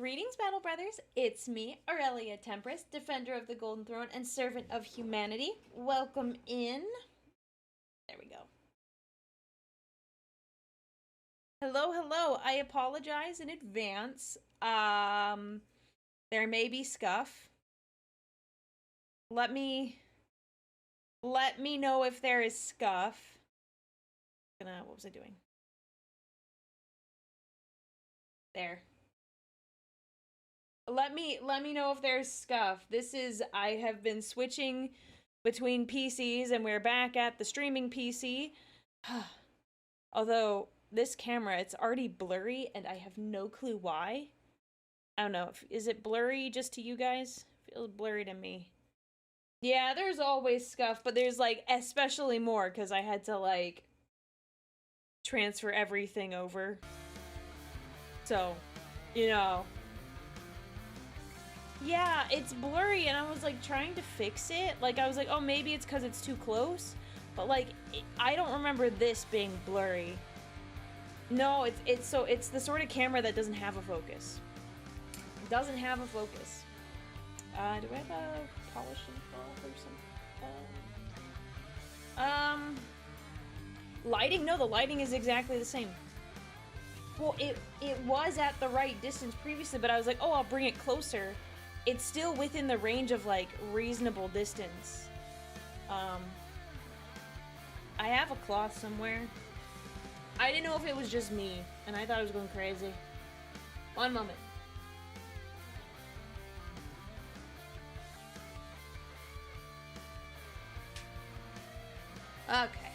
Greetings, Battle Brothers. It's me, Aurelia Tempris, Defender of the Golden Throne and Servant of Humanity. Welcome in. There we go. Hello, hello. I apologize in advance. There may be scuff. Let me know if there is scuff. What was I doing? There. Let me know if there's scuff. I have been switching between PCs and we're back at the streaming PC. Although this camera, it's already blurry and I have no clue why. I don't know. Is it blurry just to you guys? Feels blurry to me. Yeah, there's always scuff, but there's like especially more because I had to like transfer everything over. So, you know. Yeah, it's blurry, and I was like trying to fix it. Like I was like, oh, maybe it's because it's too close, but like I don't remember this being blurry. No, it's the sort of camera that doesn't have a focus. It doesn't have a focus. Do I have a polishing cloth or something? Lighting? No, the lighting is exactly the same. Well, it was at the right distance previously, but I was like, oh, I'll bring it closer. It's still within the range of, like, reasonable distance. I have a cloth somewhere. I didn't know if it was just me, and I thought I was going crazy. One moment. Okay.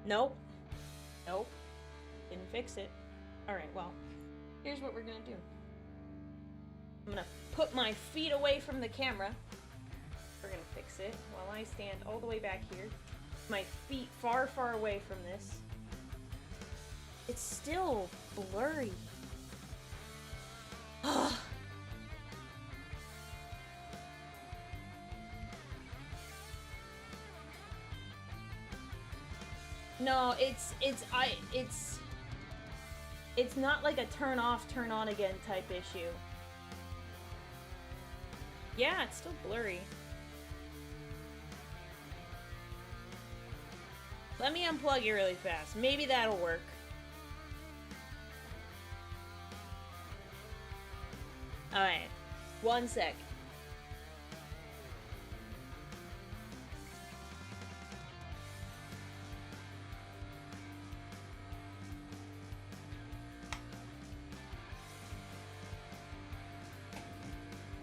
Nope. Nope. Didn't fix it. Alright, well, here's what we're gonna do. I'm gonna put my feet away from the camera. We're gonna fix it while I stand all the way back here. My feet far, far away from this. It's still blurry. No, it's not like a turn off, turn on again type issue. Yeah, it's still blurry. Let me unplug it really fast. Maybe that'll work. Alright. One sec.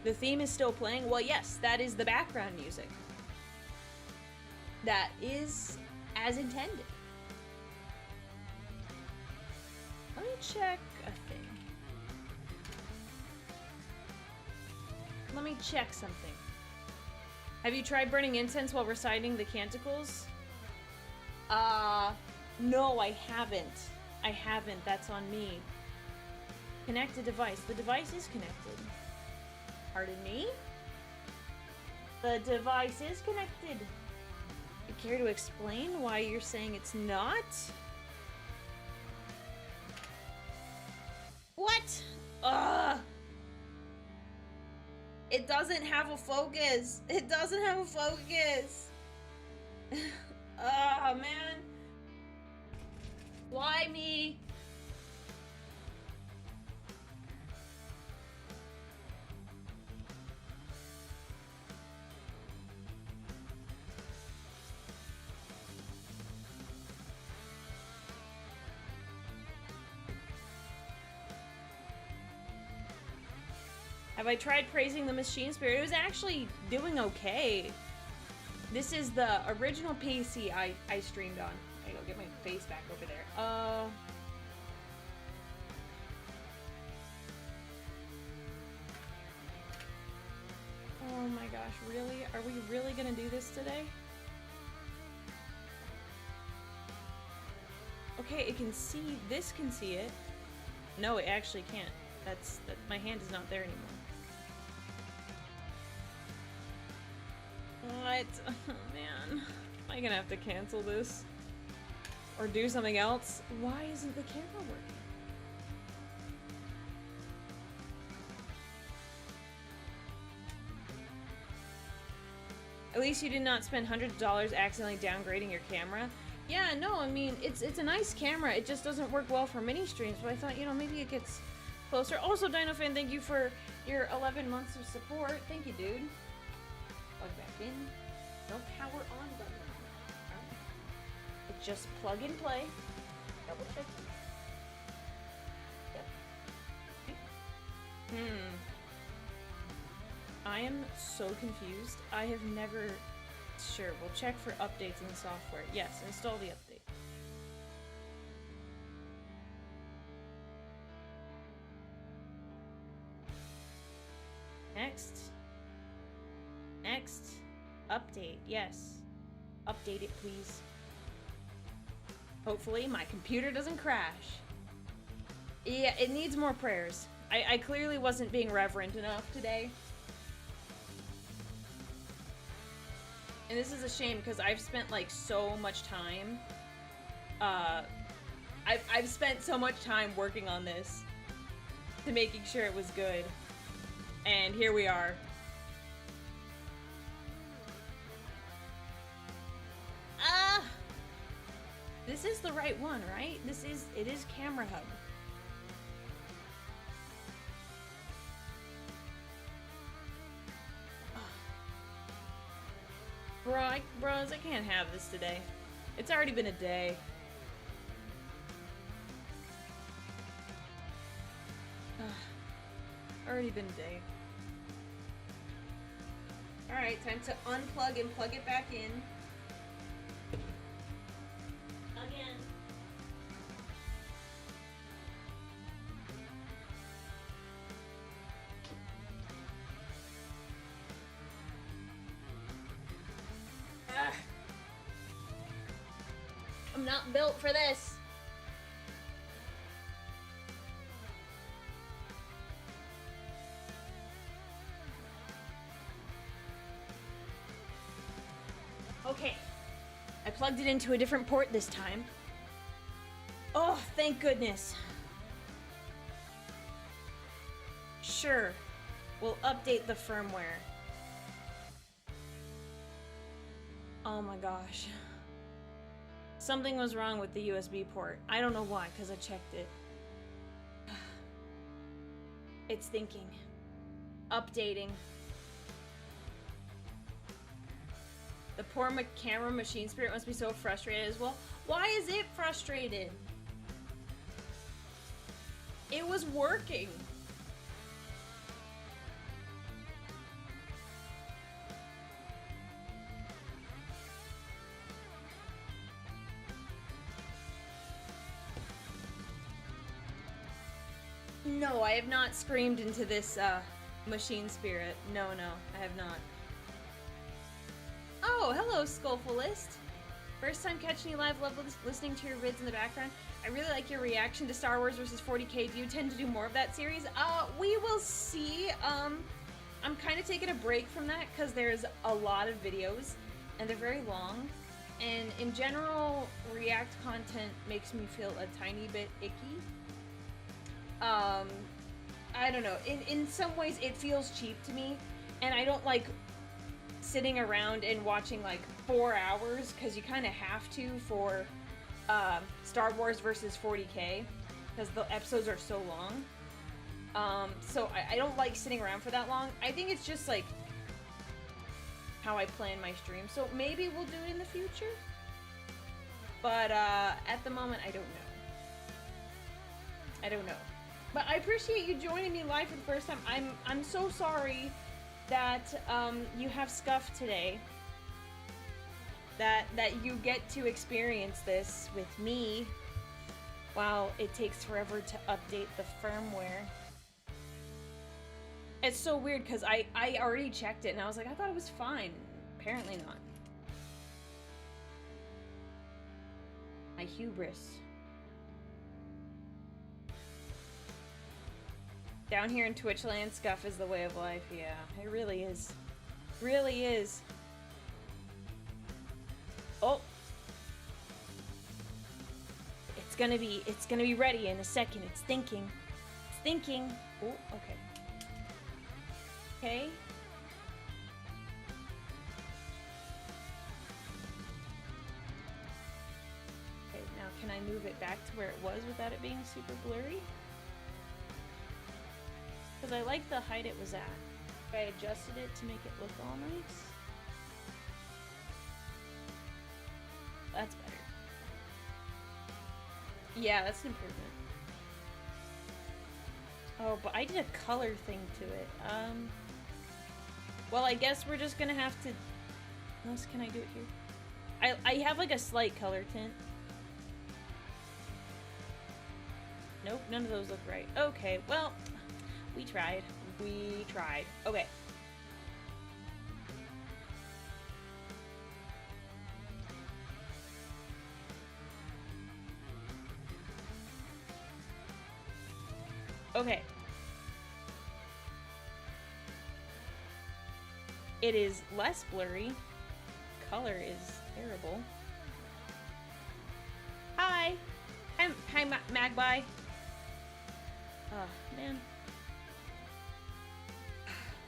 The theme is still playing? Well, yes, that is the background music. That is as intended. Let me check a thing. Let me check something. Have you tried burning incense while reciting the canticles? No, I haven't. I haven't. That's on me. Connect a device. The device is connected. Pardon me? The device is connected. You care to explain why you're saying it's not? What? Ugh! It doesn't have a focus. It doesn't have a focus. Oh, man. Why me? Have I tried praising the machine spirit? It was actually doing okay. This is the original PC I streamed on. I gotta go get my face back over there. Oh my gosh, really? Are we really gonna do this today? Okay, it can see, this can see it. No, it actually can't. My hand is not there anymore. What? Oh, man. Am I gonna have to cancel this? or do something else. Why isn't the camera working? At least you did not spend hundreds of dollars accidentally downgrading your camera. Yeah, no, I mean, it's a nice camera. It just doesn't work well for mini streams, but I thought, you know, maybe it gets closer. Also, DinoFan, thank you for your 11 months of support. Thank you, dude. Plug back in. No power on button. It's just plug and play. Double check. Yep. I am so confused. I have never... Sure, we'll check for updates in the software. Yes, install the update. Next. Next. Update, yes. Update it, please. Hopefully my computer doesn't crash. Yeah, it needs more prayers. I clearly wasn't being reverent enough today. And this is a shame because I've spent like so much time. I've spent so much time working on this to making sure it was good. And here we are. This is the right one, right? It is Camera Hub. Bros, I can't have this today. It's already been a day. Already been a day. Alright, time to unplug and plug it back in. Again. I'm not built for this. Okay. I plugged it into a different port this time. Oh, thank goodness. Sure. We'll update the firmware. Oh my gosh. Something was wrong with the USB port. I don't know why, because I checked it. It's thinking. Updating. The poor camera machine spirit must be so frustrated as well. Why is it frustrated? It was working. No, I have not screamed into this machine spirit. No, I have not. Oh, hello, Skullfulist. First time catching you live, love listening to your vids in the background. I really like your reaction to Star Wars vs. 40k. Do you tend to do more of that series? We will see. I'm kind of taking a break from that because there's a lot of videos and they're very long. And in general, React content makes me feel a tiny bit icky. I don't know. In some ways, it feels cheap to me, and I don't like sitting around and watching like 4 hours because you kind of have to for Star Wars versus 40k because the episodes are so long. So I don't like sitting around for that long. I think it's just like how I plan my stream. So maybe we'll do it in the future, but at the moment, I don't know. But I appreciate you joining me live for the first time. I'm so sorry that you have scuff today. That you get to experience this with me while it takes forever to update the firmware. It's so weird because I already checked it and I was like, I thought it was fine. Apparently not. My hubris. Down here in Twitch land, scuff is the way of life. Yeah, it really is. Really is. Oh. gonna be ready in a second. It's thinking. It's thinking. Oh, okay. Okay. Okay, now can I move it back to where it was without it being super blurry? Because I like the height it was at. I adjusted it to make it look all nice. That's better. Yeah, that's an improvement. Oh, but I did a color thing to it. Well, I guess we're just gonna have to... What else can I do it here? I have like a slight color tint. Nope, none of those look right. Okay, well, we tried. We tried. Okay. Okay. It is less blurry. Color is terrible. Hi! Hi, Magpie. Oh, man.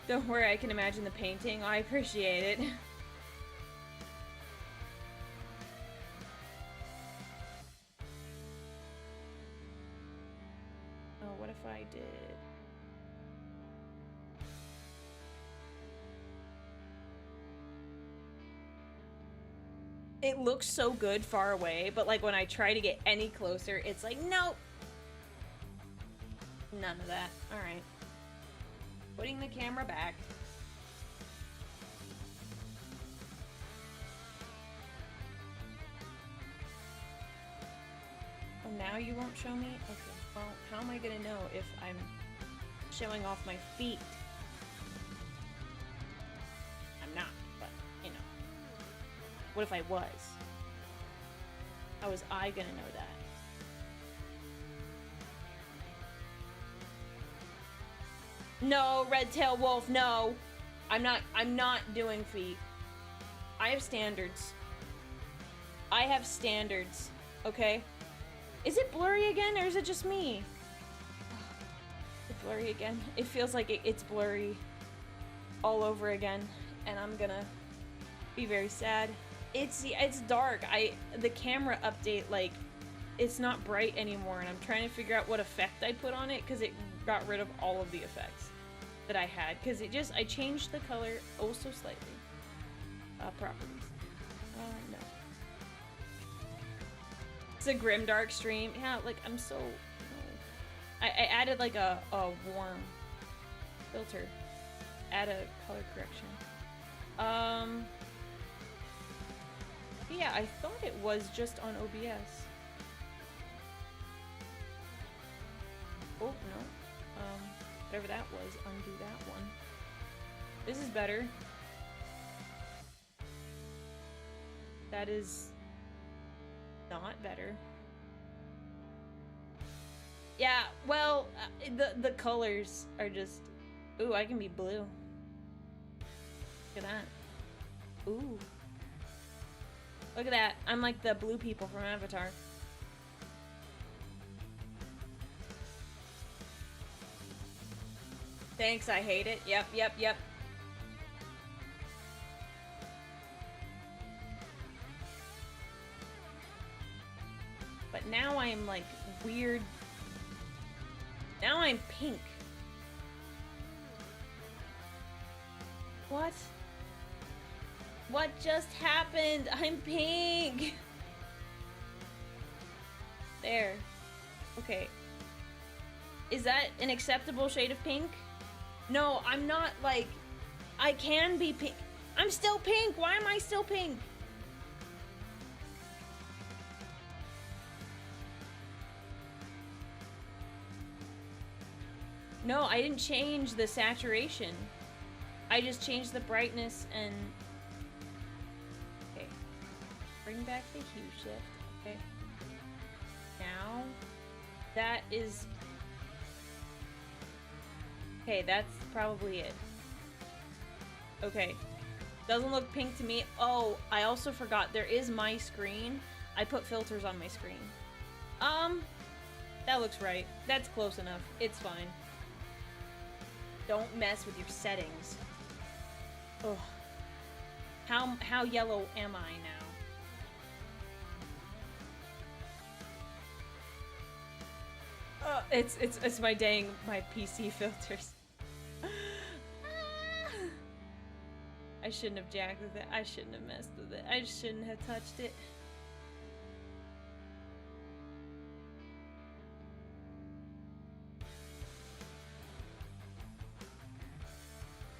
Don't worry, I can imagine the painting. Oh, I appreciate it. Oh, what if I did... It looks so good far away, but like when I try to get any closer, it's like, nope. None of that. Alright. Putting the camera back. Oh, now you won't show me? Okay, well, how am I gonna know if I'm showing off my feet? I'm not, but, you know. What if I was? How was I gonna know that? No, red-tailed wolf, no. I'm not doing feet. I have standards. I have standards, okay? Is it blurry again, or is it just me? It's blurry again. It feels like it's blurry all over again, and I'm gonna be very sad. It's dark. The camera update, like, it's not bright anymore, and I'm trying to figure out what effect I put on it, because it got rid of all of the effects that I had, because I changed the color oh so slightly. Properties. No. It's a grimdark stream. Yeah, like, I'm so... No. I added, like, a warm filter. Add a color correction. Yeah, I thought it was just on OBS. Oh, no. Whatever that was, undo that one. This is better. That is not better. Yeah, well, the colors are just... Ooh, I can be blue. Look at that. Ooh. Look at that. I'm like the blue people from Avatar. Thanks, I hate it. Yep. But now I'm like weird. Now I'm pink. What? What just happened? I'm pink. There. Okay. Is that an acceptable shade of pink? No, I'm not, like... I can be pink. I'm still pink! Why am I still pink? No, I didn't change the saturation. I just changed the brightness and... Okay. Bring back the hue shift. Okay. Now... That is... Okay, that's probably it. Okay. Doesn't look pink to me. Oh, I also forgot there is my screen. I put filters on my screen. That looks right. That's close enough. It's fine. Don't mess with your settings. Ugh. How yellow am I now? It's my PC filters. I shouldn't have jacked with it. I shouldn't have messed with it. I just shouldn't have touched it.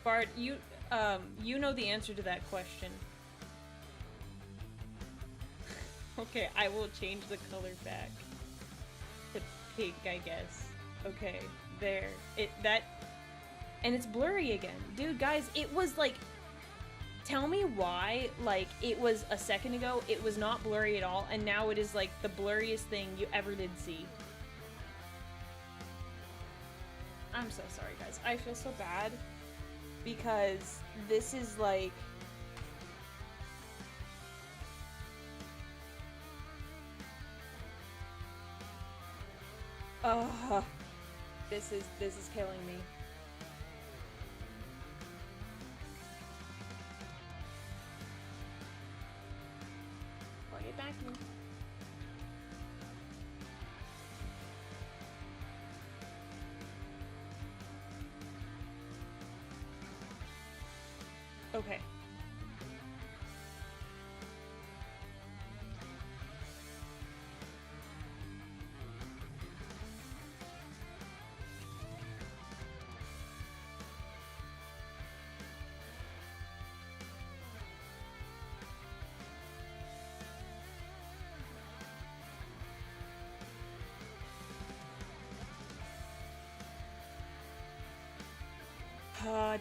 Bart, you know the answer to that question. Okay, I will change the color back to pink, I guess. Okay, there. And it's blurry again. Dude, guys, it was like, tell me why, like, it was a second ago, it was not blurry at all, and now it is like the blurriest thing you ever did see. I'm so sorry, guys. I feel so bad. Because this is like... This is killing me. Plug it back in. Okay.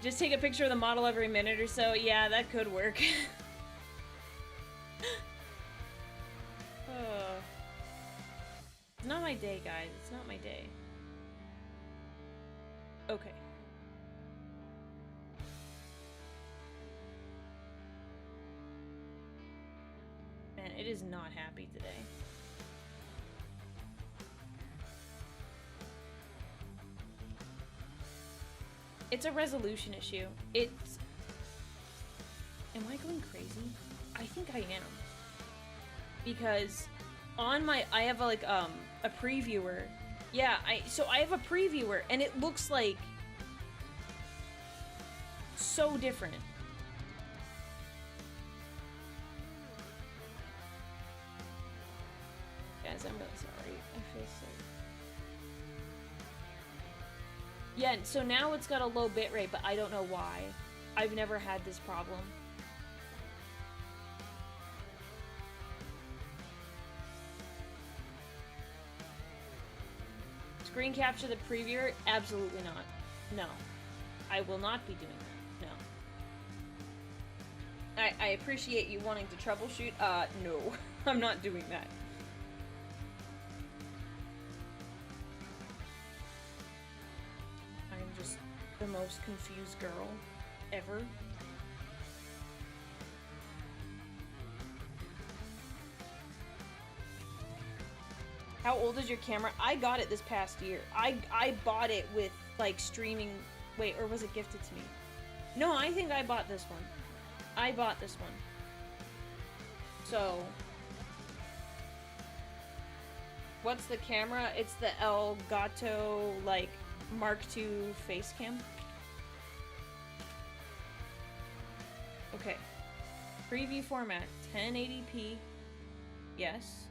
Just take a picture of the model every minute or so. Yeah, that could work. It's not my day, guys. It's not my day. Okay. Man, it is not happy today. It's a resolution issue. It's... Am I going crazy? I think I am. Because on my... I have like, a previewer. Yeah, so I have a previewer, and it looks like... so different. Guys, I'm really sorry. I feel so... Yeah, so now it's got a low bitrate, but I don't know why. I've never had this problem. Screen capture the previewer? Absolutely not. No. I will not be doing that. No. I appreciate you wanting to troubleshoot. No. I'm not doing that. The most confused girl ever. How old is your camera? I got it this past year. I bought it with like streaming. Wait, or was it gifted to me? No, I think I bought this one. I bought this one. So, what's the camera? It's the Elgato like Mark II face cam. Okay. Preview format, 1080p. Yes.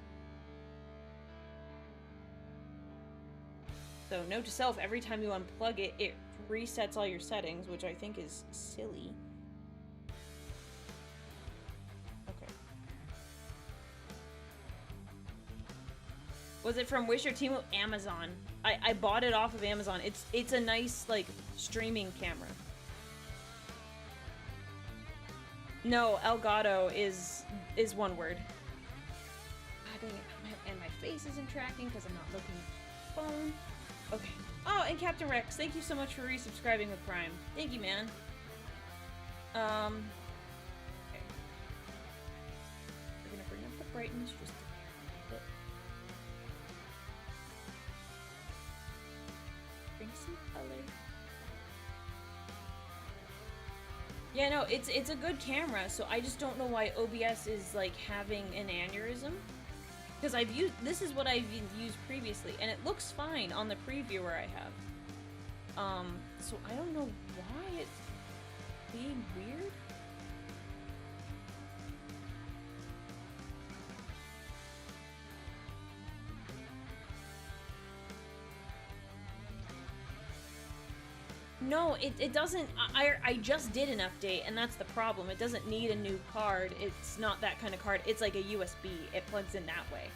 So note to self, every time you unplug it, it resets all your settings, which I think is silly. Okay. Was it from Wish or Temu? Amazon. I bought it off of Amazon. It's a nice, like, streaming camera. No, Elgato is one word. God dang it. And my face isn't tracking because I'm not looking at the phone. Okay. Oh, and Captain Rex, thank you so much for resubscribing with Prime. Thank you, man. Okay. We're gonna bring up the brightness just a bit. color. Yeah, no, it's a good camera, so I just don't know why OBS is like having an aneurysm. Because this is what I've used previously, and it looks fine on the previewer I have. So I don't know why it's being weird. No, it doesn't. I just did an update, and that's the problem. It doesn't need a new card. It's not that kind of card. It's like a USB. It plugs in that way.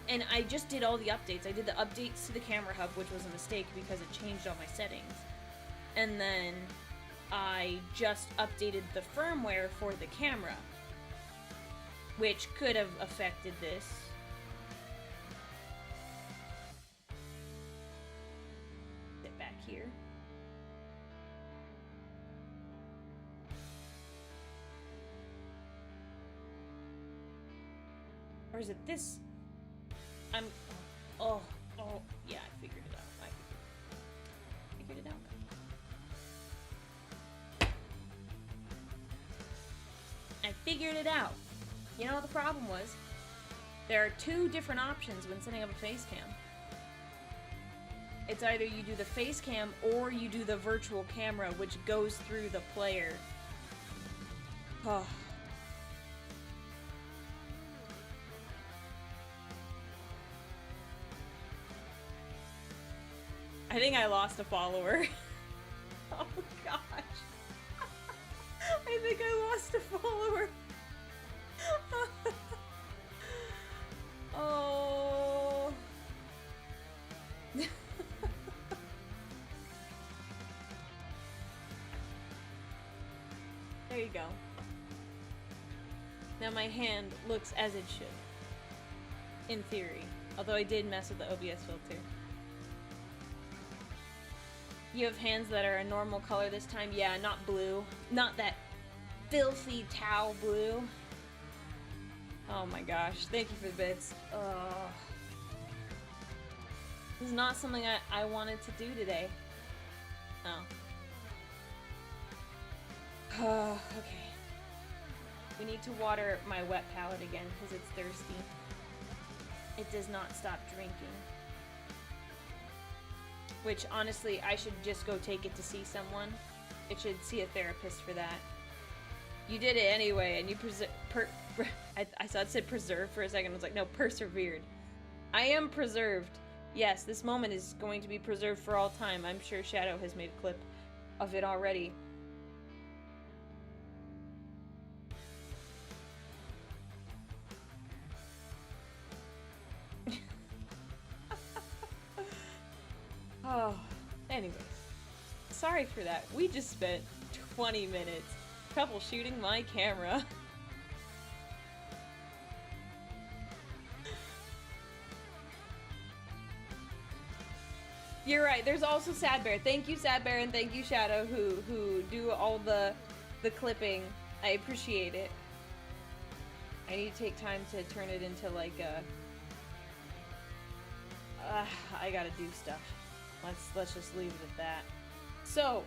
And I just did all the updates. I did the updates to the camera hub, which was a mistake because it changed all my settings. And then I just updated the firmware for the camera, which could have affected this. Sit back here. Or is it this? Oh, yeah, I figured it out. I figured it out. I figured it out. You know what the problem was? There are two different options when setting up a face cam. It's either you do the face cam or you do the virtual camera, which goes through the player. Oh. I think I lost a follower. Oh gosh. I think I lost a follower. Oh. There you go. Now my hand looks as it should. In theory. Although I did mess with the OBS filter. You have hands that are a normal color this time? Yeah, not blue. Not that filthy towel blue. Oh my gosh, thank you for the bits. This is not something I wanted to do today. Oh. Okay. We need to water my wet palette again because it's thirsty. It does not stop drinking. Which, honestly, I should just go take it to see someone. It should see a therapist for that. You did it anyway, and you I thought it said preserve for a second. I was like, no, persevered. I am preserved. Yes, this moment is going to be preserved for all time. I'm sure Shadow has made a clip of it already. Oh, anyways, sorry for that. We just spent 20 minutes troubleshooting my camera. You're right, there's also Sad Bear. Thank you, Sad Bear, and thank you, Shadow, who do all the clipping. I appreciate it. I need to take time to turn it into like a... I gotta do stuff. Let's just leave it at that. So,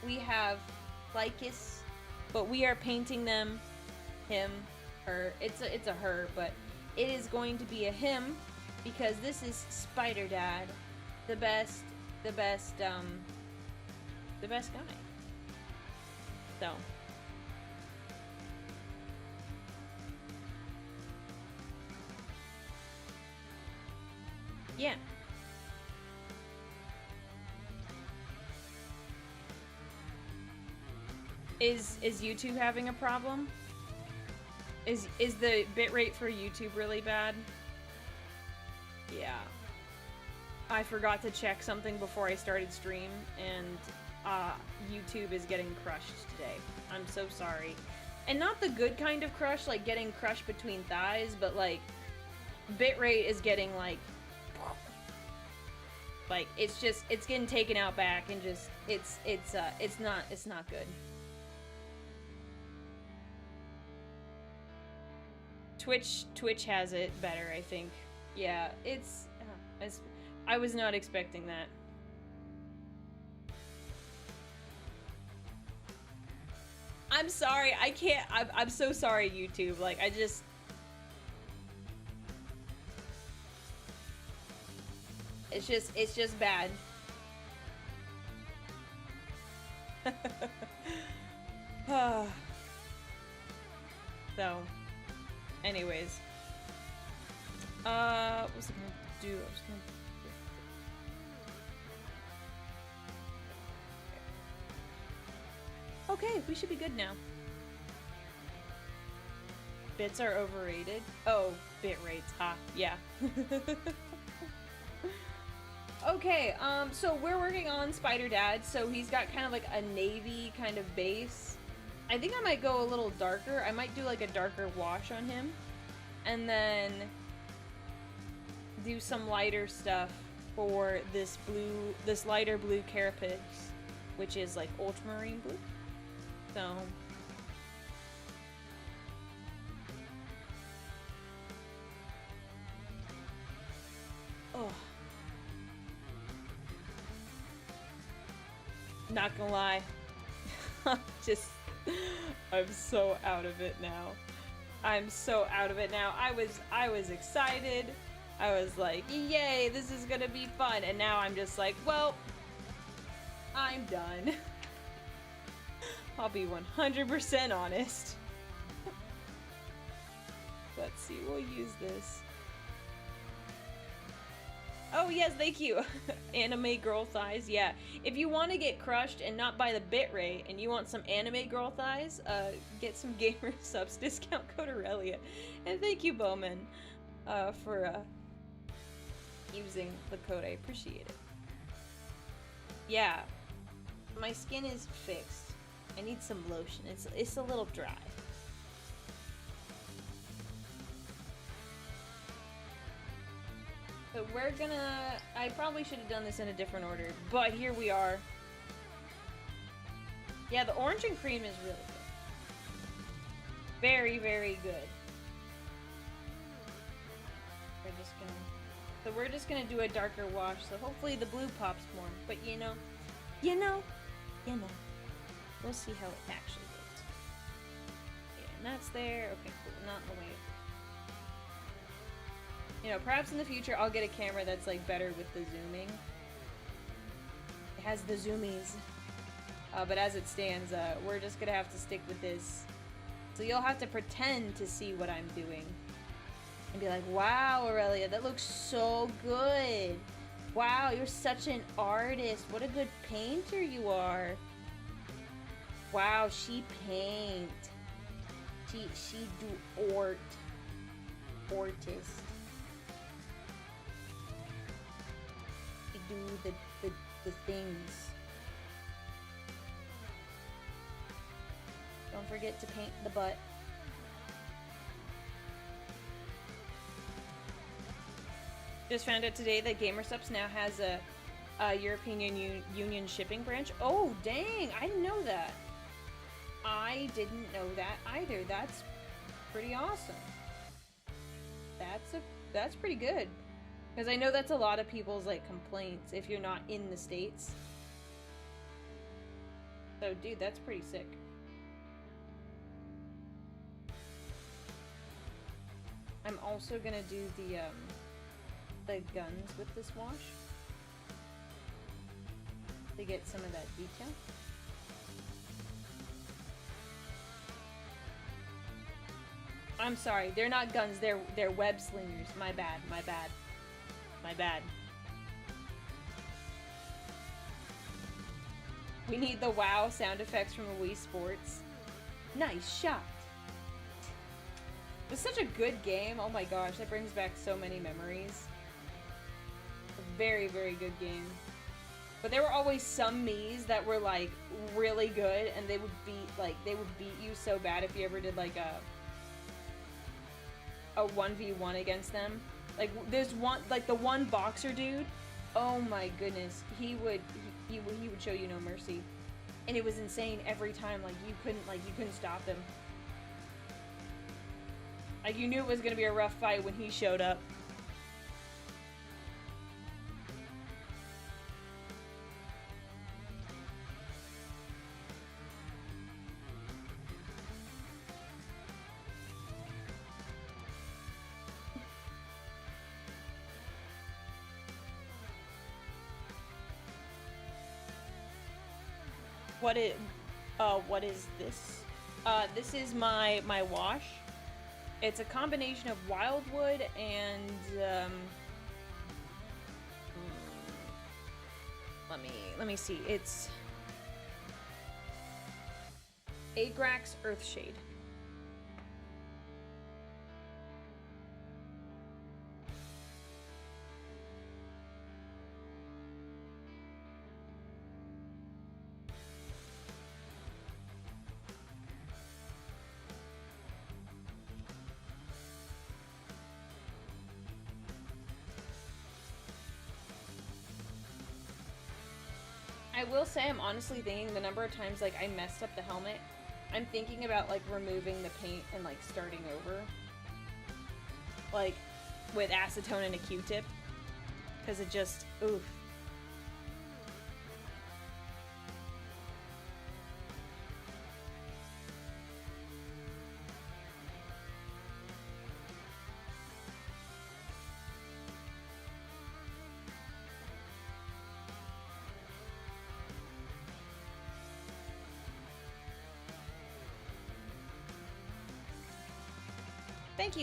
we have Lycus, but we are painting them, him, her. It's a her, but it is going to be a him because this is Spider Dad, the best guy. So. Yeah. Is YouTube having a problem? Is the bitrate for YouTube really bad? Yeah. I forgot to check something before I started stream, and YouTube is getting crushed today. I'm so sorry. And not the good kind of crush, like getting crushed between thighs, but like bitrate is getting like it's getting taken out back and just it's not good. Twitch has it better, I think. Yeah, it's I was not expecting that. I'm sorry, I can't. I'm so sorry, YouTube. Like, it's just bad. So, anyways, what was I gonna do? I was gonna. Okay, we should be good now. Bits are overrated. Oh, bit rates. Ah, yeah. Okay, so we're working on Spider Dad, so he's got kind of like a navy kind of base. I think I might go a little darker. I might do like a darker wash on him. And then do some lighter stuff for this lighter blue carapace, which is like ultramarine blue. So oh, not gonna lie, I'm so out of it now. I'm so out of it now. I was excited. I was like, yay, this is gonna be fun. And now I'm just like, well, I'm done. I'll be 100% honest. Let's see, we'll use this. Oh yes, thank you. Anime girl thighs, yeah. If you want to get crushed and not buy the bitrate and you want some anime girl thighs, get some gamer subs, discount code Aurelia. And thank you, Bowman, for using the code. I appreciate it. Yeah, my skin is fixed. I need some lotion. It's a little dry. So we're gonna... I probably should have done this in a different order, but here we are. Yeah, the orange and cream is really good. Very, very good. We're just gonna do a darker wash, so hopefully the blue pops more. But you know. We'll see how it actually goes. Okay, and that's there. Okay, cool. Not in the way. You know, perhaps in the future I'll get a camera that's like better with the zooming. It has the zoomies. But as it stands, we're just gonna have to stick with this. So you'll have to pretend to see what I'm doing. And be like, wow, Aurelia, that looks so good. Wow, you're such an artist. What a good painter you are. Wow, she paint. She do art. Artist. She do the things. Don't forget to paint the butt. Just found out today that GamerSupps now has a European Union shipping branch. Oh, dang! I didn't know that. I didn't know that either. That's pretty awesome. That's pretty good. Because I know that's a lot of people's like complaints if you're not in the States. So, dude, that's pretty sick. I'm also gonna do the guns with this wash to get some of that detail. I'm sorry, they're not guns, they're web slingers. My bad. We need the wow sound effects from Wii Sports. Nice shot. It was such a good game. Oh my gosh, that brings back so many memories. A very, very good game. But there were always some Miis that were like really good, and they would beat you so bad if you ever did like a 1v1 against them. Like there's one, like the one boxer dude. Oh my goodness, he would show you no mercy, and it was insane every time. Like you couldn't stop him. Like, you knew it was gonna be a rough fight when he showed up. What is this? This is my wash. It's a combination of wildwood and let me see. It's Agrax Earthshade. I will say I'm honestly thinking the number of times like I messed up the helmet, I'm thinking about like removing the paint and like starting over. Like with acetone and a Q-tip. Because it just, oof.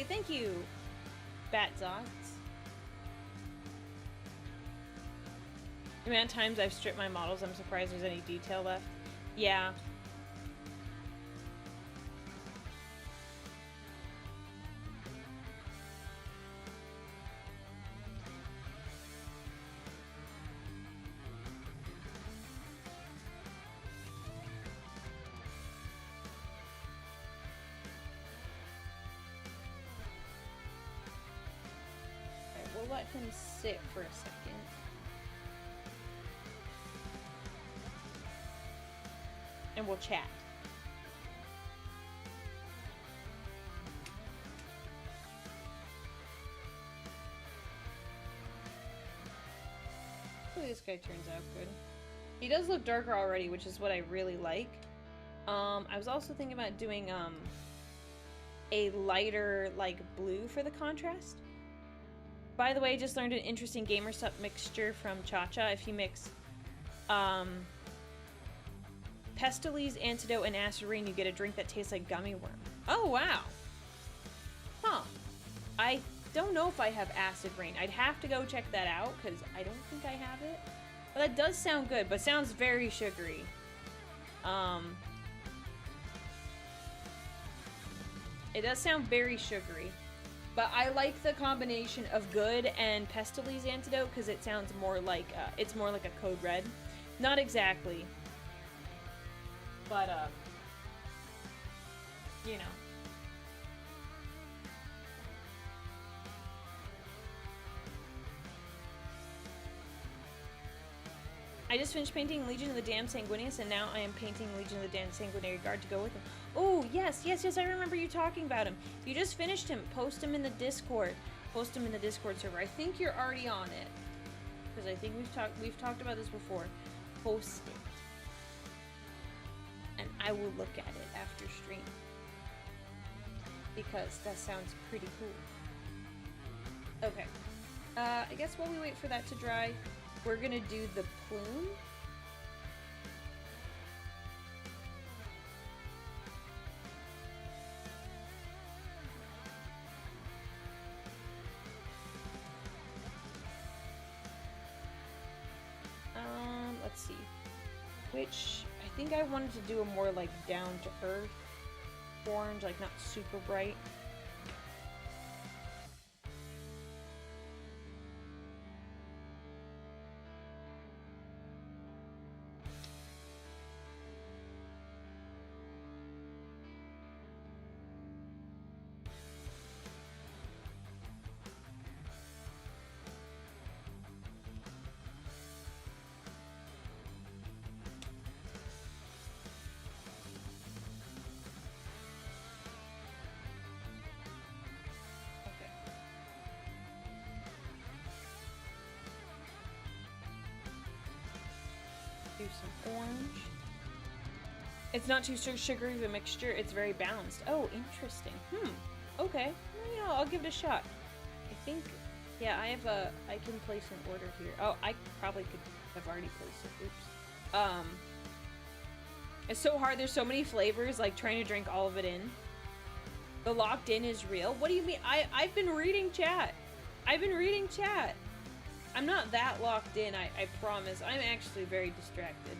Thank you, Batzots. The amount of times I've stripped my models, I'm surprised there's any detail left. Yeah. We'll let him sit for a second. And we'll chat. Hopefully this guy turns out good. He does look darker already, which is what I really like. I was also thinking about doing a lighter like blue for the contrast. By the way, I just learned an interesting gamer stuff mixture from Cha-Cha. If you mix Pestilence, Antidote, and Acid Rain, you get a drink that tastes like gummy worm. Oh, wow. Huh. I don't know if I have Acid Rain. I'd have to go check that out, because I don't think I have it. But that does sound good, but sounds very sugary. It does sound very sugary. But I like the combination of good and Pestilence Antidote because it sounds more like it's more like a Code Red. Not exactly, but you know. I just finished painting Legion of the Damned Sanguinius, and now I am painting Legion of the Damned Sanguinary Guard to go with him. Oh, yes, I remember you talking about him. If you just finished him, post him in the Discord. Post him in the Discord server. I think you're already on it. Because I think we've talked about this before. Post it. And I will look at it after stream. Because that sounds pretty cool. Okay. I guess while we wait for that to dry, we're gonna do the plume. Let's see. Which, I think I wanted to do a more like down to earth orange, like not super bright. Do some orange. It's not too sugary of a mixture. It's very balanced. Oh, interesting. Okay. Well, you know, I'll give it a shot. I think, yeah, I can place an order here. Oh, I probably could have already placed it. Oops. It's so hard. There's so many flavors, like trying to drink all of it in. The locked in is real. What do you mean? I've been reading chat. I've been reading chat. I'm not that locked in, I promise. I'm actually very distracted.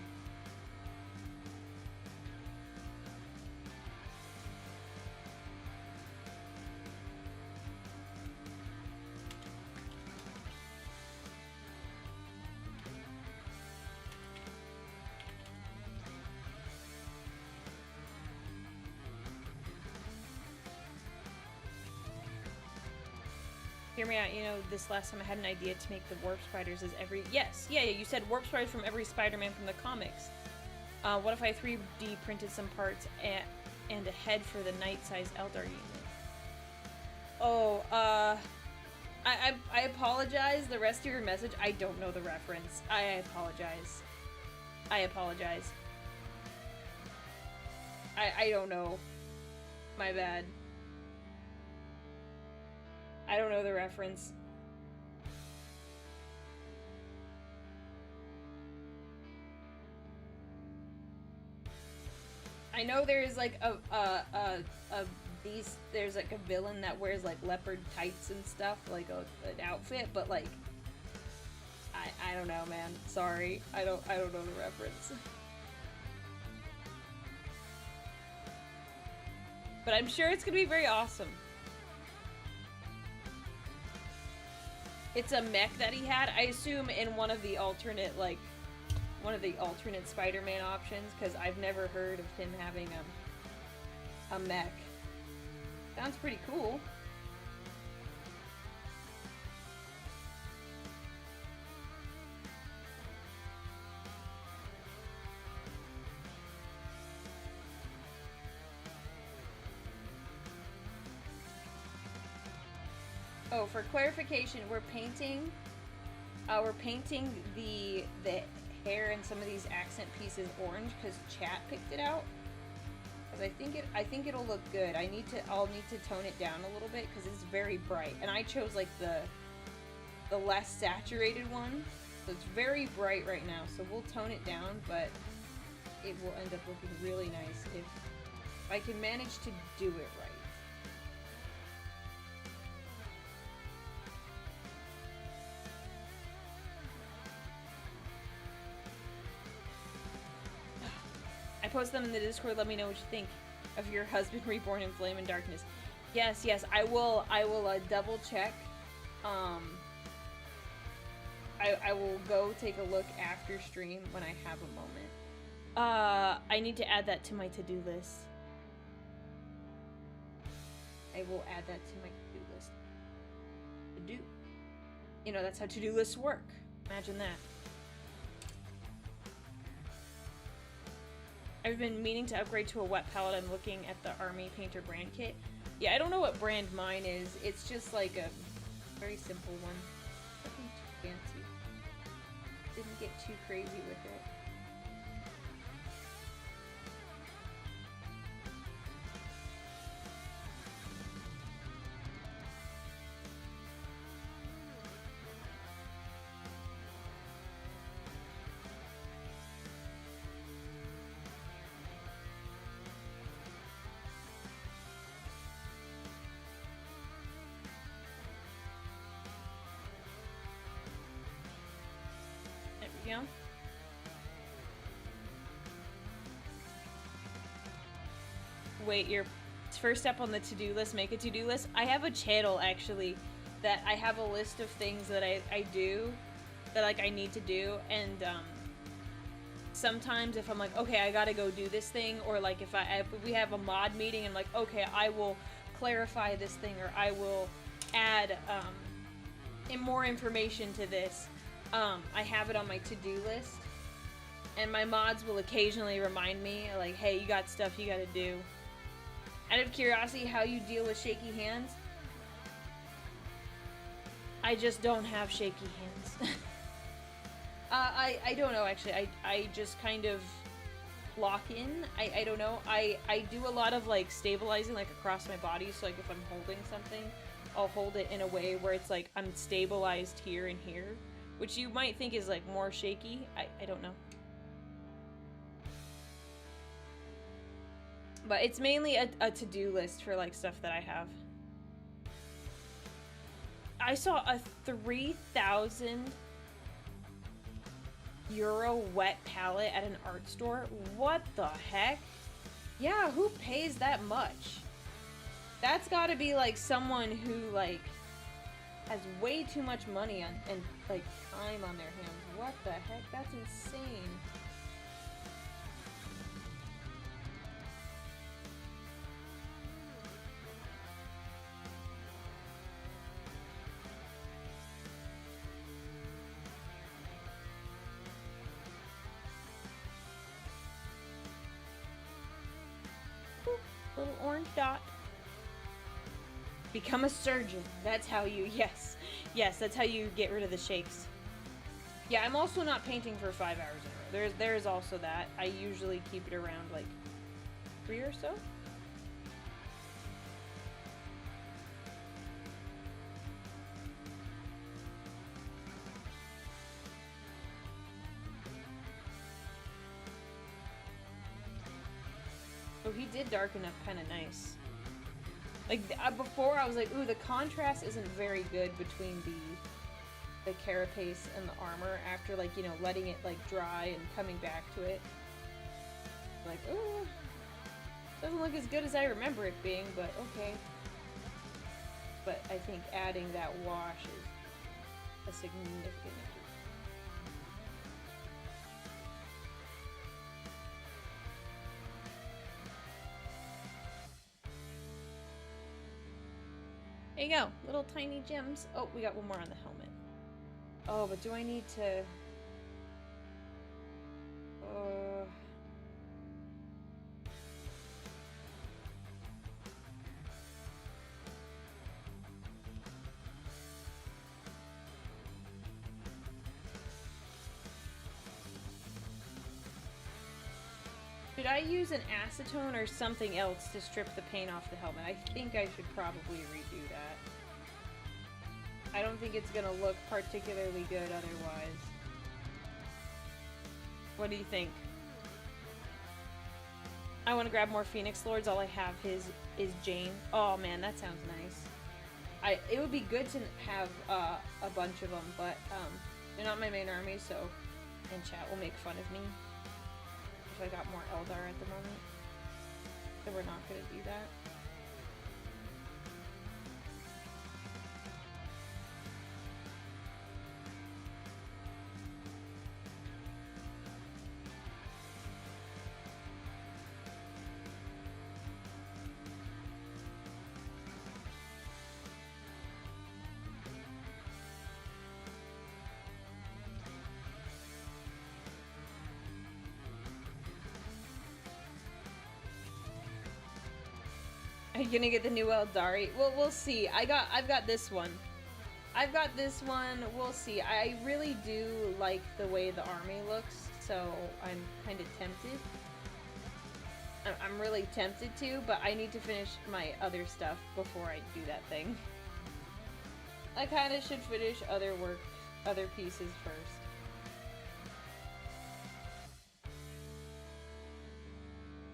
Hear me out, you know, this last time I had an idea to make the warp spiders as every... Yes, yeah, you said warp spiders from every Spider-Man from the comics. What if I 3D printed some parts and a head for the night-sized Eldar unit? Oh, I apologize, the rest of your message, I don't know the reference. I apologize. I apologize. I don't know. My bad. I don't know the reference. I know there's like there's like a villain that wears like leopard tights and stuff, like an outfit, but like I don't know, man. Sorry. I don't know the reference. But I'm sure it's gonna be very awesome. It's a mech that he had, I assume, in one of the alternate, like, Spider-Man options, because I've never heard of him having a mech. Sounds pretty cool. Oh, for clarification, we're painting the hair and some of these accent pieces orange because chat picked it out. Because I think it'll look good. I'll need to tone it down a little bit because it's very bright, and I chose like the less saturated one, so it's very bright right now. So we'll tone it down, but it will end up looking really nice if I can manage to do it right. I post them in the Discord. Let me know what you think of your husband reborn in flame and darkness. Yes, I will double check. I will go take a look after stream when I have a moment. I need to add that to my to-do list. I will add that to my to-do list. To do. You know, that's how to-do lists work. Imagine that. I've been meaning to upgrade to a wet palette. I'm looking at the Army Painter brand kit. Yeah, I don't know what brand mine is. It's just like a very simple one. Nothing too fancy. Didn't get too crazy with it. Yeah. Wait, your first step on the to-do list, make a to-do list. I have a channel actually that I have a list of things that I do that like I need to do, and sometimes if I'm like, okay, I gotta go do this thing, or like if we have a mod meeting and like, okay, I will clarify this thing, or I will add more information to this. I have it on my to-do list, and my mods will occasionally remind me, like, hey, you got stuff you gotta do. Out of curiosity, how you deal with shaky hands? I just don't have shaky hands. I don't know, actually. I just kind of lock in. I don't know. I do a lot of, like, stabilizing, like, across my body. So, like, if I'm holding something, I'll hold it in a way where it's, like, I'm stabilized here and here. Which you might think is, like, more shaky. I don't know. But it's mainly a to-do list for, like, stuff that I have. I saw a 3,000 euro wet palette at an art store. What the heck? Yeah, who pays that much? That's gotta be, like, someone who, like, has way too much money on, and, like, time on their hands. What the heck? That's insane. Little orange dot. Become a surgeon. That's how you, yes, that's how you get rid of the shakes. Yeah, I'm also not painting for 5 hours in a row. There's also that. I usually keep it around, like, 3 or so. Oh, he did darken up kind of nice. Like, before I was like, ooh, the contrast isn't very good between the carapace and the armor after, like, you know, letting it, like, dry and coming back to it. Like, ooh, doesn't look as good as I remember it being, but okay. But I think adding that wash is a significant improvement. There you go, little tiny gems. Oh, we got one more on the helmet. Oh, but do I need to... Should I use an acetone or something else to strip the paint off the helmet? I think I should probably redo that. I don't think it's gonna look particularly good otherwise. What do you think? I want to grab more Phoenix Lords. All I have is Jane. Oh man, that sounds nice. It would be good to have a bunch of them, but they're not my main army, so and chat will make fun of me if I got more Eldar at the moment. So we're not gonna do that. Are you gonna get the new Eldari? Well, we'll see. I've got this one. I've got this one. We'll see. I really do like the way the army looks, so I'm kind of tempted. I'm really tempted to, but I need to finish my other stuff before I do that thing. I kind of should finish other pieces first.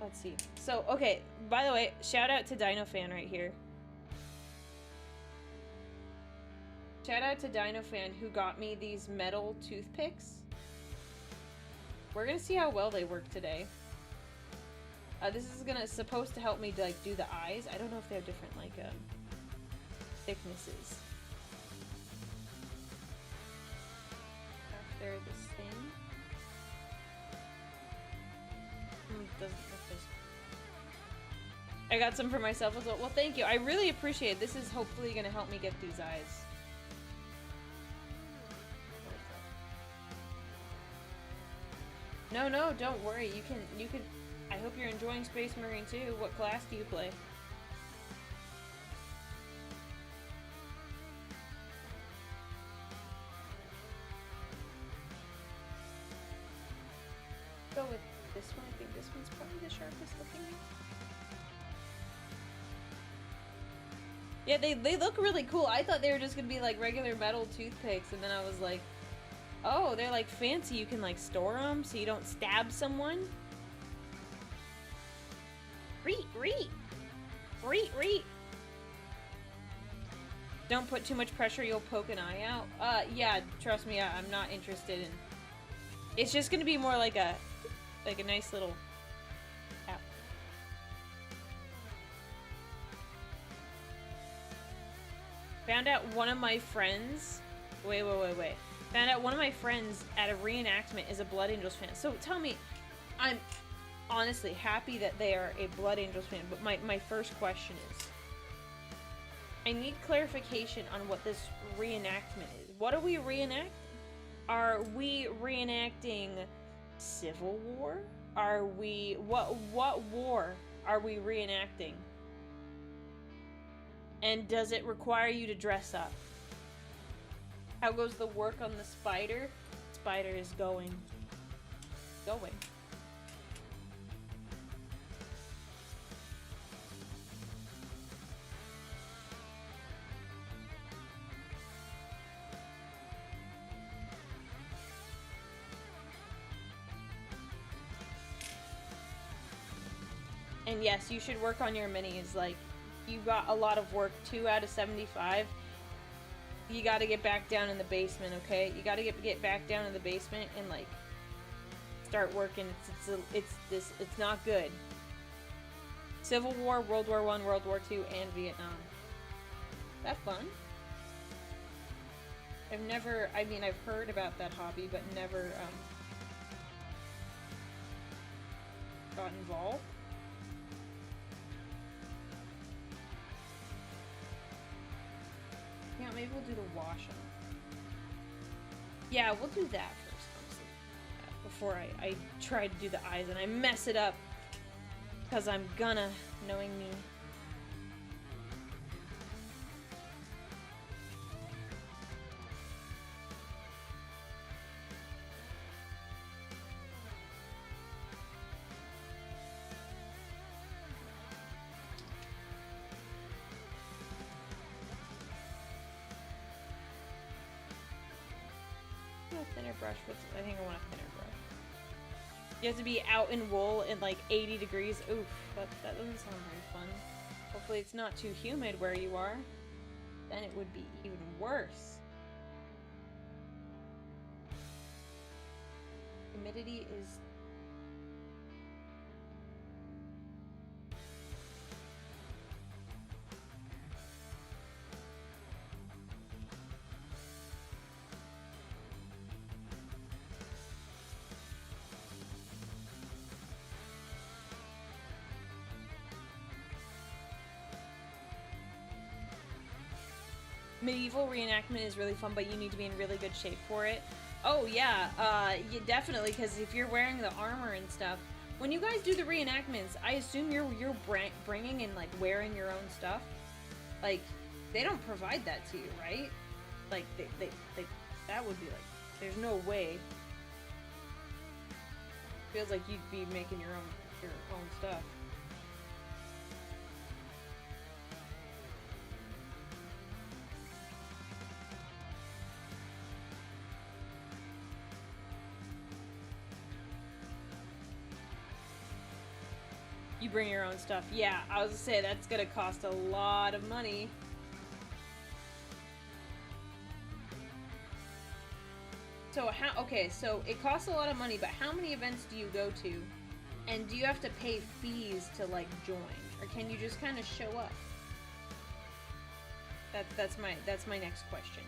Let's see. So, okay, by the way, shout out to DinoFan right here. Shout out to DinoFan who got me these metal toothpicks. We're gonna see how well they work today. This is supposed to help me like do the eyes. I don't know if they have different like thicknesses. After this thing. Doesn't look this. I got some for myself as well. Well, thank you. I really appreciate it. This is hopefully going to help me get these eyes. No, don't worry. You can. I hope you're enjoying Space Marine too. What class do you play? Yeah, they look really cool. I thought they were just gonna be like regular metal toothpicks, and then I was like, oh, they're like fancy. You can like store them so you don't stab someone. Reet. Don't put too much pressure, you'll poke an eye out. Yeah, trust me, I'm not interested in... It's just gonna be more like a nice little... Ow. Found out one of my friends... Wait. Found out one of my friends at a reenactment is a Blood Angels fan. So tell me, I'm honestly happy that they are a Blood Angels fan, but my first question is... I need clarification on what this reenactment is. What are we reenacting? Are we reenacting Civil War? Are we... What war are we reenacting? And does it require you to dress up? How goes the work on the spider? Spider is going. And yes, you should work on your minis. Like, you got a lot of work. 2 out of 75. You gotta get back down in the basement, okay? You gotta get back down in the basement and, like, start working. It's not good. Civil War, World War I, World War II, and Vietnam. That fun? I've heard about that hobby, but never, got involved. Yeah, maybe we'll do the wash them. Yeah, we'll do that first, honestly. Before I try to do the eyes and I mess it up. Because I'm gonna, knowing me. Thinner brush, I think I want a thinner brush. You have to be out in wool in like 80 degrees. Oof, that doesn't sound very fun. Hopefully it's not too humid where you are. Then it would be even worse. Humidity is... Medieval reenactment is really fun, but you need to be in really good shape for it. Oh yeah, definitely, because if you're wearing the armor and stuff, when you guys do the reenactments, I assume you're bringing and like wearing your own stuff. Like, they don't provide that to you, right? Like, they that would be like, there's no way. Feels like you'd be making your own stuff. You bring your own stuff. Yeah, I was gonna say, that's gonna cost a lot of money. So okay, so it costs a lot of money, but how many events do you go to? And do you have to pay fees to, like, join? Or can you just kind of show up? That's my next question.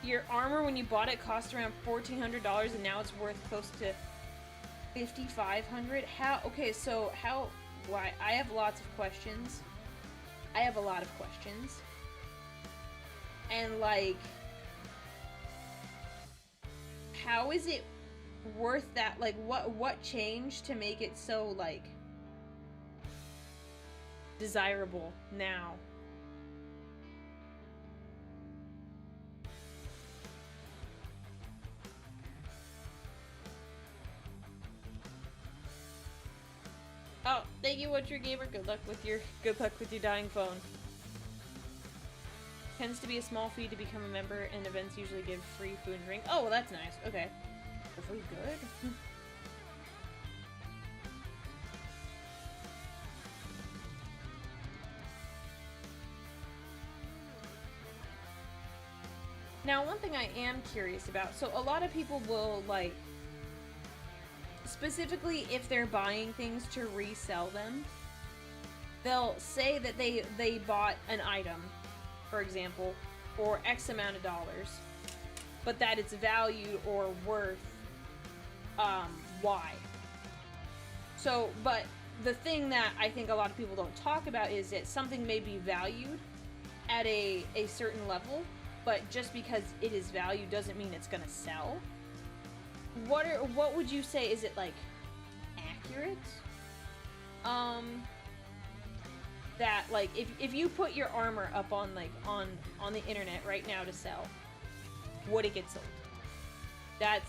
Your armor, when you bought it, cost around $1,400, and now it's worth close to $5,500. How? Okay, so how? Why? I have lots of questions. I have a lot of questions. And like, how is it worth that? Like, what changed to make it so like desirable now? Oh, thank you, What's Your Gamer. Good luck with your dying phone. Tends to be a small fee to become a member, and events usually give free food and drink. Oh, well, that's nice. Okay. Hopefully good. Now, one thing I am curious about, so a lot of people will, like, specifically if they're buying things to resell them, they'll say that they bought an item, for example, for X amount of dollars, but that it's valued or worth, Y. So, but the thing that I think a lot of people don't talk about is that something may be valued at a certain level, but just because it is valued doesn't mean it's gonna sell. What would you say, is it like accurate? That like if you put your armor up on like on the internet right now to sell, would it get sold? That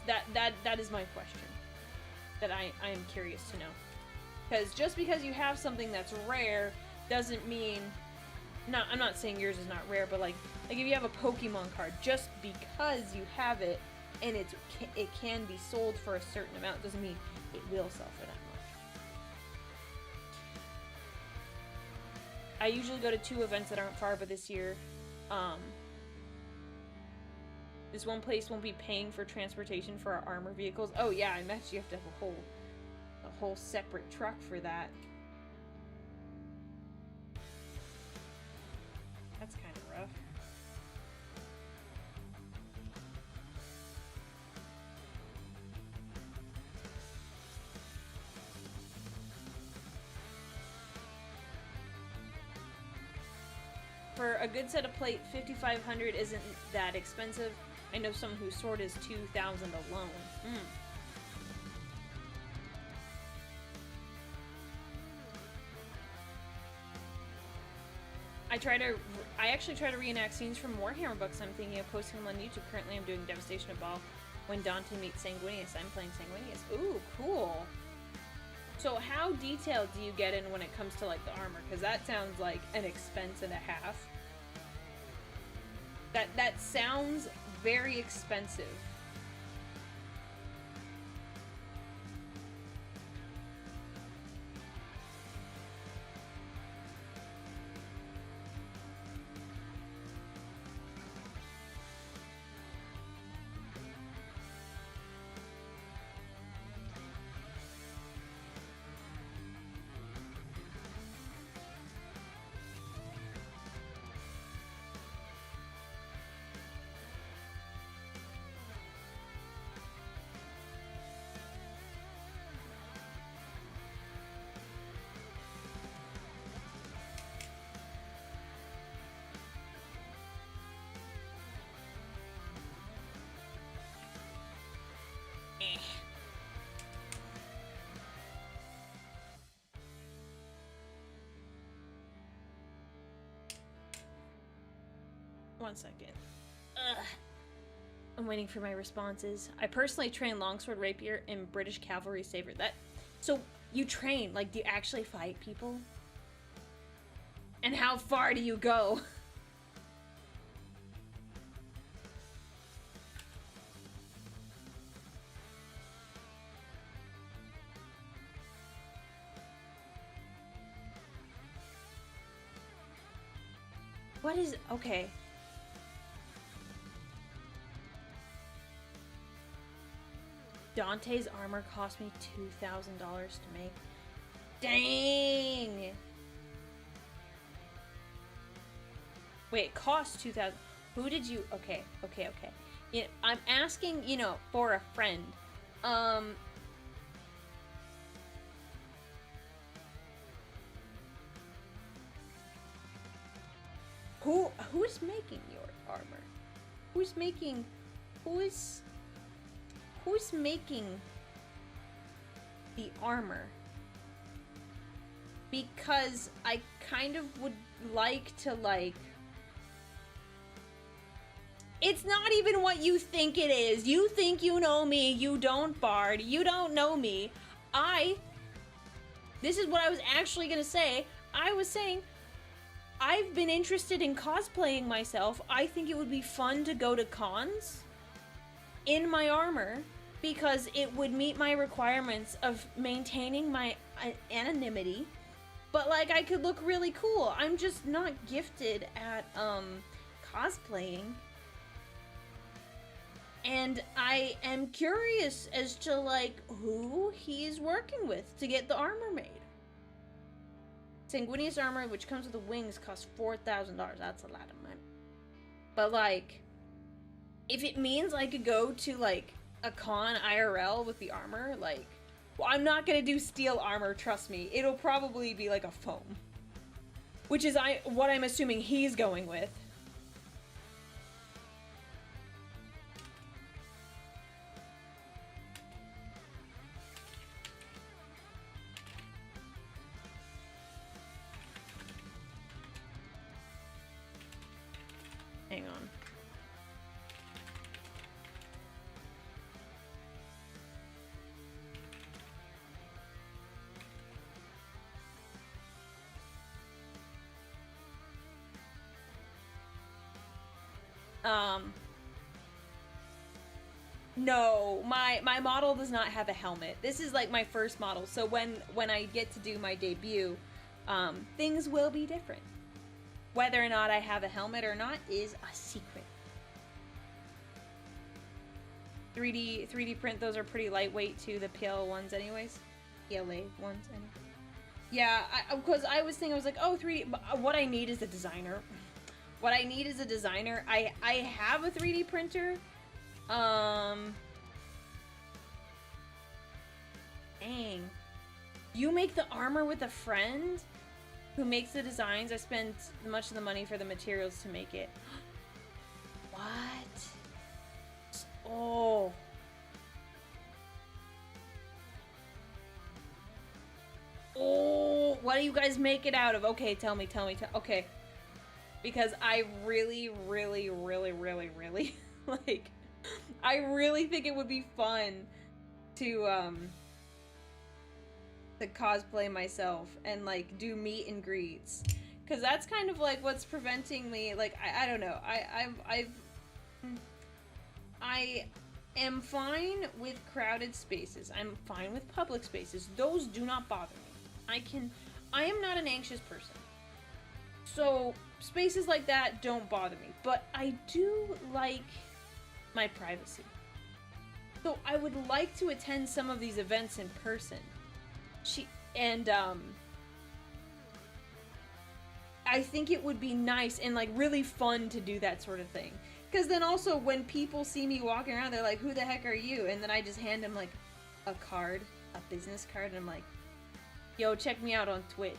is my question that I am curious to know. Because just because you have something that's rare doesn't mean, I'm not saying yours is not rare, but like if you have a Pokemon card, just because you have it and it can be sold for a certain amount doesn't mean it will sell for that much. I usually go to 2 events that aren't far, but this year, this one place won't be paying for transportation for our armor vehicles. Oh yeah, I imagine you have to have a whole separate truck for that. That's kind of rough. For a good set of plate, $5,500 isn't that expensive. I know someone whose sword is $2,000 alone. I actually try to reenact scenes from Warhammer books. I'm thinking of posting them on YouTube. Currently, I'm doing Devastation of Baal when Dante meets Sanguinius. I'm playing Sanguinius. Ooh, cool. So how detailed do you get in when it comes to like the armor? Because that sounds like an expense and a half. That sounds very expensive. One second. Ugh. I'm waiting for my responses. I personally train longsword rapier in British cavalry saber. So you train, like, do you actually fight people? And how far do you go? What is, okay. Dante's armor cost me $2,000 to make. Dang! Wait, it cost $2,000. Who did you? Okay. Yeah, I'm asking, for a friend. Who's making your armor? Who's making the armor? Because I kind of would like to, like... It's not even what you think it is. You think you know me. You don't, Bard. You don't know me. I This is what I was actually gonna say. I was saying, I've been interested in cosplaying myself. I think it would be fun to go to cons in my armor because it would meet my requirements of maintaining my anonymity, but like I could look really cool. I'm just not gifted at cosplaying. And I am curious as to like who he's working with to get the armor made. Sanguinius armor, which comes with the wings, costs $4,000. That's a lot of money. But like, if it means I could go to like a con IRL with the armor, like, well, I'm not gonna do steel armor, trust me. It'll probably be like a foam, which is what I'm assuming he's going with. Hang on. No, my model does not have a helmet. This is like my first model, so when I get to do my debut, things will be different. Whether or not I have a helmet or not is a secret. 3D print, those are pretty lightweight too, the PL ones anyways. PLA ones anyway. Yeah, because I was thinking, I was like, oh, 3D, but what I need is a designer. What I need is a designer. I have a 3D printer. Dang. You make the armor with a friend who makes the designs? I spent much of the money for the materials to make it. What? Oh. Oh, what do you guys make it out of? Okay, tell me. Okay. Because I really, like, I really think it would be fun to cosplay myself and like do meet and greets, because that's kind of like what's preventing me. Like I don't know. I am fine with crowded spaces. I'm fine with public spaces. Those do not bother me. I am not an anxious person. So spaces like that don't bother me, but I do like my privacy. So I would like to attend some of these events in person. I think it would be nice and like really fun to do that sort of thing. Because then also when people see me walking around, they're like, who the heck are you? And then I just hand them like a card, a business card, and I'm like, yo, check me out on Twitch.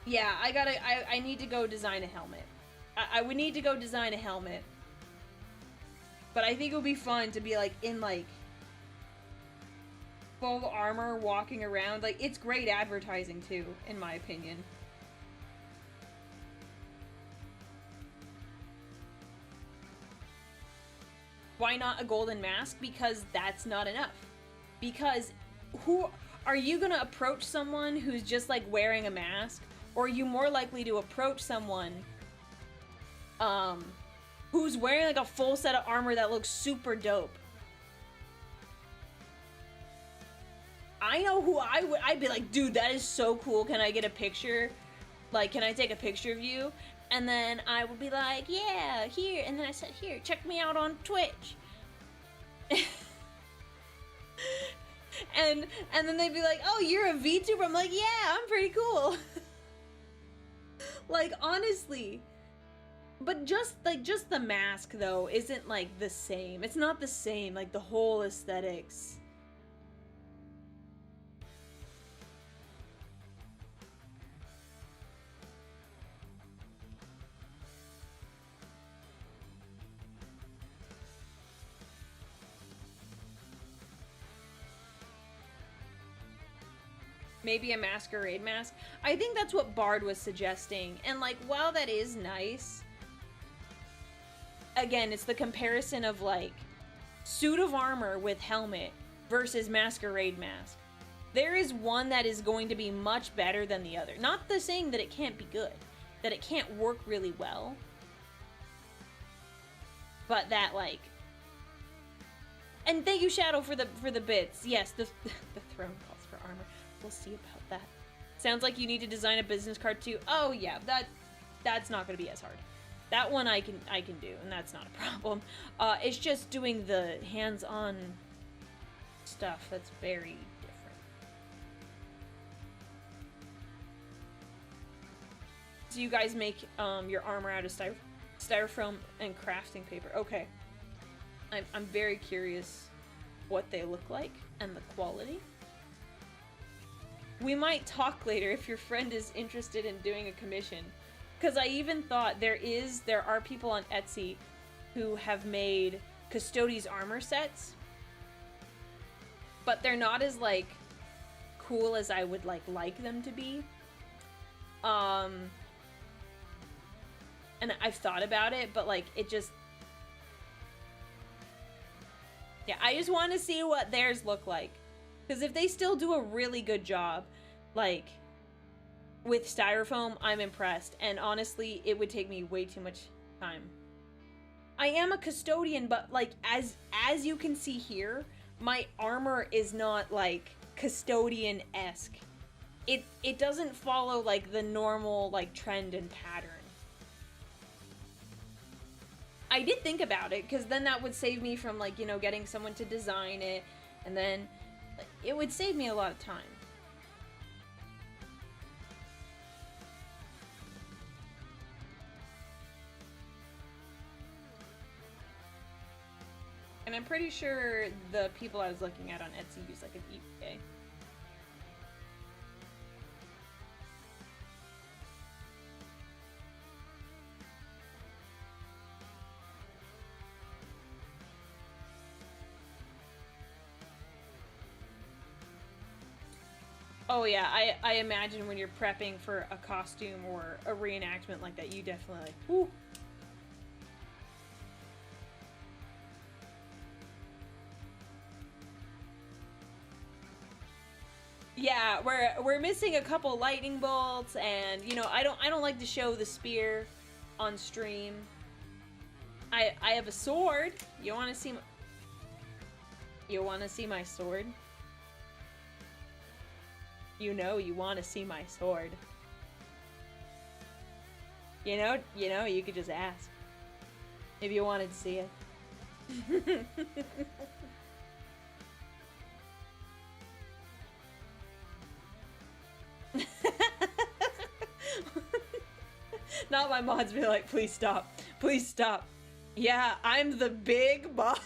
Yeah, I need to go design a helmet. I would need to go design a helmet. But I think it would be fun to be like in like full armor walking around. Like, it's great advertising too, in my opinion. Why not a golden mask? Because that's not enough. Because who are you gonna approach someone who's just like wearing a mask? Or are you more likely to approach someone who's wearing like a full set of armor that looks super dope? I know who I'd be like, dude, that is so cool. Can I get a picture? Like, can I take a picture of you? And then I would be like, yeah, here. And then I said, here, check me out on Twitch. and then they'd be like, oh, you're a VTuber? I'm like, yeah, I'm pretty cool. Like, honestly. But just the mask, though, isn't, like, the same. It's not the same, like, the whole aesthetics. Maybe a masquerade mask. I think that's what Bard was suggesting. And like, while that is nice, again, it's the comparison of like suit of armor with helmet versus masquerade mask. There is one that is going to be much better than the other. Not the saying that it can't be good, that it can't work really well, but that, like... And thank you, Shadow, for the bits. Yes, the throne calls for armor. We'll see about that. Sounds like you need to design a business card too. Oh yeah, that's not gonna be as hard. That one I can do, and that's not a problem. It's just doing the hands-on stuff that's very different. So you guys make your armor out of styrofoam and crafting paper. Okay. I'm very curious what they look like and the quality. We might talk later if your friend is interested in doing a commission. Because I even thought there are people on Etsy who have made Custodes armor sets. But they're not as, like, cool as I would, like them to be. And I've thought about it, but, like, it just... Yeah, I just want to see what theirs look like. Because if they still do a really good job, like, with styrofoam, I'm impressed. And honestly, it would take me way too much time. I am a custodian, but, like, as you can see here, my armor is not, like, custodian-esque. It doesn't follow, like, the normal, like, trend and pattern. I did think about it, because then that would save me from, like, you know, getting someone to design it, and then it would save me a lot of time. And I'm pretty sure the people I was looking at on Etsy use, like, an EPA. Oh yeah, I imagine when you're prepping for a costume or a reenactment like that, you definitely like, whoo. Yeah, we're missing a couple lightning bolts, and you know, I don't like to show the spear on stream. I have a sword. You want to see my sword? You know you want to see my sword. You know, you could just ask if you wanted to see it. Not my mods be like, please stop. Please stop. Yeah, I'm the big boss.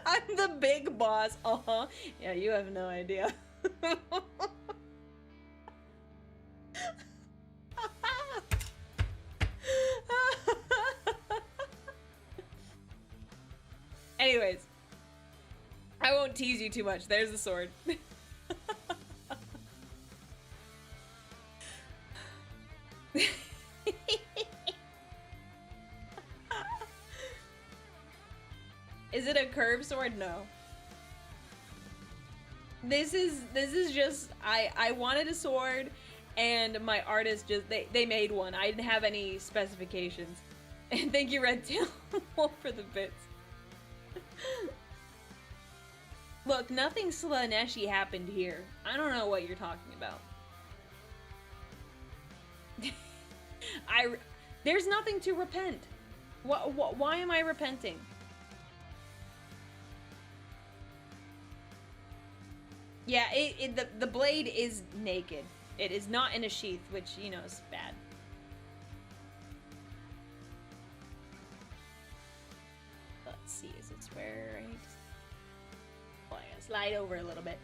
I'm the big boss. Uh-huh. Yeah, you have no idea. Anyways, I won't tease you too much. There's the sword. Is it a curved sword? No. This is just I wanted a sword, and my artist just they made one. I didn't have any specifications. And thank you, Red Tail, for the bits. Look, nothing Slaneshi happened here. I don't know what you're talking about. There's nothing to repent. Why am I repenting? Yeah, the blade is naked. It is not in a sheath, which, you know, is bad. Let's see, is it square right? Well, I gotta slide over a little bit.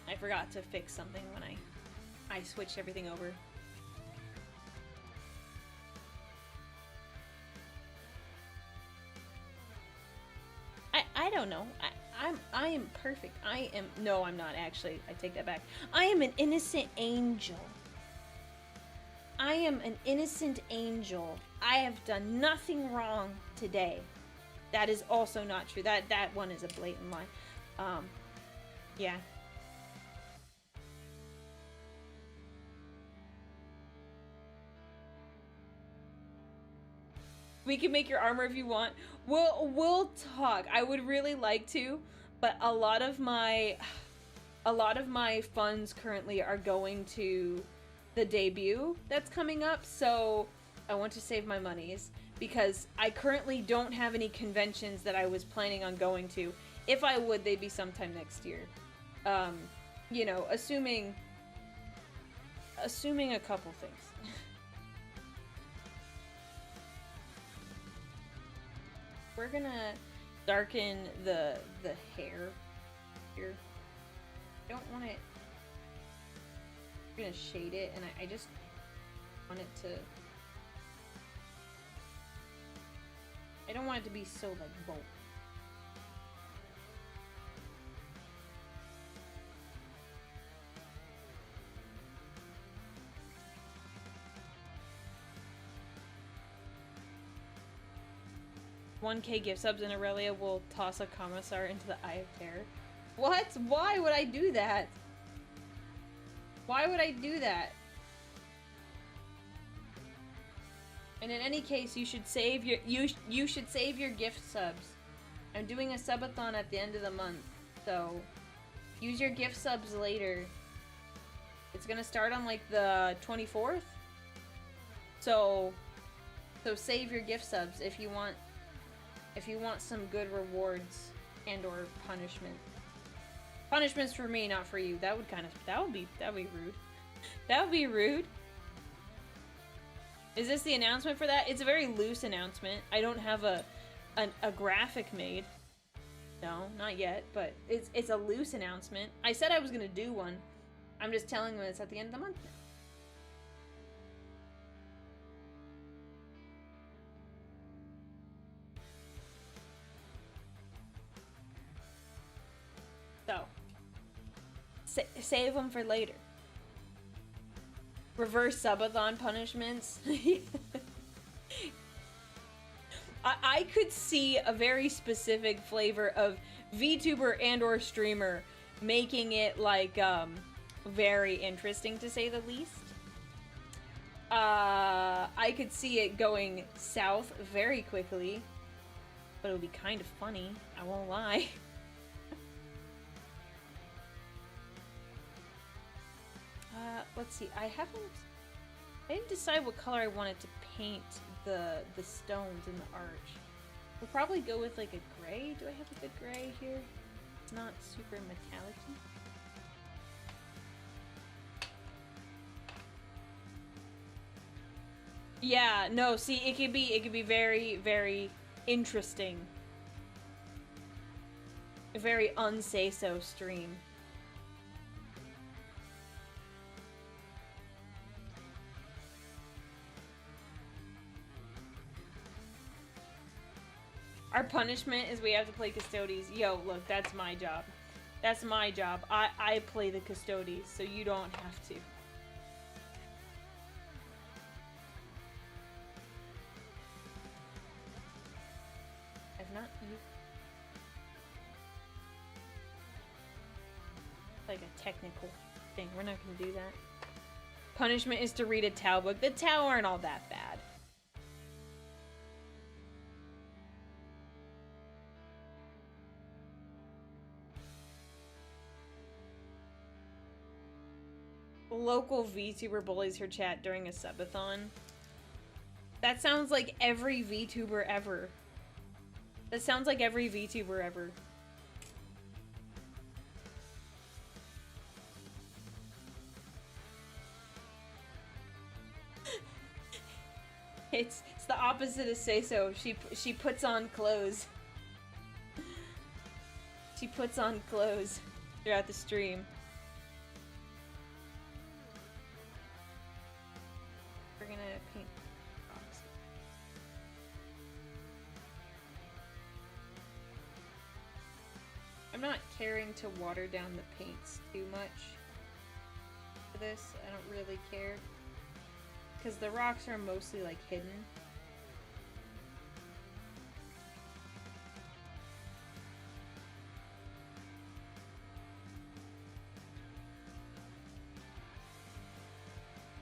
I forgot to fix something when I switched everything over. I don't know. I am perfect. No, I'm not actually. I take that back. I am an innocent angel. I am an innocent angel. I have done nothing wrong today. That is also not true. That one is a blatant lie. Yeah. We can make your armor if you want. We'll talk. I would really like to, but a lot of my funds currently are going to the debut that's coming up, so I want to save my monies because I currently don't have any conventions that I was planning on going to. If I would, they'd be sometime next year. You know, assuming a couple things. We're gonna darken the hair here. I don't want it. We're gonna shade it, and I just want it to. I don't want it to be so like bold. $1K gift subs and Aurelia will toss a commissar into the Eye of Terror. What? Why would I do that? Why would I do that? And in any case, you should save your you should save your gift subs. I'm doing a subathon at the end of the month, so use your gift subs later. It's gonna start on like the 24th. So save your gift subs if you want some good rewards and or punishment. Punishments for me, not for you. That would be rude. That would be rude. Is this the announcement for that? It's a very loose announcement. I don't have a graphic made. No, not yet, but it's a loose announcement. I said I was gonna do one. I'm just telling them it's at the end of the month now. So, save them for later. Reverse subathon punishments. I could see a very specific flavor of VTuber and or streamer making it like very interesting to say the least. I could see it going south very quickly, but it would be kind of funny, I won't lie. Let's see, I didn't decide what color I wanted to paint the stones in the arch. We'll probably go with like a gray. Do I have a good gray here? It's not super metallic-y. Yeah, no, see, it could be very, very interesting. A very unsay-so stream. Our punishment is we have to play Custodes. Yo, look, that's my job. That's my job. I play the Custodes, so you don't have to. I've not used... like a technical thing. We're not gonna do that. Punishment is to read a Tau book. The Tau aren't all that bad. Local VTuber bullies her chat during a subathon. That sounds like every VTuber ever. That sounds like every VTuber ever. It's the opposite of say so. She puts on clothes. She puts on clothes throughout the stream. We're gonna paint rocks. I'm not caring to water down the paints too much for this. I don't really care. Because the rocks are mostly like hidden.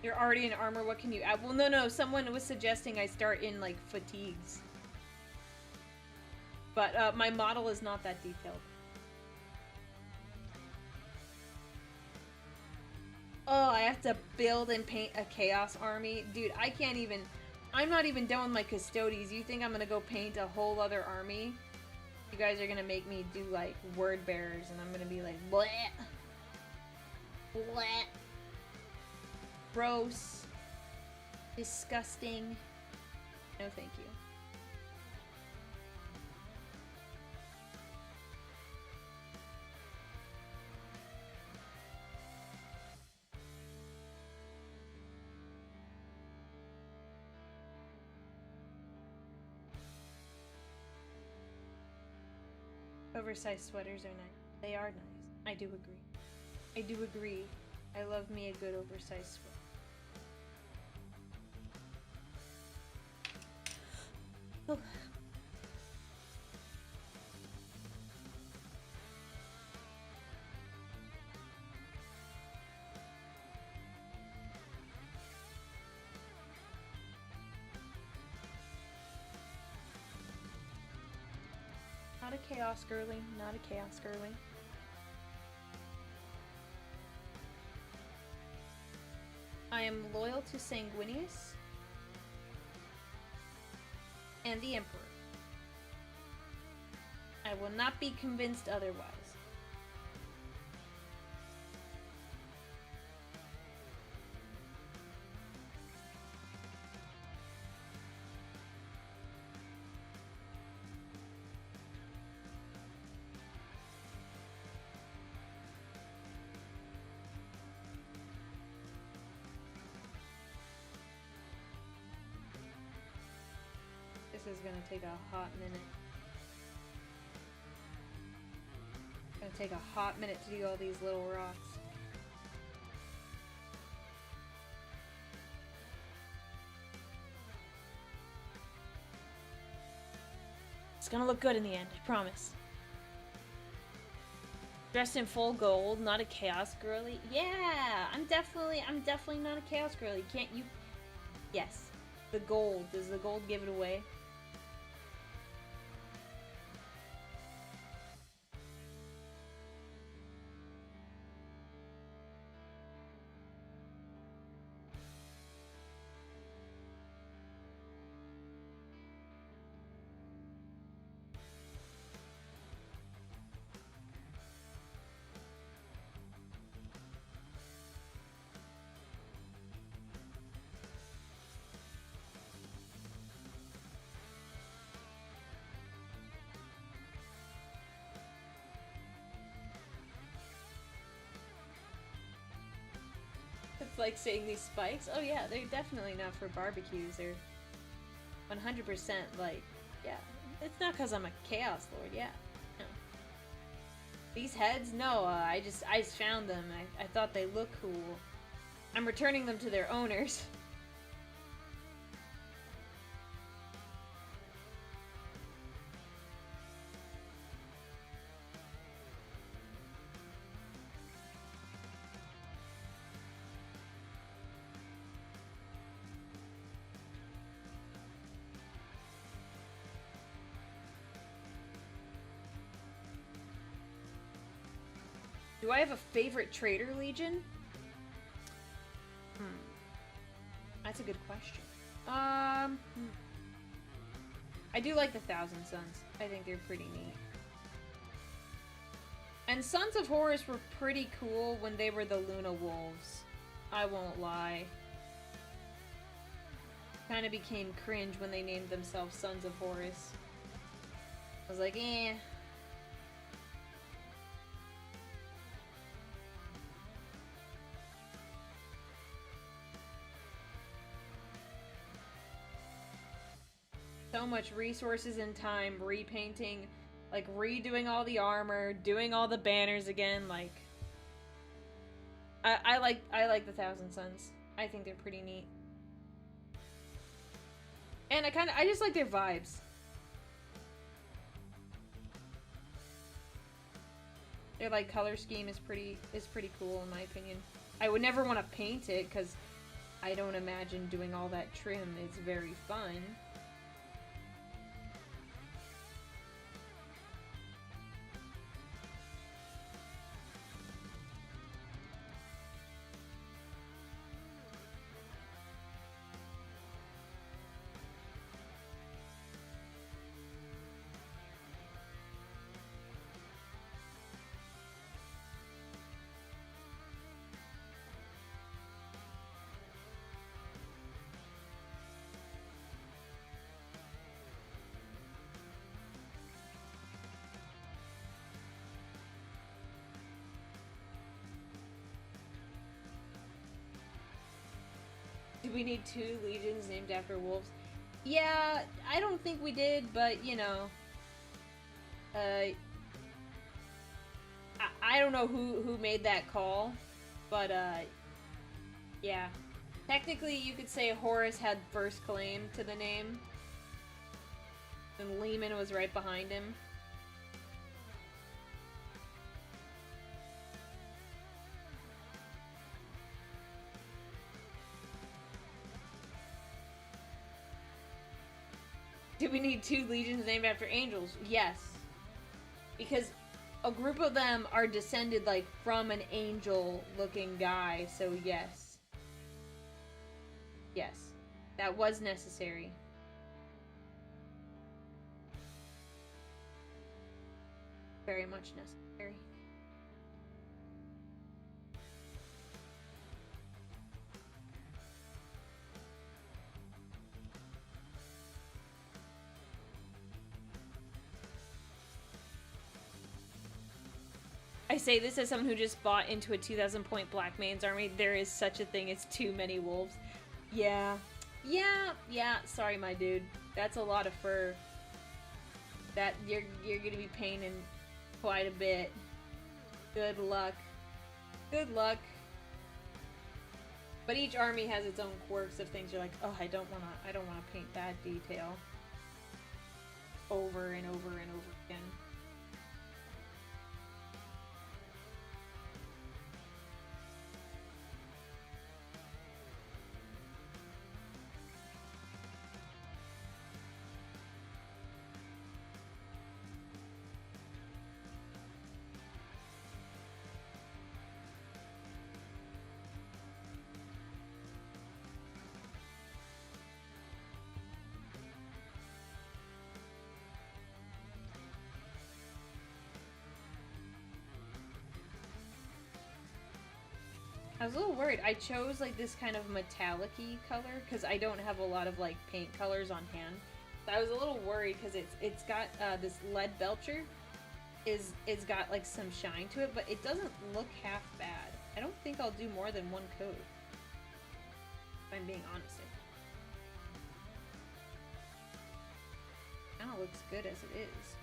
You're already in armor, what can you add? Well, no, someone was suggesting I start in, like, fatigues. But, my model is not that detailed. Oh, I have to build and paint a Chaos Army? Dude, I can't even... I'm not even done with my Custodes. You think I'm gonna go paint a whole other army? You guys are gonna make me do, like, word bearers, and I'm gonna be like, bleh. Bleh. Gross. Disgusting. No, thank you. Oversized sweaters are nice. They are nice. I do agree. I do agree. I love me a good oversized sweater. Oh. Not a chaos girly, not a chaos girly. I am loyal to Sanguinius and the Emperor. I will not be convinced otherwise. This is gonna take a hot minute. It's gonna take a hot minute to do all these little rocks. It's gonna look good in the end, I promise. Dressed in full gold, not a chaos girly. Yeah, I'm definitely not a chaos girly. Can't you? Yes, the gold. Does the gold give it away? It's like saying these spikes. Oh yeah, they're definitely not for barbecues. They're 100% like, yeah. It's not because I'm a Chaos Lord, yeah. No. These heads? No, I just found them. I thought they look cool. I'm returning them to their owners. Do I have a favorite Trader Legion? That's a good question. I do like the Thousand Sons. I think they're pretty neat. And Sons of Horus were pretty cool when they were the Luna Wolves. I won't lie. Kind of became cringe when they named themselves Sons of Horus. I was like, eh. So much resources and time repainting, like redoing all the armor, doing all the banners again. Like, I like the Thousand Sons. I think they're pretty neat, and I just like their vibes. Their like color scheme is pretty cool in my opinion. I would never want to paint it because I don't imagine doing all that trim is very fun. Do we need 2 legions named after wolves? Yeah, I don't think we did, but, you know... I don't know who made that call, but, yeah. Technically, you could say Horus had first claim to the name, and Lehman was right behind him. Do we need 2 legions named after angels? Yes. Because a group of them are descended, like, from an angel-looking guy, so yes. Yes. That was necessary. Very much necessary. I say this as someone who just bought into a 2,000 point Black Mane's army. There is such a thing as too many wolves. Yeah. Yeah. Sorry, my dude. That's a lot of fur. That you're gonna be paying quite a bit. Good luck. Good luck. But each army has its own quirks of things you're like, oh, I don't wanna paint that detail over and over and over again. I was a little worried. I chose like this kind of metallic-y color because I don't have a lot of like paint colors on hand. So I was a little worried because it's got this lead belcher is got like some shine to it, but it doesn't look half bad. I don't think I'll do more than 1 coat, if I'm being honest. It kind of looks good as it is.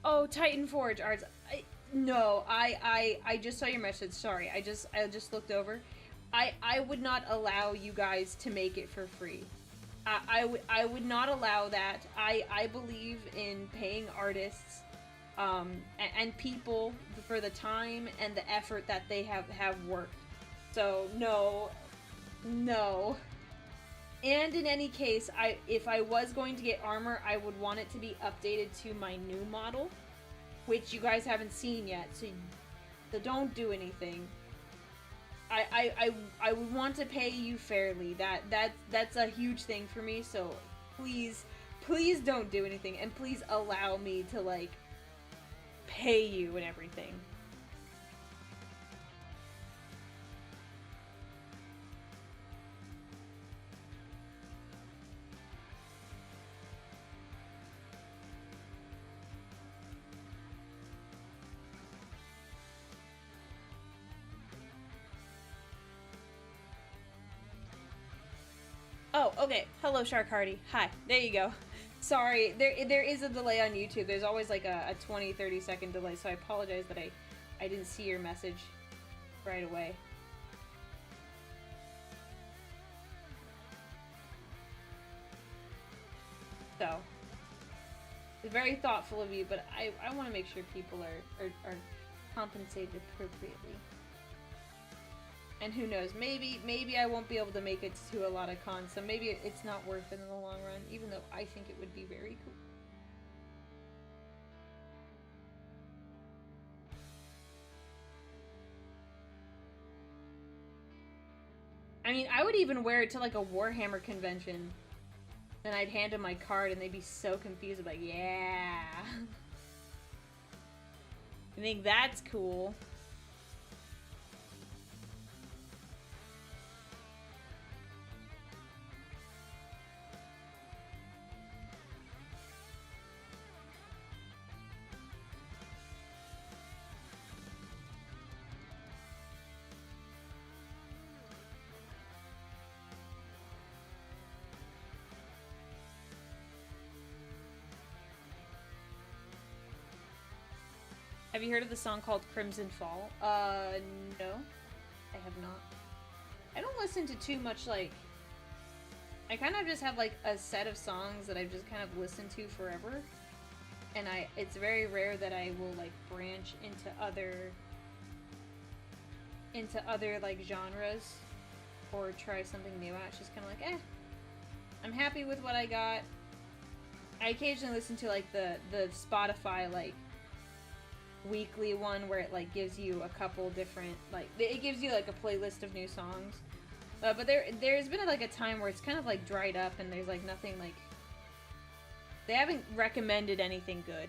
Oh, Titan Forge Arts. I just saw your message. Sorry, I just looked over. I would not allow you guys to make it for free. I would not allow that. I believe in paying artists, and people for the time and the effort that they have worked. So no. And in any case, if I was going to get armor, I would want it to be updated to my new model, which you guys haven't seen yet, so don't do anything. I would want to pay you fairly. That's a huge thing for me, so please don't do anything, and please allow me to, like, pay you and everything. Oh, okay. Hello, Shark Hardy. Hi. There you go. Sorry, there is a delay on YouTube. There's always like a 20-30 second delay, so I apologize that I didn't see your message right away. So, it's very thoughtful of you, but I want to make sure people are compensated appropriately. And who knows, maybe I won't be able to make it to a lot of cons, so maybe it's not worth it in the long run, even though I think it would be very cool. I mean, I would even wear it to like a Warhammer convention. Then I'd hand them my card and they'd be so confused, like, yeah. I think that's cool. Have you heard of the song called Crimson Fall? No. I have not. I don't listen to too much, like... I kind of just have, like, a set of songs that I've just kind of listened to forever. And it's very rare that I will, like, branch into other, like, genres. Or try something new out. It's just kind of like, eh. I'm happy with what I got. I occasionally listen to, like, the Spotify, like, weekly one where it like gives you a couple different, like, it gives you like a playlist of new songs, but there's been like a time where it's kind of like dried up and there's like nothing, like, they haven't recommended anything good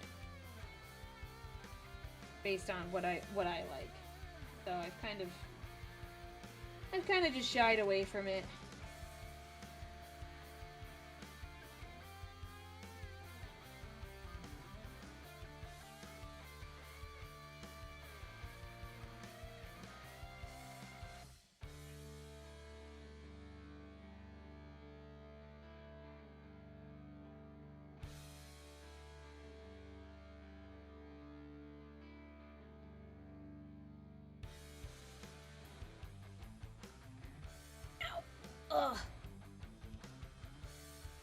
based on what I like, so I've kind of just shied away from it. Ugh.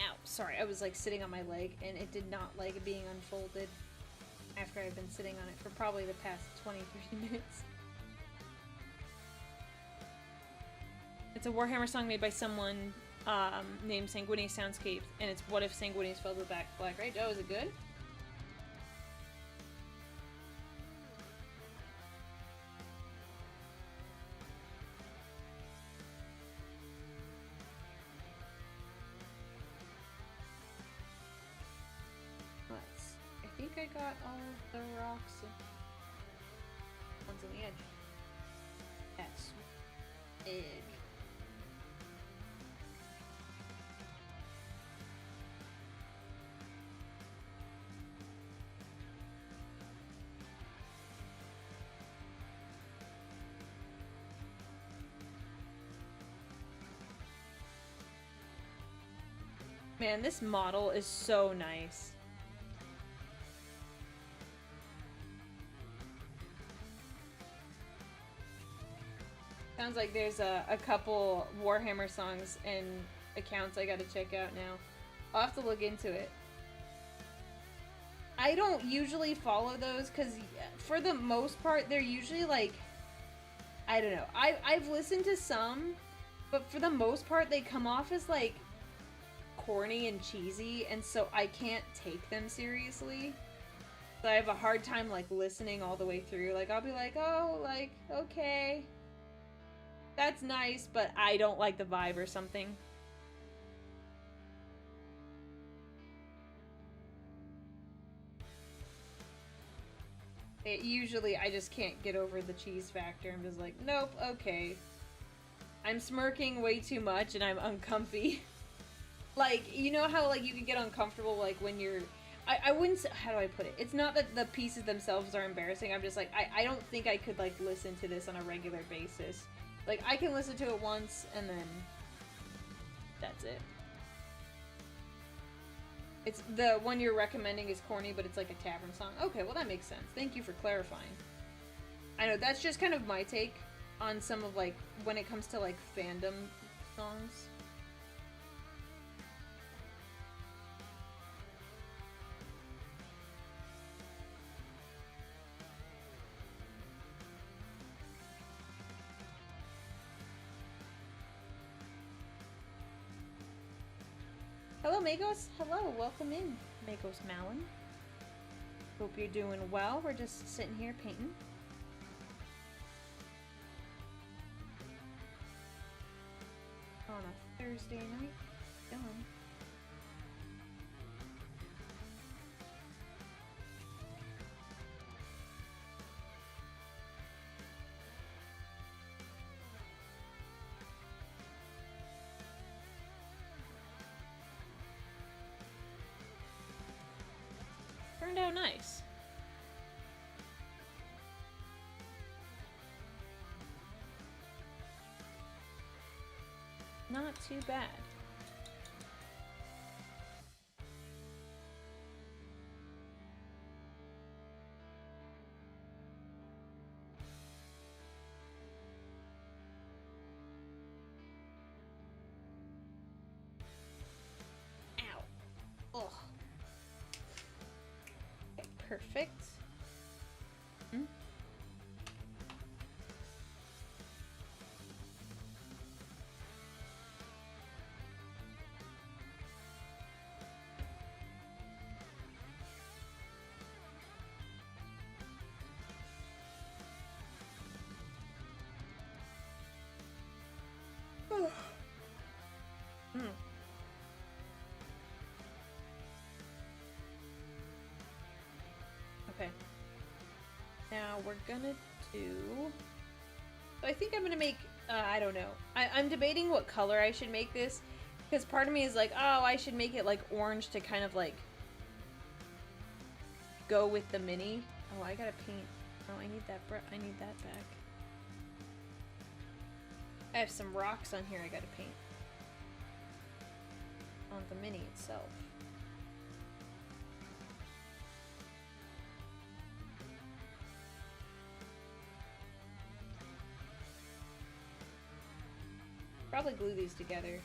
Ow. Sorry, I was like sitting on my leg and it did not like being unfolded after I've been sitting on it for probably the past 20-30 minutes. It's a Warhammer song made by someone named Sanguinius Soundscapes, and it's What If Sanguinius Fell to the Black Rage. Oh, is it good? I think I got all of the rocks. One's on the edge. Yes. Edge. Man, this model is so nice. Sounds like there's a couple Warhammer songs and accounts I gotta check out now. I'll have to look into it. I don't usually follow those because for the most part they're usually like, I don't know. I've listened to some, but for the most part they come off as like corny and cheesy, and so I can't take them seriously. So I have a hard time like listening all the way through. Like I'll be like, oh, like, okay, that's nice, but I don't like the vibe or something. Usually I just can't get over the cheese factor. I'm just like, nope, okay. I'm smirking way too much and I'm uncomfy. Like, you know how like you can get uncomfortable like when you're... I wouldn't say... How do I put it? It's not that the pieces themselves are embarrassing. I'm just like, I don't think I could like listen to this on a regular basis. Like, I can listen to it once and then that's it. It's the one you're recommending is corny, but it's like a tavern song. Okay, well that makes sense. Thank you for clarifying. I know, that's just kind of my take on some of like, when it comes to like fandom songs. hello, Magos. Hello, welcome in, Magos Malin. Hope you're doing well. We're just sitting here painting. On a Thursday night. Done. Turned out nice. Not too bad. Ow. Ugh. Okay, perfect. Hmm? Hmm. Okay. Now we're gonna do... So I think I'm gonna make... I don't know. I'm debating what color I should make this. Because part of me is like, oh, I should make it like orange to kind of like... go with the mini. Oh, I gotta paint. Oh, I need that I need that back. I have some rocks on here I gotta paint. On the mini itself. Probably glue these together.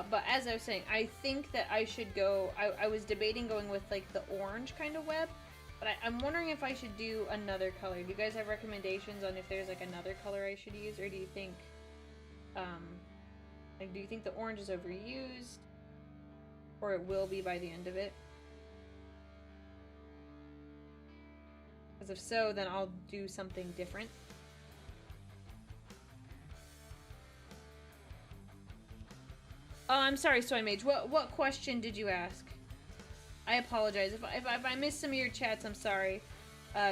But as I was saying, I think that I should go, I was debating going with like the orange kind of web, but I'm wondering if I should do another color. Do you guys have recommendations on if there's like another color I should use, or do you think, like, do you think the orange is overused, or it will be by the end of it? Because if so, then I'll do something different. Oh, I'm sorry, Soy Mage. What question did you ask? I apologize. If I missed some of your chats, I'm sorry.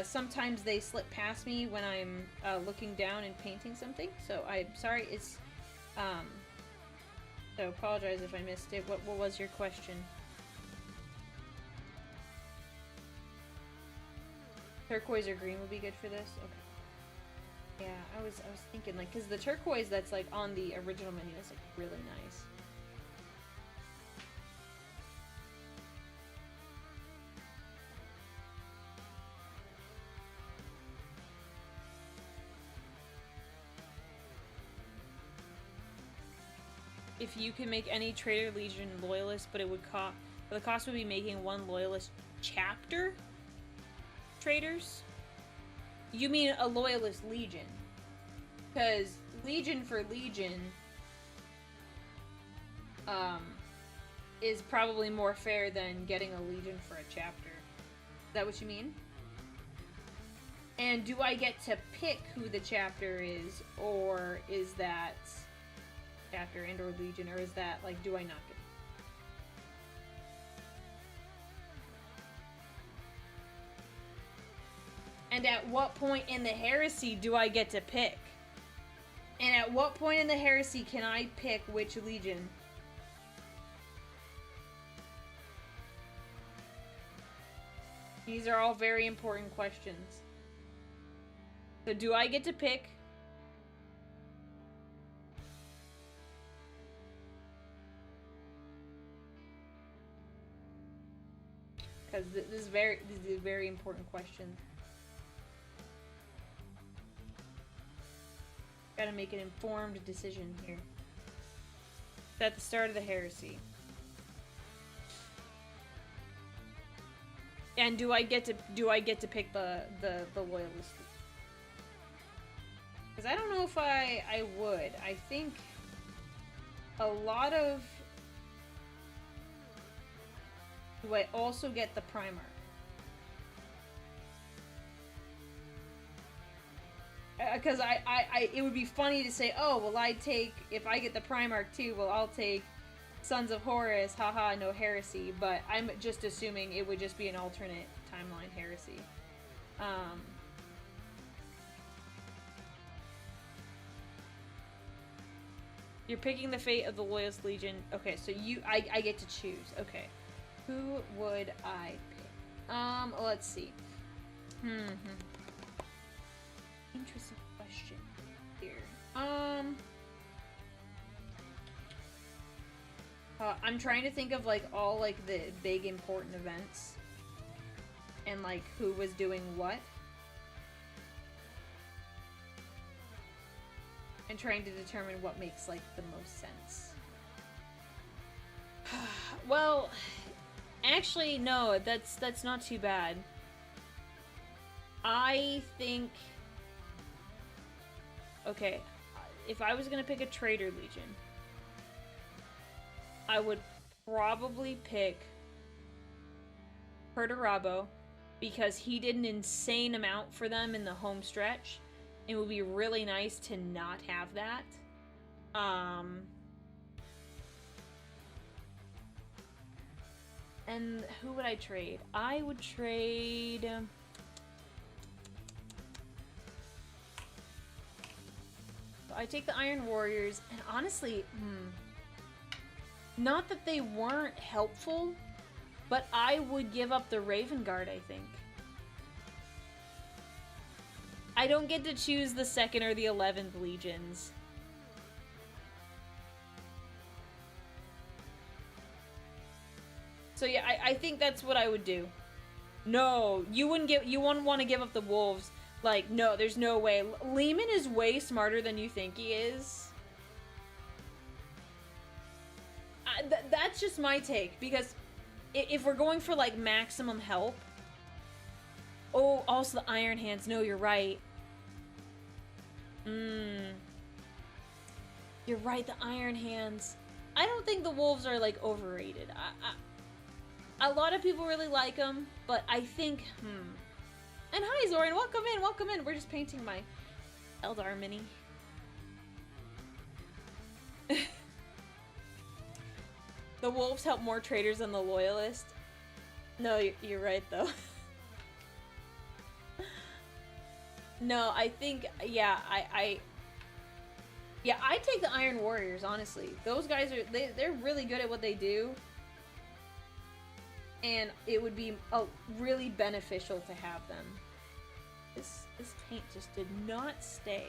Sometimes they slip past me when I'm looking down and painting something. So I'm sorry. It's so apologize if I missed it. What was your question? Turquoise or green would be good for this. Okay. Yeah, I was thinking like, because the turquoise that's like on the original menu is like really nice. If you can make any Traitor Legion loyalist, but it would cost, the cost would be making one loyalist chapter traitors? You mean a loyalist legion? Because legion for legion is probably more fair than getting a legion for a chapter. Is that what you mean? And do I get to pick who the chapter is, or is that chapter and or legion, or is that like, do I not get it? And at what point in the heresy do I get to pick? And at what point in the heresy can I pick which legion? These are all very important questions. So do I get to pick? Because these are very important questions. Gotta make an informed decision here. At the start of the heresy. And do I get to pick the loyalist? Because I don't know if I would. I think a lot of... Do I also get the Primarch? Because it would be funny to say, oh, well, if I get the Primarch too, well, I'll take Sons of Horus, haha, no heresy. But I'm just assuming it would just be an alternate timeline heresy. You're picking the fate of the Loyalist Legion. Okay, so I get to choose. Okay. Who would I pick? Let's see. Interesting question here. I'm trying to think of like all like the big important events and like who was doing what. And trying to determine what makes like the most sense. Well, actually no, that's not too bad. I think okay, if I was gonna pick a Traitor Legion, I would probably pick Perturabo because he did an insane amount for them in the home stretch. It would be really nice to not have that. And who would I trade? I would trade... I take the Iron Warriors, and honestly, not that they weren't helpful, but I would give up the Raven Guard, I think. I don't get to choose the 2nd or the 11th Legions. So yeah, I think that's what I would do. No, you wouldn't want to give up the Wolves. Like, no, there's no way. Lehman is way smarter than you think he is. That's just my take, because if we're going for, like, maximum help... Oh, also the Iron Hands. No, you're right. You're right, the Iron Hands. I don't think the Wolves are, like, overrated. A lot of people really like them, but I think, And hi, Zoran. Welcome in. Welcome in. We're just painting my Eldar mini. The Wolves help more traders than the Loyalist. No, you're right, though. No, I think, yeah, I take the Iron Warriors, honestly. Those guys are, they're really good at what they do. And it would be really beneficial to have them. This paint just did not stay.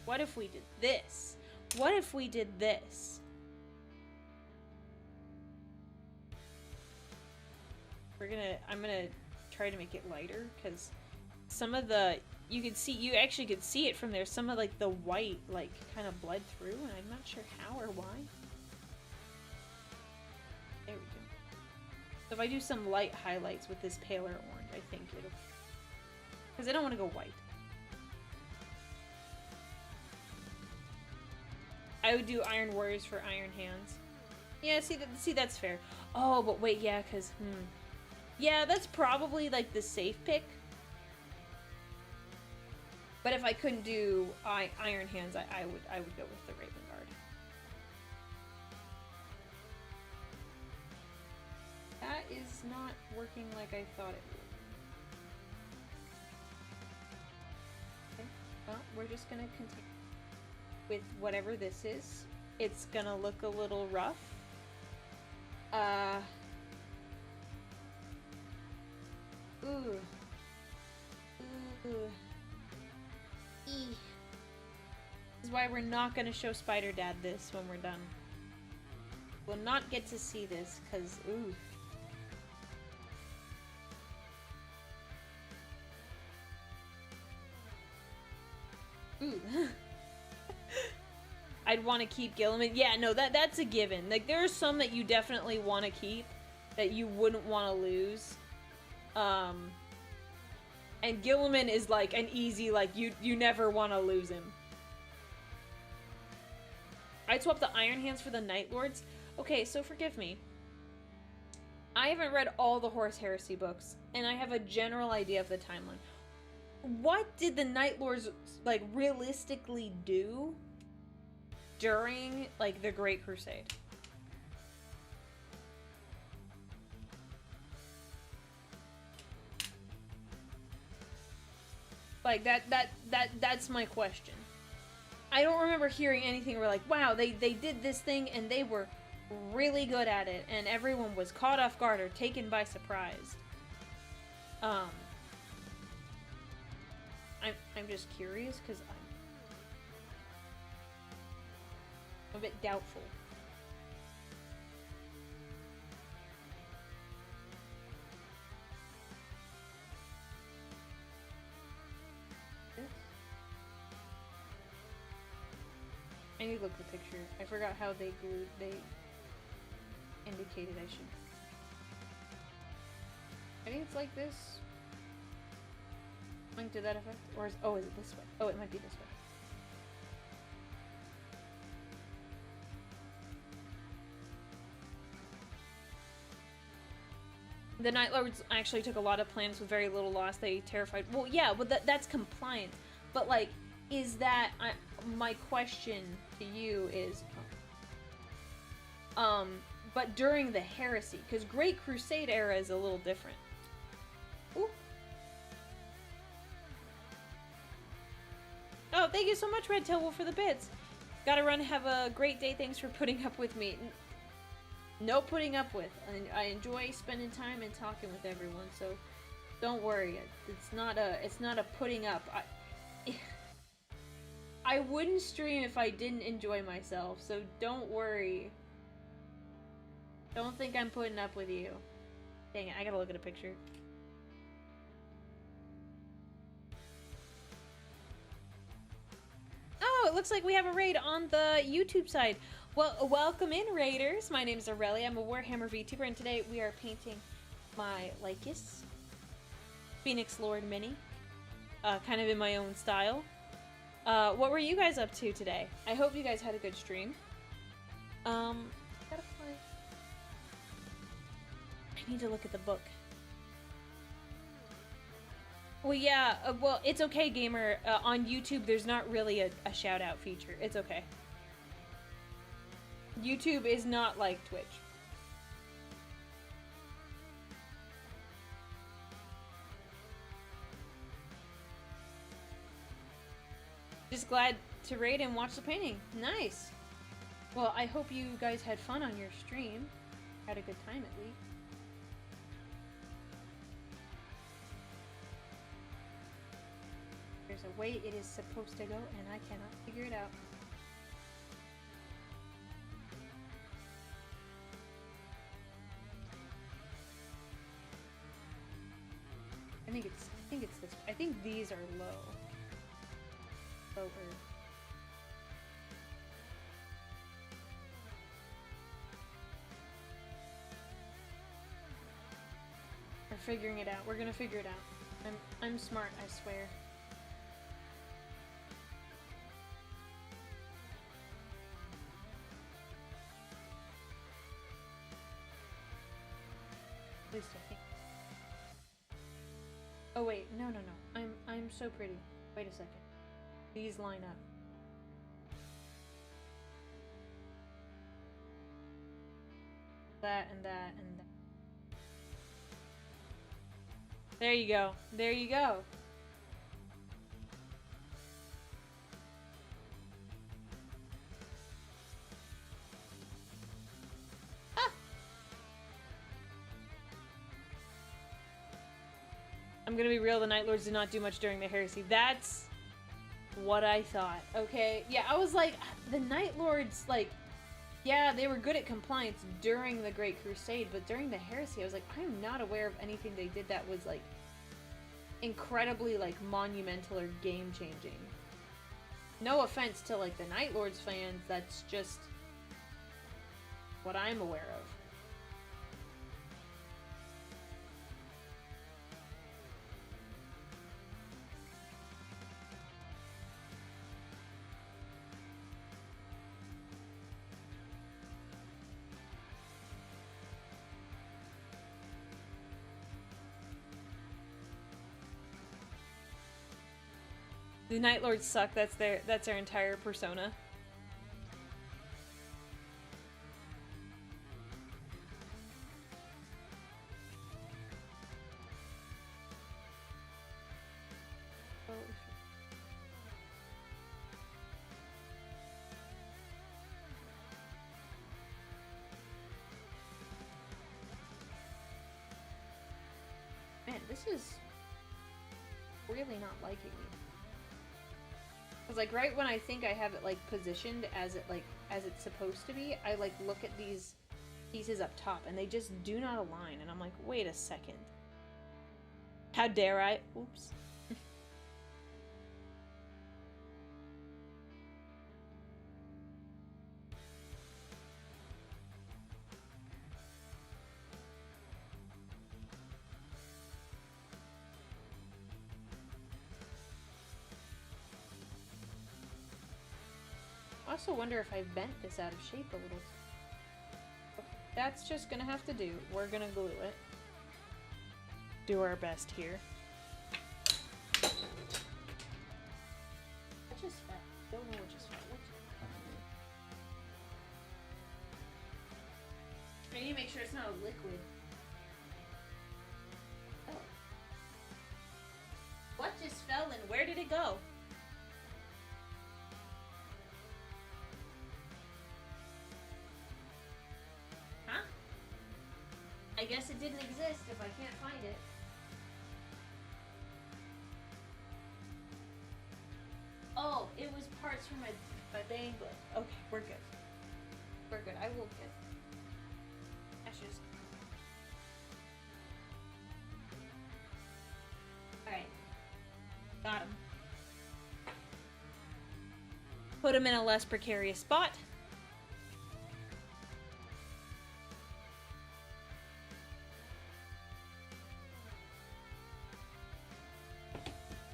What if we did this? What if we did this? I'm gonna try to make it lighter, because some of the, you actually could see it from there. Some of like the white like kind of bled through, and I'm not sure how or why. There we go. So if I do some light highlights with this paler orange, I think it'll, because I don't want to go white. I would do Iron Warriors for Iron Hands. Yeah, see that's fair. Oh, but wait, yeah, because yeah, that's probably like the safe pick. But if I couldn't do Iron Hands, I would go with the Raven Guard. That is not working like I thought it would. Okay, well, we're just gonna continue with whatever this is. It's gonna look a little rough. Ooh. This is why we're not gonna show Spider Dad this when we're done. We'll not get to see this, cause ooh. Ooh. I'd want to keep Gilliman. Yeah, no, that's a given. Like, there are some that you definitely want to keep that you wouldn't want to lose. And Gilliman is like an easy, like, you never want to lose him. I'd swap the Iron Hands for the Night Lords. Okay, so forgive me. I haven't read all the Horus Heresy books, and I have a general idea of the timeline. What did the Night Lords, like, realistically do during, like, the Great Crusade? Like, that's my question. I don't remember hearing anything where, like, wow, they did this thing and they were really good at it and everyone was caught off guard or taken by surprise. I'm just curious because I'm a bit doubtful. I need to look at the picture. I forgot how they indicated I should. I think it's like this. Something to that effect. Or is it this way? Oh, it might be this way. The Night Lords actually took a lot of planets with very little loss. They terrified. Well, yeah, but that's compliance. But, like, is that... my question to you is... but during the Heresy, because Great Crusade era is a little different. Ooh. Oh, thank you so much, Red Tail Wolf, for the bits. Gotta run, have a great day, thanks for putting up with me. No putting up with. I enjoy spending time and talking with everyone, so don't worry. It's not a putting up. I wouldn't stream if I didn't enjoy myself, so don't worry. Don't think I'm putting up with you. Dang it, I gotta look at a picture. Oh, it looks like we have a raid on the YouTube side. Well, welcome in, raiders. My name is Aurelia. I'm a Warhammer Vtuber, and today we are painting my Lycus Phoenix Lord Mini, kind of in my own style. What were you guys up to today? I hope you guys had a good stream. Gotta find... I need to look at the book. Well, yeah, well, it's okay, gamer. On YouTube, there's not really a shout-out feature. It's okay. YouTube is not like Twitch. Just glad to raid and watch the painting. Nice. Well, I hope you guys had fun on your stream. Had a good time at least. There's a way it is supposed to go, and I cannot figure it out. I think it's this. I think these are low. Lower. We're figuring it out. We're gonna figure it out. I'm smart, I swear. At least I think. Oh wait, no. I'm so pretty. Wait a second. These line up. That and that and that. There you go. There you go. I'm gonna be real, the Night Lords did not do much during the Heresy. That's what I thought, okay? Yeah, I was like, the Night Lords, like, yeah, they were good at compliance during the Great Crusade, but during the Heresy, I was like, I'm not aware of anything they did that was, like, incredibly, like, monumental or game-changing. No offense to, like, the Night Lords fans, that's just what I'm aware of. The Night Lords suck. That's their entire persona. Man, this is really not liking me. Cause like right when I think I have it like positioned as it's supposed to be, I like look at these pieces up top and they just do not align, and I'm like, wait a second. How dare I? Oops. I also wonder if I bent this out of shape a little. That's just gonna have to do. We're gonna glue it. Do our best here. What just fell? Don't know what just fell. I need to make sure it's not a liquid. Oh. What just fell and where did it go? I guess it didn't exist if I can't find it. Oh, it was parts from a dang book. Okay, we're good. We're good. I will get ashes. Alright. Got him. Put him in a less precarious spot.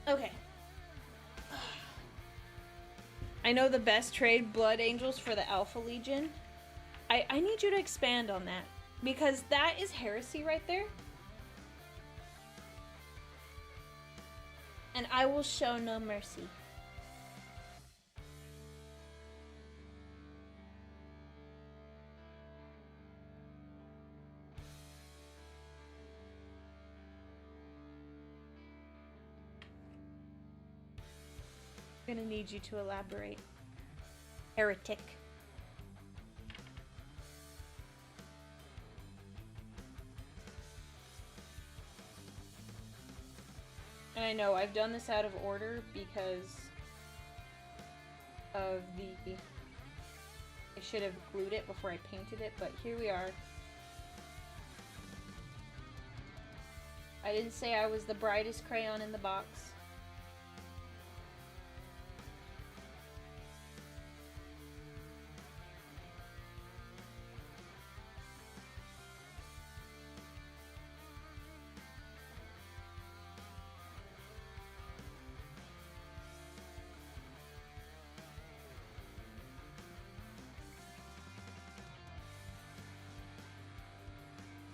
Okay. I know the best trade Blood Angels for the Alpha Legion. I need you to expand on that, because that is heresy right there. And I will show no mercy. I'm gonna need you to elaborate. Heretic. And I know I've done this out of order because of the... I should have glued it before I painted it, but here we are. I didn't say I was the brightest crayon in the box.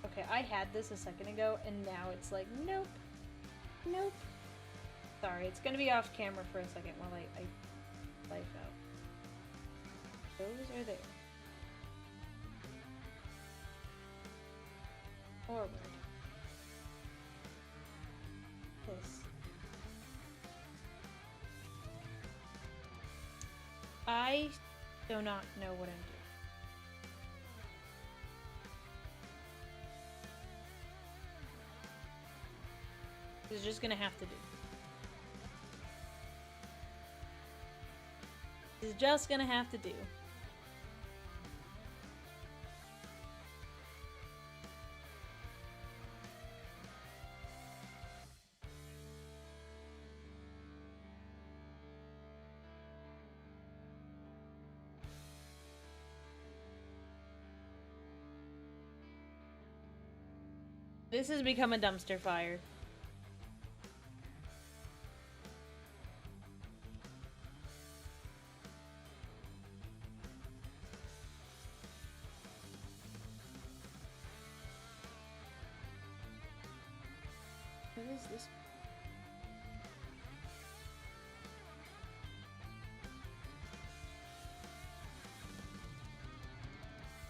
Okay, I had this a second ago, and now it's like, nope. Nope. Sorry, it's gonna be off camera for a second while I life out. Those are there. Forward. This. I do not know what I'm doing. This is just gonna have to do. This is just gonna have to do. This has become a dumpster fire. What is this?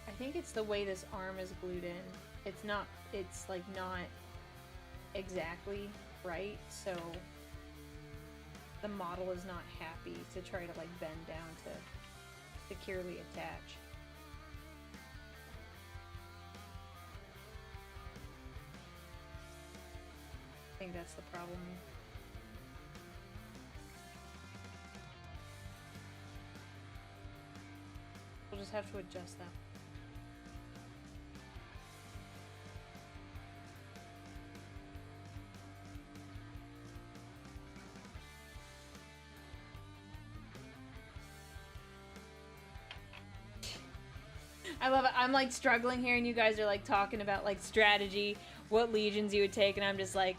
I think it's the way this arm is glued in. It's not, it's like not exactly right, so the model is not happy to try to like bend down to securely attach. I think that's the problem. We'll just have to adjust that. I love it. I'm like struggling here and you guys are like talking about like strategy, what legions you would take, and I'm just like,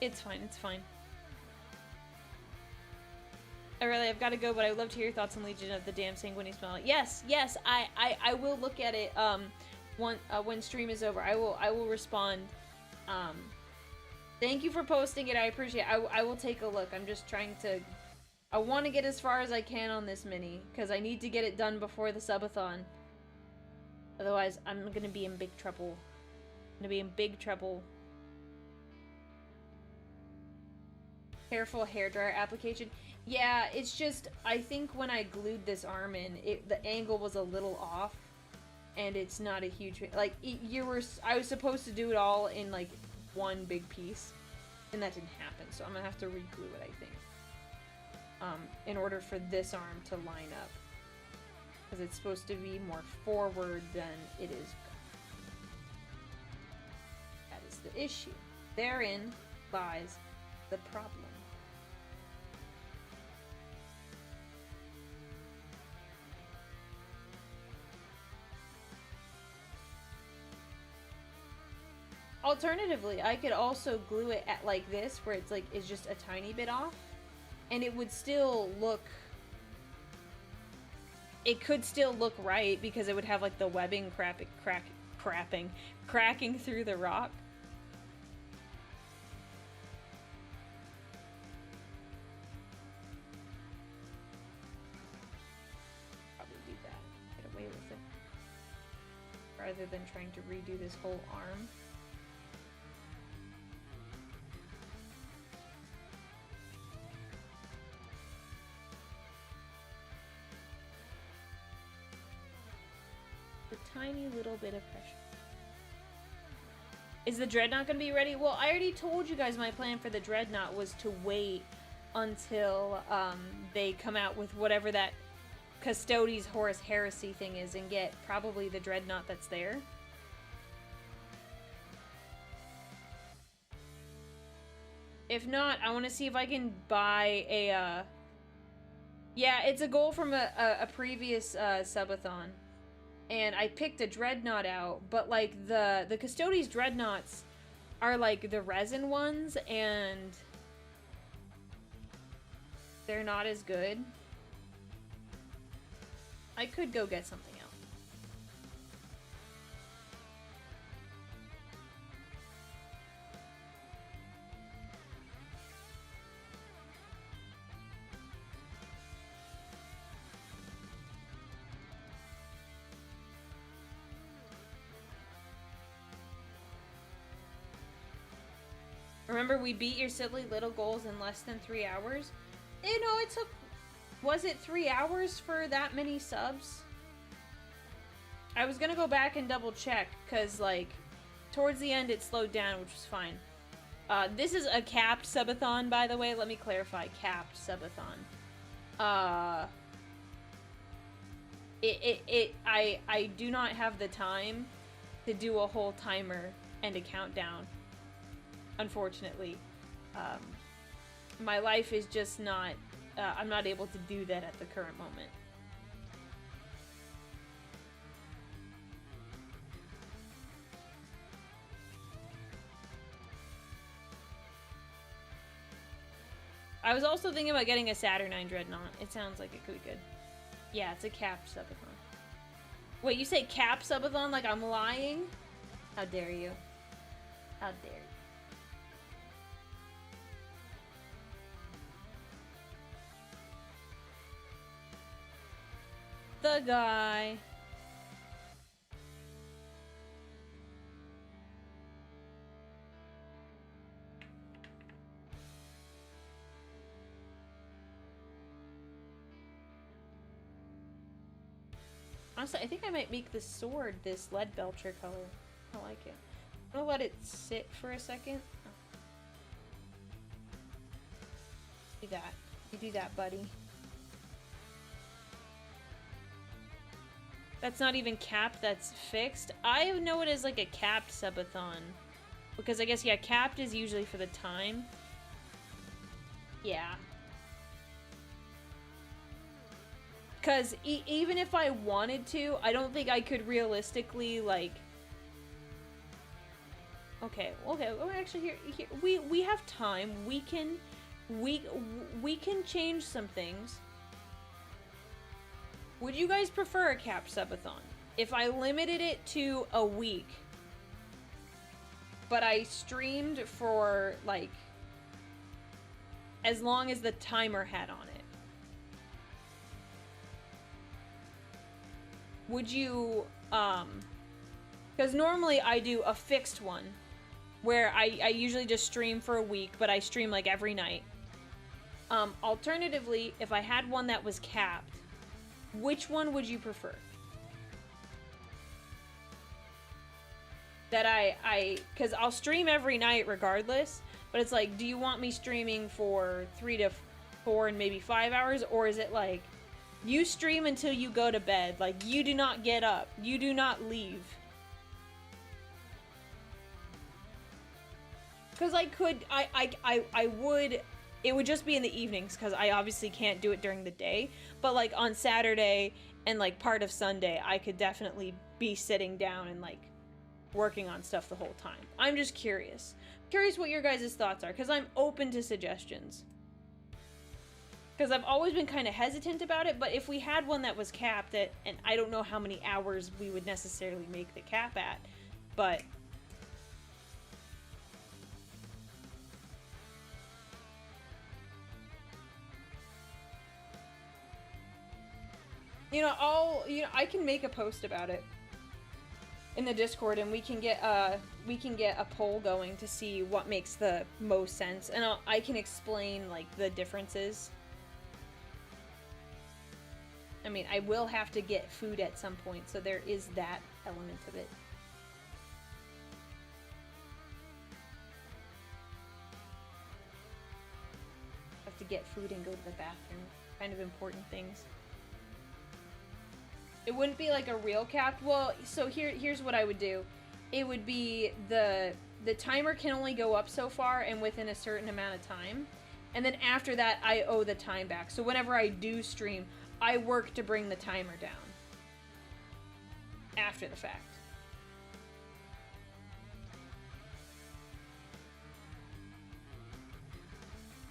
It's fine, it's fine. Aurelia, I've got to go, but I would love to hear your thoughts on Legion of the Damned Sanguinary Smell. Yes, yes, I will look at it when stream is over. I will respond. Thank you for posting it. I appreciate it. I will take a look. I'm just trying to... I want to get as far as I can on this mini, because I need to get it done before the subathon. Otherwise, I'm going to be in big trouble. I'm going to be in big trouble. Careful hairdryer application. Yeah, it's just, I think when I glued this arm in, the angle was a little off. And it's not a huge... Like, I was supposed to do it all in, like, one big piece. And that didn't happen, so I'm gonna have to re-glue it, I think. In order for this arm to line up. Because it's supposed to be more forward than it is. That is the issue. Therein lies the problem. Alternatively, I could also glue it at like this, where it's like, it's just a tiny bit off. And it would still look... It could still look right, because it would have like the webbing cracking through the rock. Probably do that. Get away with it. Rather than trying to redo this whole arm. Tiny little bit of pressure. Is the Dreadnought gonna be ready? Well, I already told you guys my plan for the Dreadnought was to wait until they come out with whatever that Custodes Horus Heresy thing is and get probably the Dreadnought that's there. If not, I want to see if I can buy a yeah, it's a goal from a previous subathon. And I picked a Dreadnought out, but like the Custodes Dreadnoughts are like the resin ones, and they're not as good. I could go get something else. Remember, we beat your silly little goals in less than 3 hours? You know, it took... Was it 3 hours for that many subs? I was gonna go back and double check, because, like, towards the end it slowed down, which was fine. This is a capped subathon, by the way. Let me clarify. Capped subathon. I do not have the time to do a whole timer and a countdown. Unfortunately, my life is just not, I'm not able to do that at the current moment. I was also thinking about getting a Saturnine Dreadnought. It sounds like it could be good. Yeah, it's a capped subathon. Wait, you say cap subathon like I'm lying? How dare you? How dare you? The guy. Honestly, I think I might make the sword this lead belcher color. I like it. I'm gonna let it sit for a second. Oh. Do that. You do that, buddy. That's not even capped, that's fixed. I know it as like a capped subathon. Because I guess, yeah, capped is usually for the time. Yeah. Because even if I wanted to, I don't think I could realistically, like... Okay, okay, well, actually, here we have time. We can change some things. Would you guys prefer a capped subathon? If I limited it to a week, but I streamed for, like, as long as the timer had on it. Would you, because normally I do a fixed one, where I usually just stream for a week, but I stream, like, every night. Alternatively, if I had one that was capped, which one would you prefer? That because I'll stream every night regardless, but it's like, do you want me streaming for 3 to 4 and maybe 5 hours, or is it like, you stream until you go to bed, like, you do not get up, you do not leave? Because I would, it would just be in the evenings, because I obviously can't do it during the day, but like on Saturday and like part of Sunday, I could definitely be sitting down and like working on stuff the whole time. I'm just curious. Curious what your guys' thoughts are, because I'm open to suggestions. Because I've always been kind of hesitant about it, but if we had one that was capped at, and I don't know how many hours we would necessarily make the cap at, but... You know, I can make a post about it in the Discord, and we can get a poll going to see what makes the most sense, and I can explain like the differences. I mean, I will have to get food at some point, so there is that element of it. I have to get food and go to the bathroom. Kind of important things. It wouldn't be like a real cap. Well, so here's what I would do. It would be the timer can only go up so far and within a certain amount of time. And then after that, I owe the time back. So whenever I do stream, I work to bring the timer down. After the fact.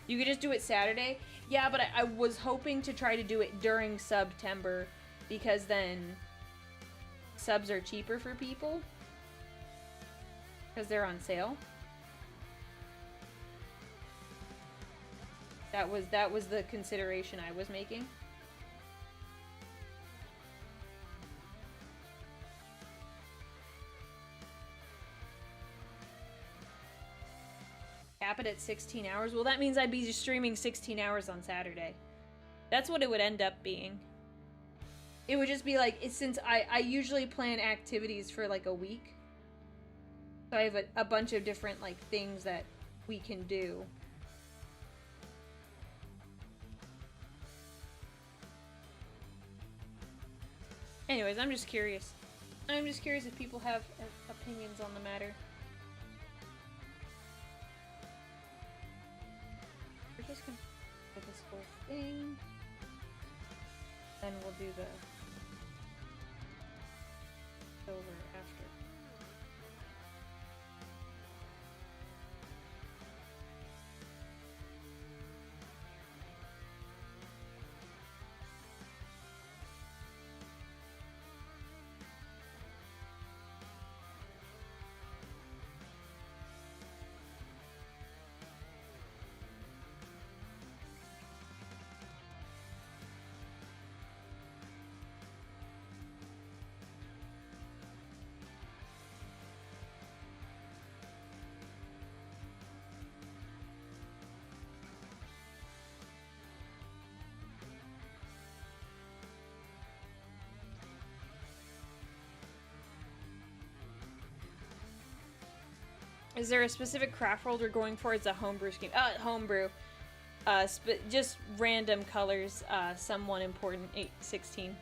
You could just do it Saturday? Yeah, but I was hoping to try to do it during September, because then subs are cheaper for people. Because they're on sale. That was the consideration I was making. Cap it at 16 hours? Well, that means I'd be just streaming 16 hours on Saturday. That's what it would end up being. It would just be like, since I usually plan activities for like a week. So I have a bunch of different like things that we can do. Anyways, I'm just curious. I'm just curious if people have opinions on the matter. We're just gonna do this whole thing. Then we'll do the silver after. Is there a specific craft world we're going for? It's a homebrew scheme. Homebrew. Just random colors. Someone important. 816.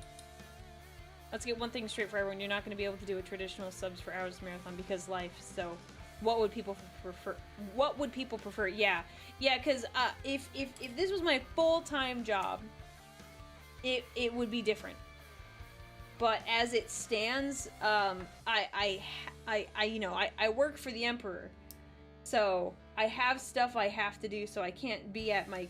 Let's get one thing straight for everyone. You're not going to be able to do a traditional subs for hours marathon because life. So, what would people prefer? What would people prefer? Yeah, because if this was my full-time job, it would be different. But as it stands, I work for the Emperor, so I have stuff I have to do. So I can't be at my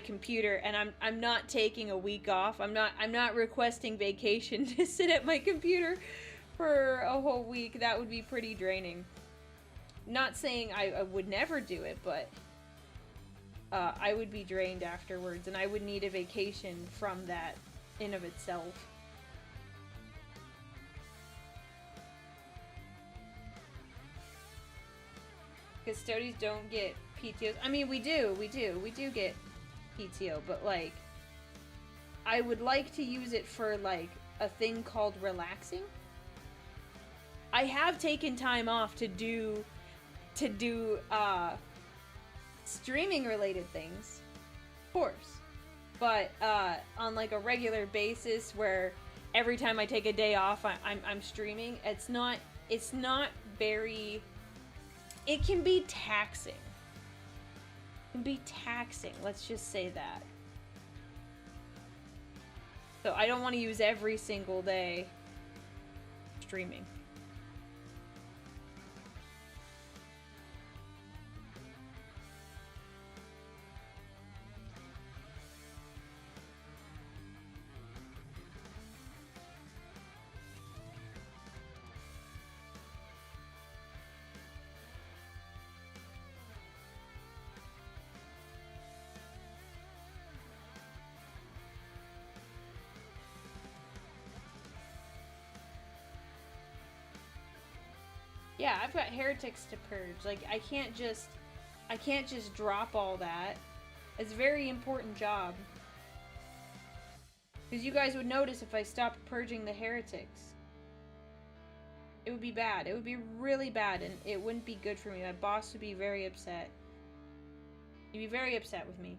computer, and I'm not taking a week off. I'm not requesting vacation to sit at my computer for a whole week. That would be pretty draining. Not saying I would never do it, but I would be drained afterwards, and I would need a vacation from that in of itself. Custodians don't get PTOs. I mean, we do get PTO, but like, I would like to use it for like a thing called relaxing. I have taken time off to do streaming related things, of course, but on like a regular basis where every time I take a day off I'm streaming, it's not very, it can be taxing. Let's just say that. So I don't want to use every single day streaming. Yeah, I've got heretics to purge. Like, I can't just drop all that. It's a very important job. Because you guys would notice if I stopped purging the heretics. It would be bad. It would be really bad, and it wouldn't be good for me. My boss would be very upset. He'd be very upset with me.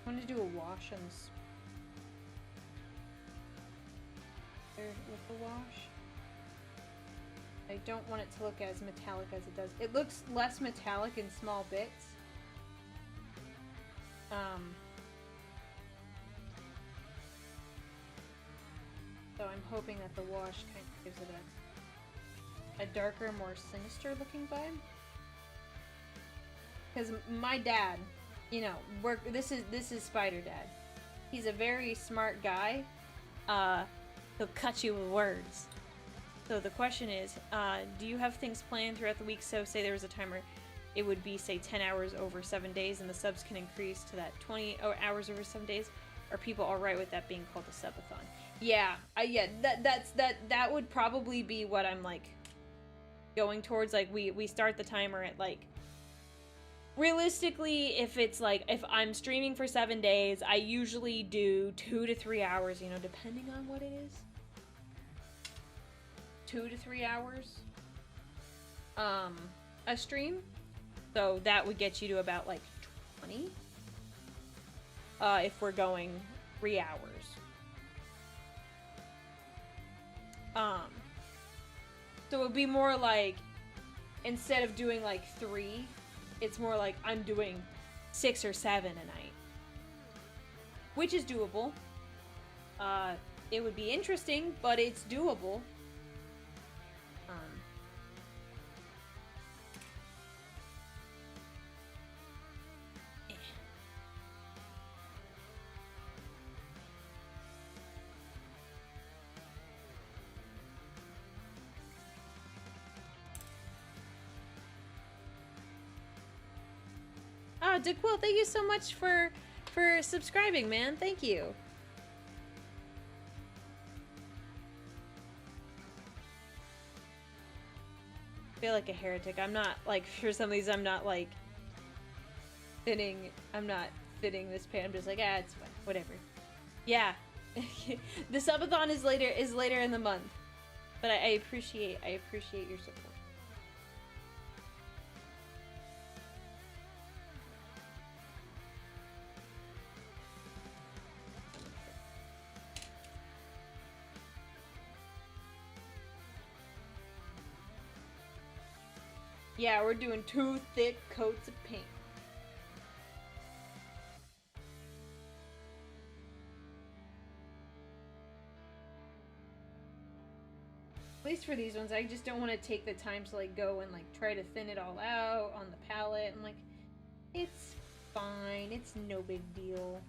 I want to do a wash on this with the wash. I don't want it to look as metallic as it does. It looks less metallic in small bits. So I'm hoping that the wash kind of gives it a darker, more sinister looking vibe. Because my dad, you know, this is Spider Dad. He's a very smart guy. He'll cut you with words. So the question is, do you have things planned throughout the week? So say there was a timer, it would be say 10 hours over 7 days, and the subs can increase to that 20 hours over 7 days. Are people all right with that being called a subathon? Yeah, that would probably be what I'm like going towards. Like we start the timer at like, realistically, if it's like, if I'm streaming for 7 days, I usually do 2 to 3 hours, you know, depending on what it is. 2 to 3 hours a stream. So that would get you to about like 20 if we're going 3 hours. So it would be more like, instead of doing like 3, it's more like I'm doing 6 or 7 a night. which is doable. It would be interesting, but it's doable. Oh, DeQuill, thank you so much for subscribing, man. Thank you. I feel like a heretic. I'm not, like, for some of these, I'm not, like, fitting this pan. I'm just like, ah, it's fine. Whatever. Yeah. The subathon is later in the month. But I appreciate your support. Yeah, we're doing 2 thick coats of paint. At least for these ones, I just don't want to take the time to like go and like try to thin it all out on the palette. I'm like, it's fine, it's no big deal.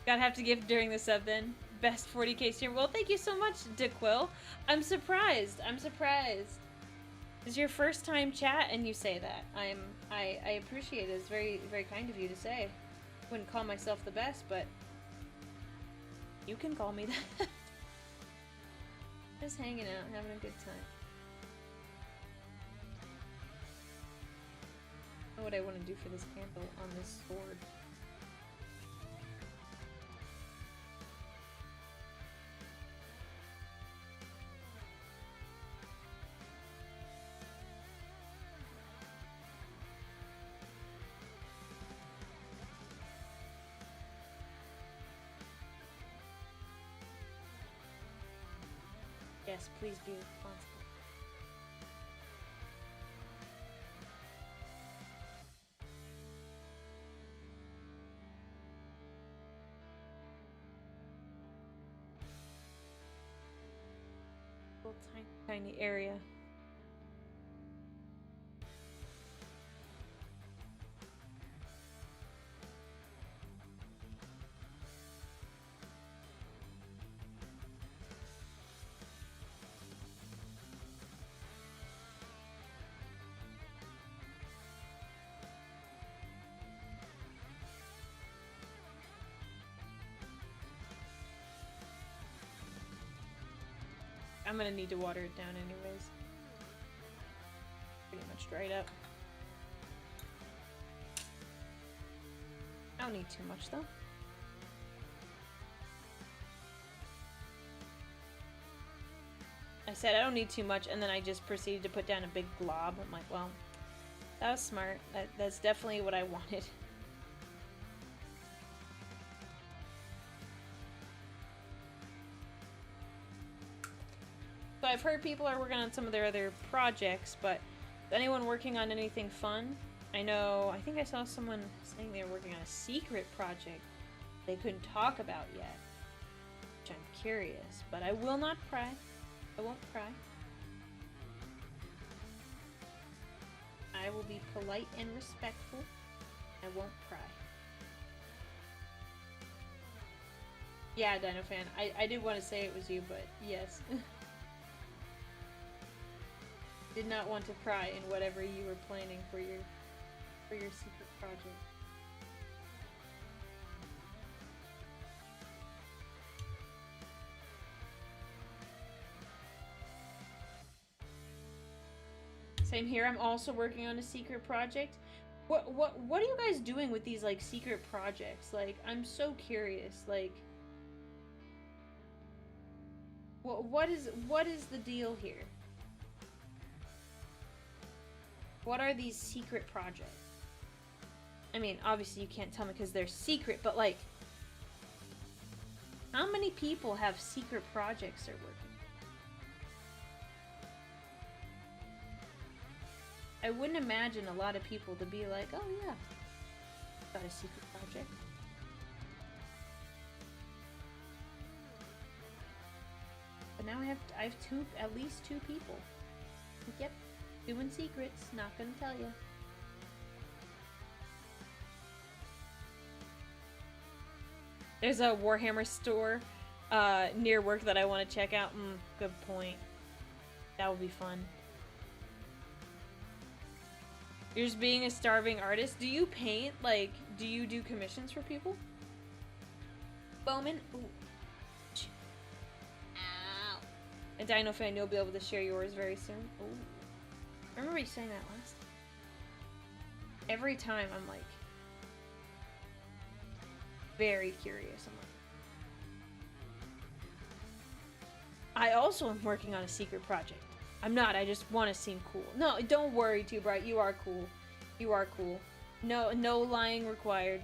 Gotta have to give during the sub then. Best 40k stream. Well, thank you so much, DeQuill. I'm surprised. It's your first time chat and you say that. I appreciate it. It's very, very kind of you to say. Wouldn't call myself the best, but you can call me that. Just hanging out, having a good time. I know what I want to do for this candle on this sword. Yes, please be responsible. Little tiny area. I'm gonna need to water it down anyways. Pretty much dried up. I don't need too much though. I said I don't need too much, and then I just proceeded to put down a big glob. I'm like, well, that was smart. That's definitely what I wanted. So I've heard people are working on some of their other projects, but is anyone working on anything fun? I think I saw someone saying they were working on a secret project they couldn't talk about yet, which I'm curious, but I will not pry. I won't pry. I will be polite and respectful. I won't pry. Yeah, Dino Fan. I did want to say it was you, but yes. Did not want to pry in whatever you were planning for your secret project. Same here. I'm also working on a secret project. What are you guys doing with these like secret projects? Like, I'm so curious. Like, what is the deal here? What are these secret projects? I mean, obviously you can't tell me because they're secret, but like, how many people have secret projects they're working? I wouldn't imagine a lot of people to be like, oh yeah, got a secret project. But now I have at least two people. Yep, doing secrets, not gonna tell you. There's a Warhammer store near work that I want to check out. Good point. That would be fun. You're just being a starving artist. Do you paint? Like, do you do commissions for people? Bowman? Ooh. Ow. A Dino fan, you'll be able to share yours very soon. Ooh. I remember you saying that last time. Every time I'm like, very curious. I also am working on a secret project. I'm not, I just want to seem cool. No, don't worry, Too Bright. You are cool. You are cool. No lying required.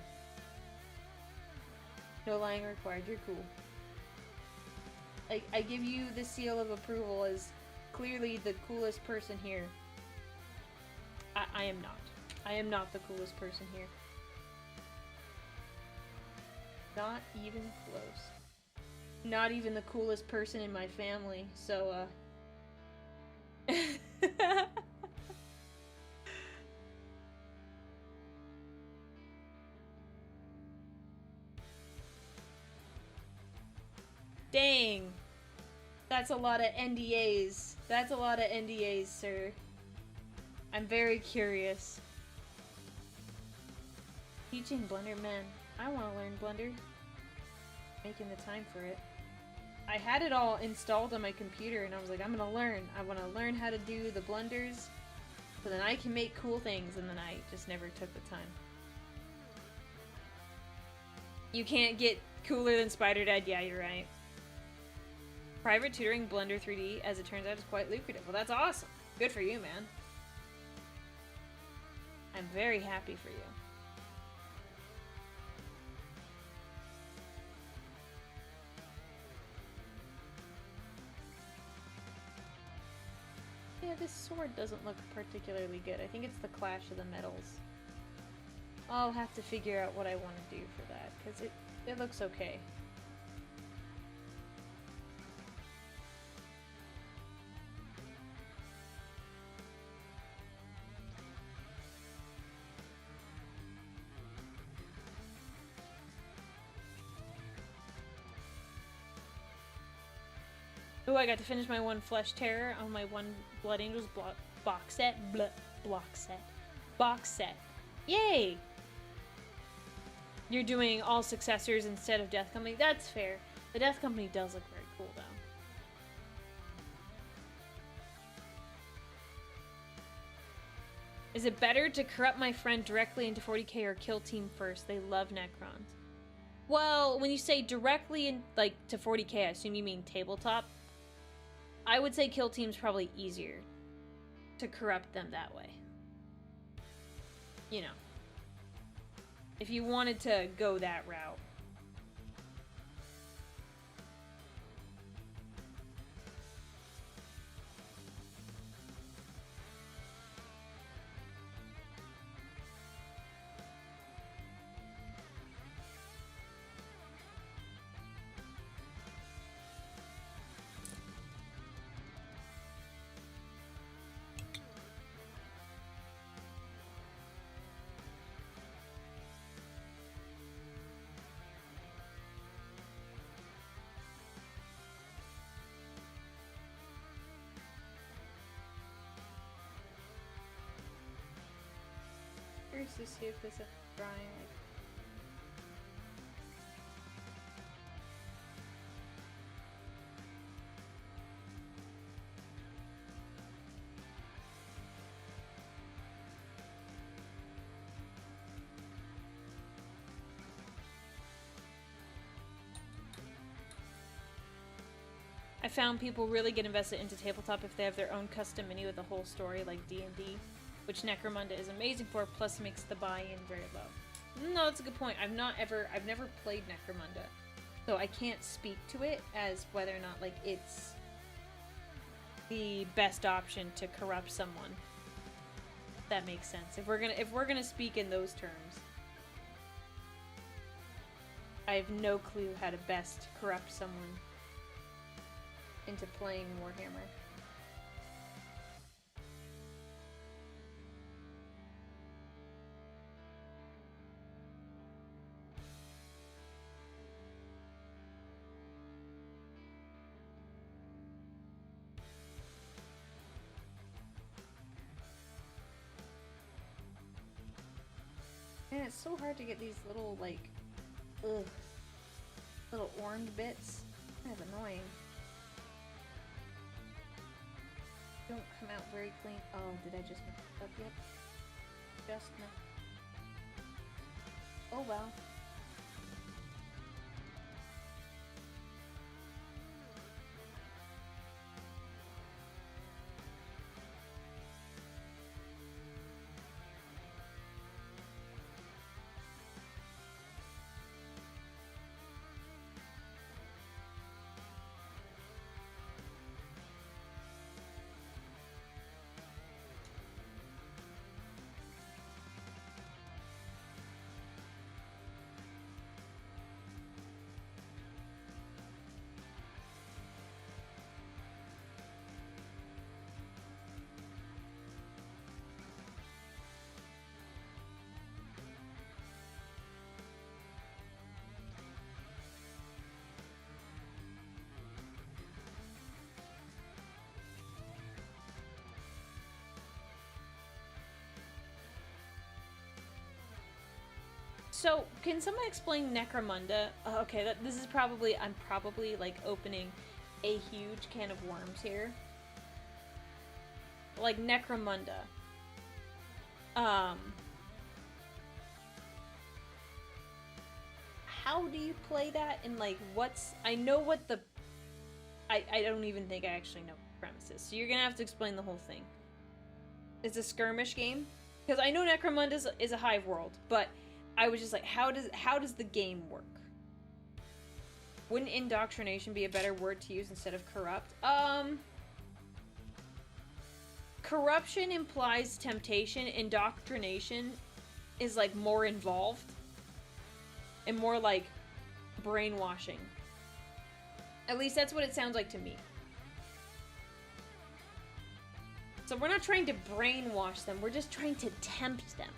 No lying required. You're cool. I give you the seal of approval as clearly the coolest person here. I am not. I am not the coolest person here. Not even close. Not even the coolest person in my family, so, Dang. That's a lot of NDAs. That's a lot of NDAs, sir. I'm very curious. Teaching Blender, man. I want to learn Blender. Making the time for it. I had it all installed on my computer and I was like, I'm gonna learn. I want to learn how to do the blenders so then I can make cool things, and then I just never took the time. You can't get cooler than Spider Dad? Yeah, you're right. Private tutoring Blender 3D, as it turns out, is quite lucrative. Well, that's awesome. Good for you, man. I'm very happy for you. Yeah, this sword doesn't look particularly good. I think it's the clash of the metals. I'll have to figure out what I want to do for that, because it looks okay. Oh, I got to finish my one Flesh Terror on my one Blood Angels box set. Box set. Yay! You're doing all successors instead of Death Company. That's fair. The Death Company does look very cool, though. Is it better to corrupt my friend directly into 40k or kill team first? They love Necrons. Well, when you say directly in, like, to 40k, I assume you mean tabletop. I would say kill team's probably easier to corrupt them that way. You know. If you wanted to go that route. Curious to see if this is drawing like. found people really get invested into tabletop if they have their own custom mini with a whole story like D&D, which Necromunda is amazing for, plus makes the buy-in very low. No, that's a good point. I've never played Necromunda, so I can't speak to it as whether or not, like, it's the best option to corrupt someone. That makes sense. If we're gonna speak in those terms. I have no clue how to best corrupt someone into playing Warhammer. Man, it's so hard to get these little, like, little orange bits. Kind of annoying. Don't come out very clean. Oh, did I just mess it up yet? Just no. Oh well. So, can someone explain Necromunda? Okay, this is probably, I'm probably, like, opening a huge can of worms here. Like, Necromunda. How do you play that? And, like, I know what the... I don't even think I actually know the premises. So you're gonna have to explain the whole thing. It's a skirmish game? Because I know Necromunda is a hive world, but... I was just like, how does the game work? Wouldn't indoctrination be a better word to use instead of corrupt? Corruption implies temptation. Indoctrination is, like, more involved. And more, like, brainwashing. At least that's what it sounds like to me. So we're not trying to brainwash them, we're just trying to tempt them.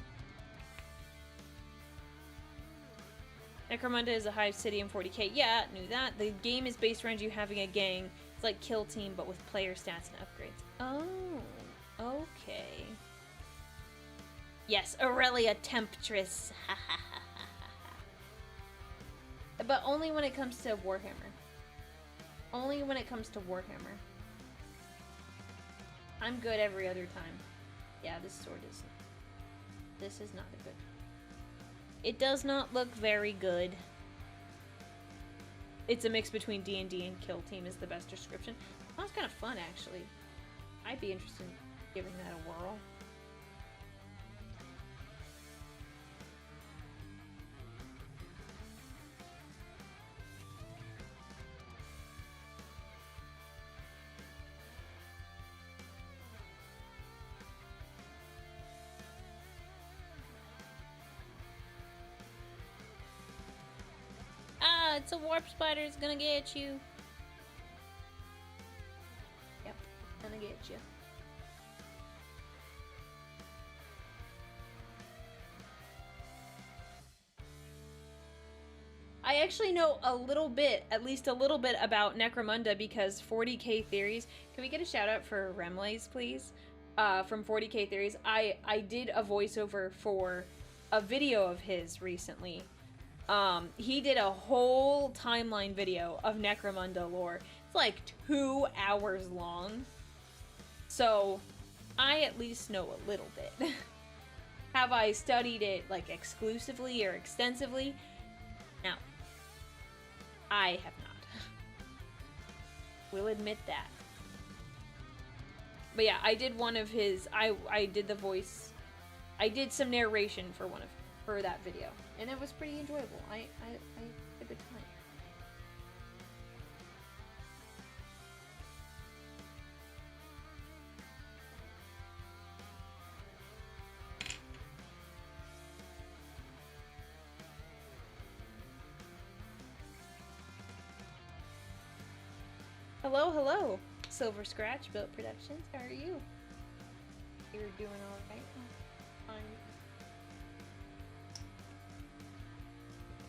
Necromunda is a hive city in 40k. Yeah, knew that. The game is based around you having a gang. It's like Kill Team, but with player stats and upgrades. Oh, okay. Yes, Aurelia Tempris. But only when it comes to Warhammer. Only when it comes to Warhammer. I'm good every other time. Yeah, this sword is... This is not a good... It does not look very good. It's a mix between D&D and Kill Team is the best description. That was kind of fun, actually. I'd be interested in giving that a whirl. It's a warp spider, it's gonna get you. Yep, gonna get you. I actually know a little bit, at least a little bit about Necromunda because 40k Theories. Can we get a shout out for Remlays, please? From 40k Theories. I did a voiceover for a video of his recently. He did a whole timeline video of Necromunda lore. It's like 2 hours long. So, I at least know a little bit. Have I studied it, like, exclusively or extensively? No. I have not. We'll admit that. But yeah, I did one of his, I did the voice, I did some narration for that video, and it was pretty enjoyable. I had a good time. Hello, hello, Silver Scratch Built Productions. How are you? You're doing all right. I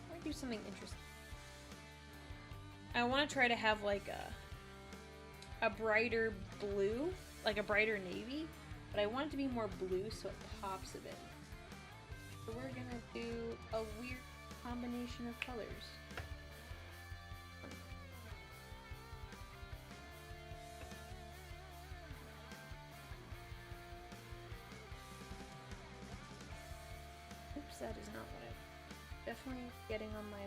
want to do something interesting. I want to try to have like a brighter blue, like a brighter navy, but I want it to be more blue so it pops a bit. So we're gonna do a weird combination of colors. That is not what I'm definitely getting on my...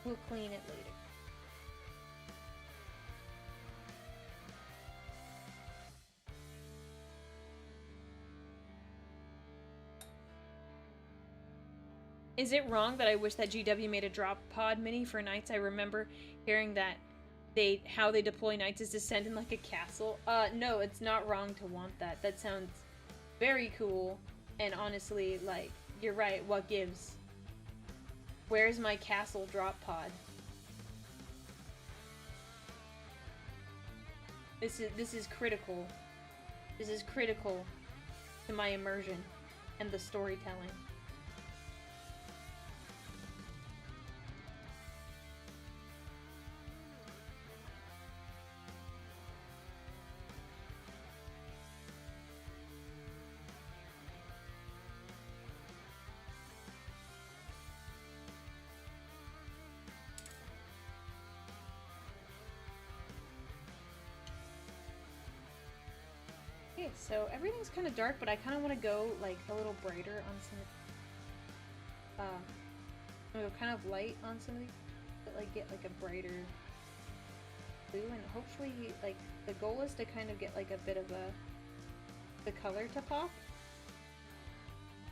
We'll clean it later. Is it wrong that I wish that GW made a drop pod mini for knights? I remember hearing that how they deploy knights is to send in like a castle. No, it's not wrong to want that. That sounds very cool. And honestly, like, you're right, what gives? Where's my castle drop pod? This is critical. This is critical to my immersion and the storytelling. So everything's kind of dark, but I kind of want to go like a little brighter on some of I'm gonna go kind of light on some of these, but like get like a brighter blue, and hopefully like the goal is to kind of get like a bit of the color to pop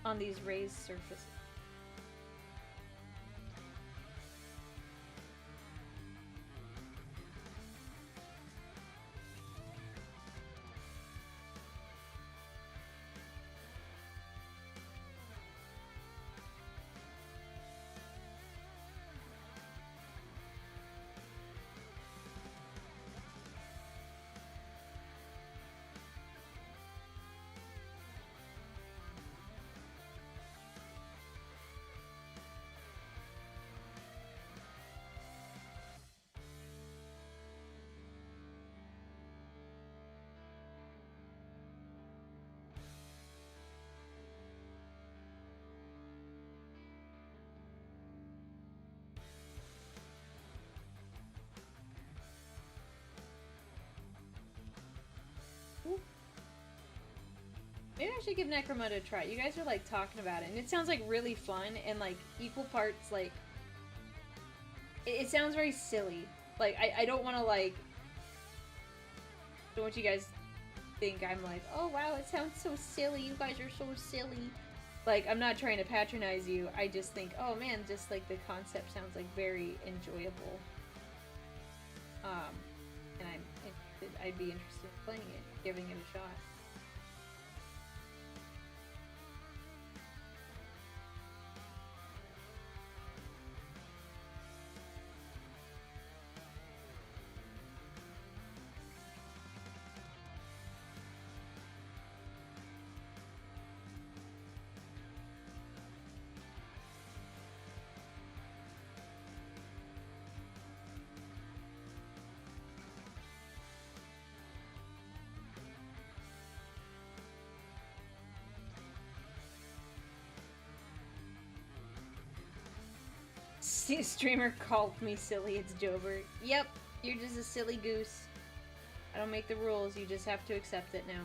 on these raised surfaces. Maybe I should give Necromunda a try. You guys are like talking about it, and it sounds like really fun and like equal parts like... It sounds very silly. Like, I don't want to like... I don't want you guys think I'm like, oh wow, it sounds so silly. You guys are so silly. Like, I'm not trying to patronize you. I just think, oh man, just like the concept sounds like very enjoyable. And I'd be interested in playing it, giving it a shot. Streamer called me silly, it's Jover. Yep, you're just a silly goose. I don't make the rules, you just have to accept it now.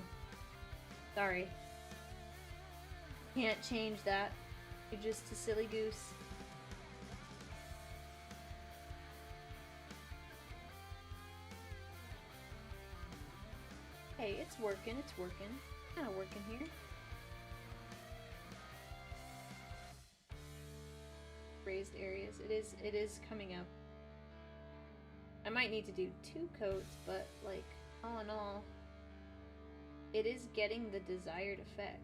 Sorry. Can't change that. You're just a silly goose. hey, it's working, it's working. Kind of working here. Raised areas. It is coming up. I might need to do 2 coats, but like all in all, it is getting the desired effect.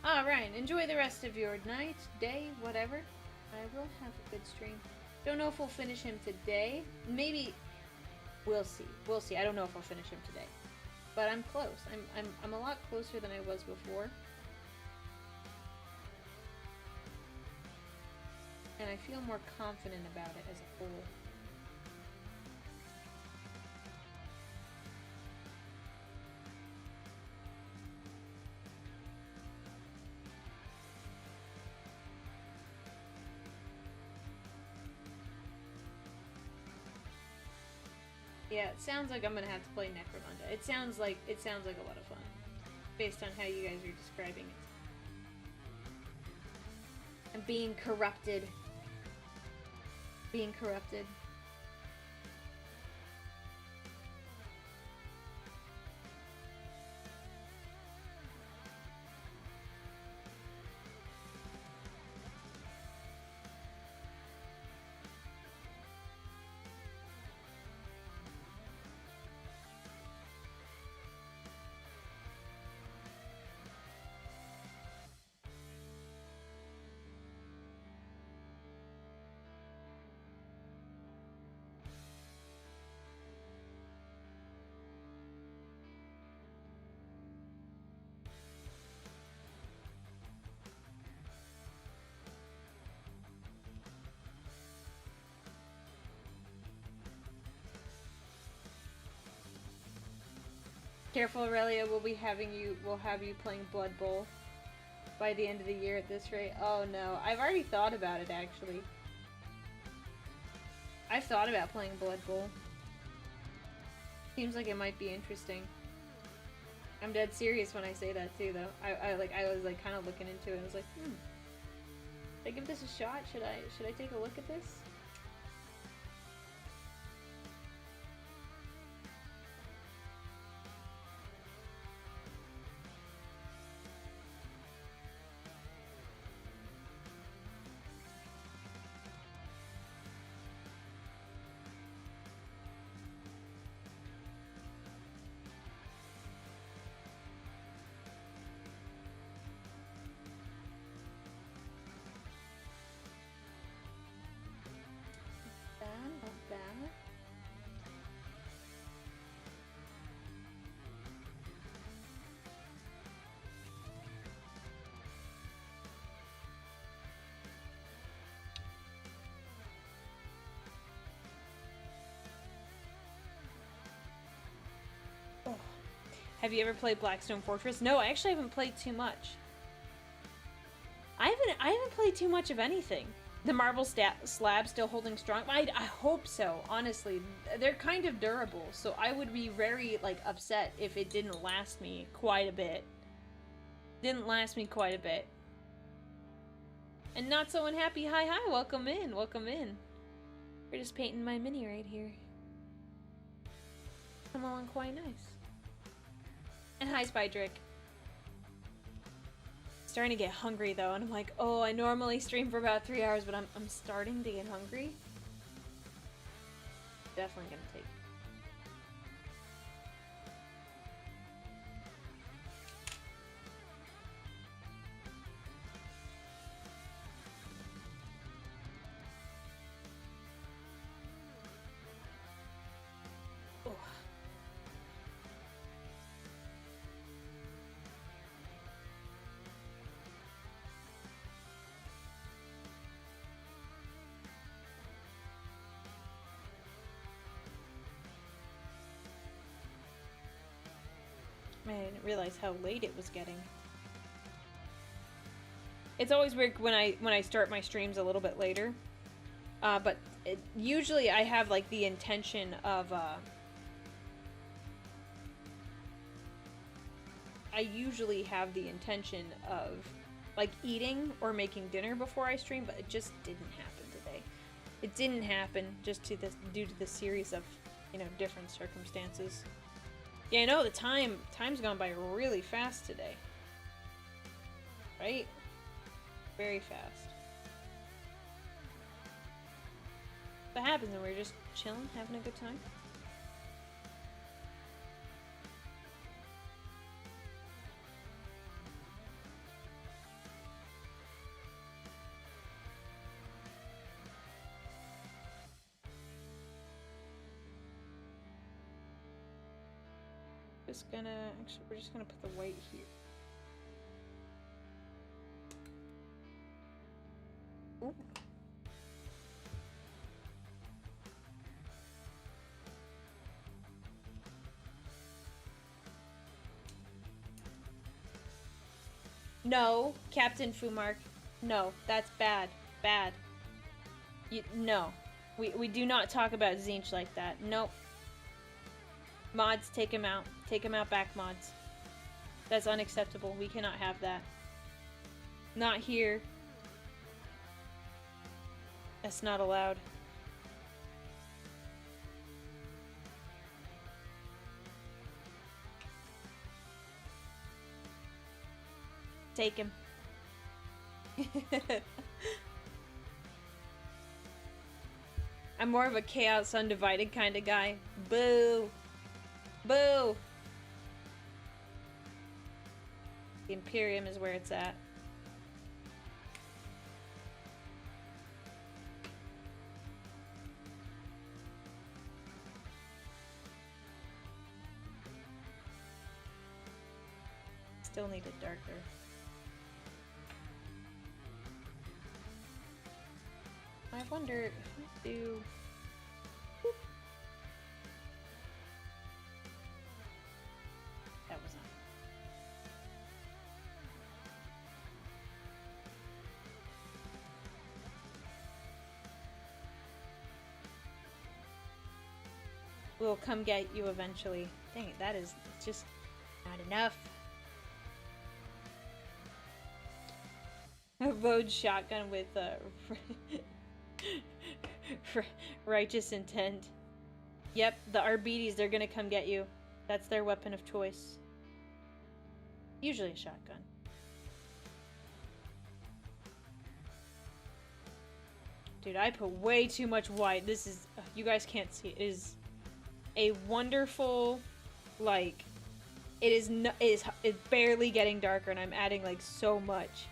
Alright, enjoy the rest of your night, day, whatever. I will have a good stream. Don't know if we'll finish him today. Maybe we'll see. We'll see. I don't know if I'll finish him today. But I'm close. I'm a lot closer than I was before. And I feel more confident about it as a whole. Yeah, it sounds like I'm gonna have to play Necromunda. It sounds like a lot of fun, based on how you guys are describing it. And being corrupted. Being corrupted. Careful, Aurelia. We'll have you playing Blood Bowl by the end of the year at this rate. Oh no, I've already thought about it actually. I've thought about playing Blood Bowl. Seems like it might be interesting. I'm dead serious when I say that too, though. I was like kind of looking into it. I was like, should I give this a shot? Should I take a look at this? Have you ever played Blackstone Fortress? No, I actually haven't played too much. I haven't played too much of anything. The marble slab still holding strong? I hope so, honestly. They're kind of durable, so I would be very, like, upset if it didn't last me quite a bit. Didn't last me quite a bit. And not so unhappy. Hi, welcome in, welcome in. We're just painting my mini right here. Come along quite nice. And hi, Spydrick. Starting to get hungry though, and I'm like, oh, I normally stream for about 3 hours, but I'm starting to get hungry. Definitely gonna take. Man, I didn't realize how late it was getting. It's always weird when I start my streams a little bit later. But usually I have like the intention of I usually have the intention of like eating or making dinner before I stream, but it just didn't happen today. It didn't happen just due to the series of, you know, different circumstances. Yeah, I know the time's gone by really fast today. Right? Very fast. That happens when we're just chilling, having a good time. Actually, we're just gonna put the white here. Ooh. No, Captain Fumark. No, that's bad. Bad. No. We do not talk about Zinch like that. Nope. Mods, take him out. Take him out back, mods. That's unacceptable. We cannot have that. Not here. That's not allowed. Take him. I'm more of a chaos undivided kind of guy. Boo. Boo! The Imperium is where it's at. Still need it darker. I wonder if we do... That was not... We'll come get you eventually. Dang it, that is just not enough. A Vode shotgun with righteous intent. Yep, the RBDs, they're gonna come get you. That's their weapon of choice. Usually a shotgun. Dude, I put way too much white. This is, you guys can't see, it is a wonderful, like, it's barely getting darker and I'm adding like so much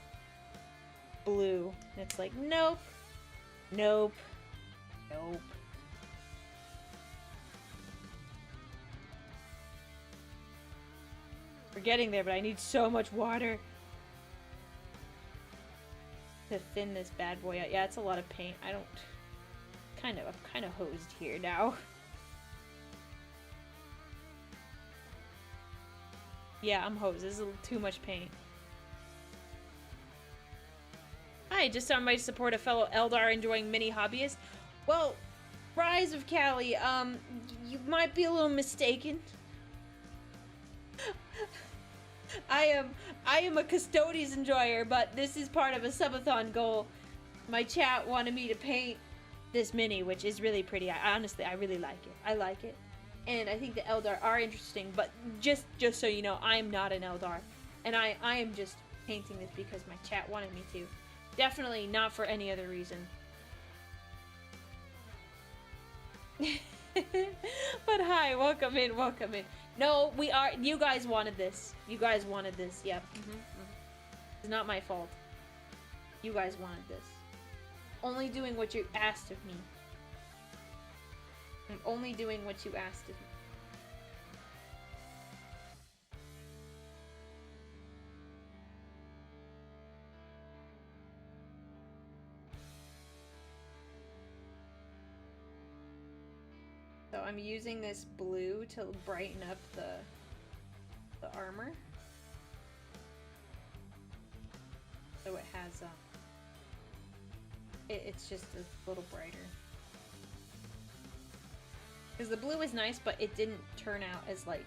blue. And it's like, nope, nope, nope. We're getting there, but I need so much water to thin this bad boy out. Yeah, it's a lot of paint. I'm kind of hosed here now. Yeah, I'm hosed. This is too much paint. Hi, just on my support a fellow Eldar enjoying mini hobbyist. Well, Rise of Cali, you might be a little mistaken. I am a Custodes enjoyer, but this is part of a subathon goal. My chat wanted me to paint this mini, which is really pretty. Honestly, I really like it. I like it. And I think the Eldar are interesting, but just so you know, I'm not an Eldar. And I am just painting this because my chat wanted me to. Definitely not for any other reason. But hi, welcome in, welcome in. No, you guys wanted this. You guys wanted this, yep. It's not my fault. You guys wanted this. Only doing what you asked of me. I'm only doing what you asked of me. So I'm using this blue to brighten up the armor. So it has it's just a little brighter. Because the blue is nice, but it didn't turn out as, like,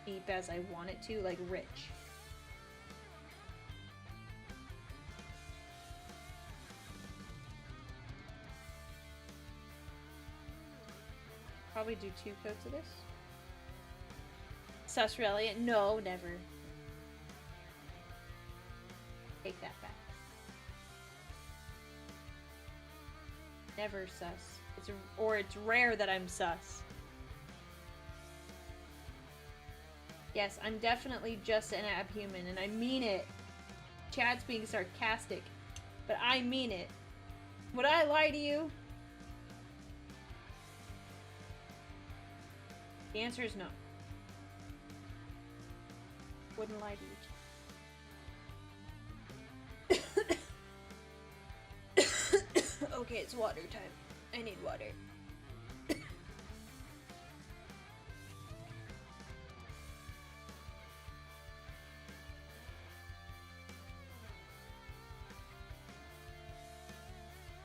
deep as I want it to, like, rich. Probably do 2 coats of this. Aurelia? No, never. Take that back. Never sus. It's rare that I'm sus. Yes, I'm definitely just an abhuman, and I mean it. Chad's being sarcastic, but I mean it. Would I lie to you? The answer is no. Wouldn't lie to you. Okay, it's water time. I need water.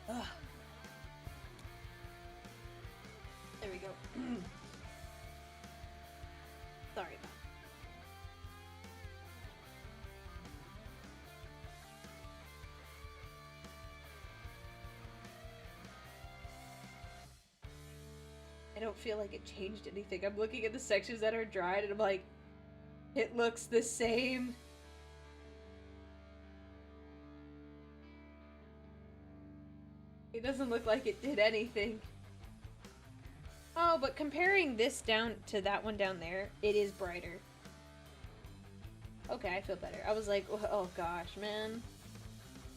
Ugh. There we go. Sorry about that. I don't feel like it changed anything. I'm looking at the sections that are dried and I'm like, it looks the same. It doesn't look like it did anything. Oh, but comparing this down to that one down there, it is brighter. Okay, I feel better. I was like, oh gosh, man.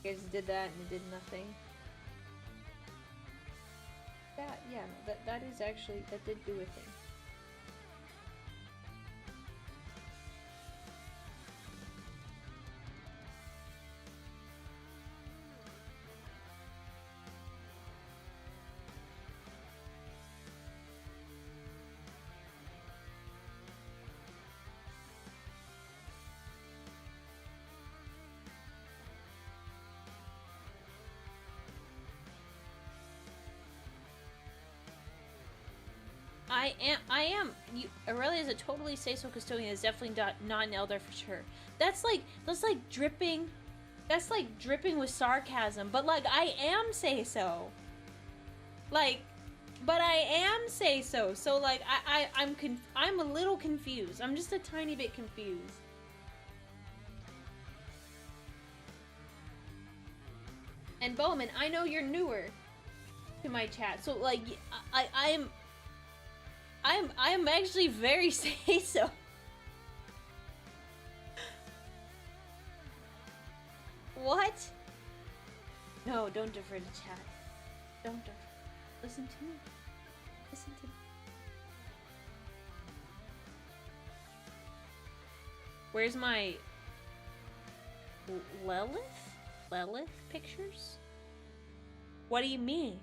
You guys did that and it did nothing. Yeah, that is actually, that did do a thing. I am. Aurelia is a totally say-so custodian. Is definitely not an elder for sure. That's like dripping. That's like dripping with sarcasm. But like I am say-so. Like, but I am say-so. So like I'm a little confused. I'm just a tiny bit confused. And Bowman, I know you're newer to my chat, so like I am actually very say-so. What? No, don't defer to chat. Don't defer. Listen to me. Listen to me. Where's my Lilith pictures? What do you mean?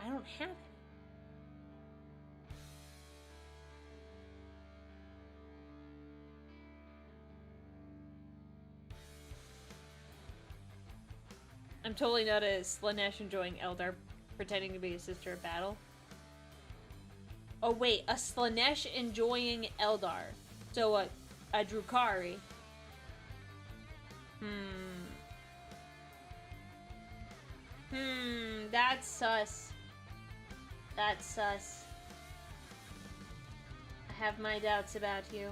I don't have it. I'm totally not a Slanesh enjoying Eldar pretending to be a sister of battle. Oh wait, a Slanesh enjoying Eldar. So a Drukhari. That's sus. That's sus. I have my doubts about you.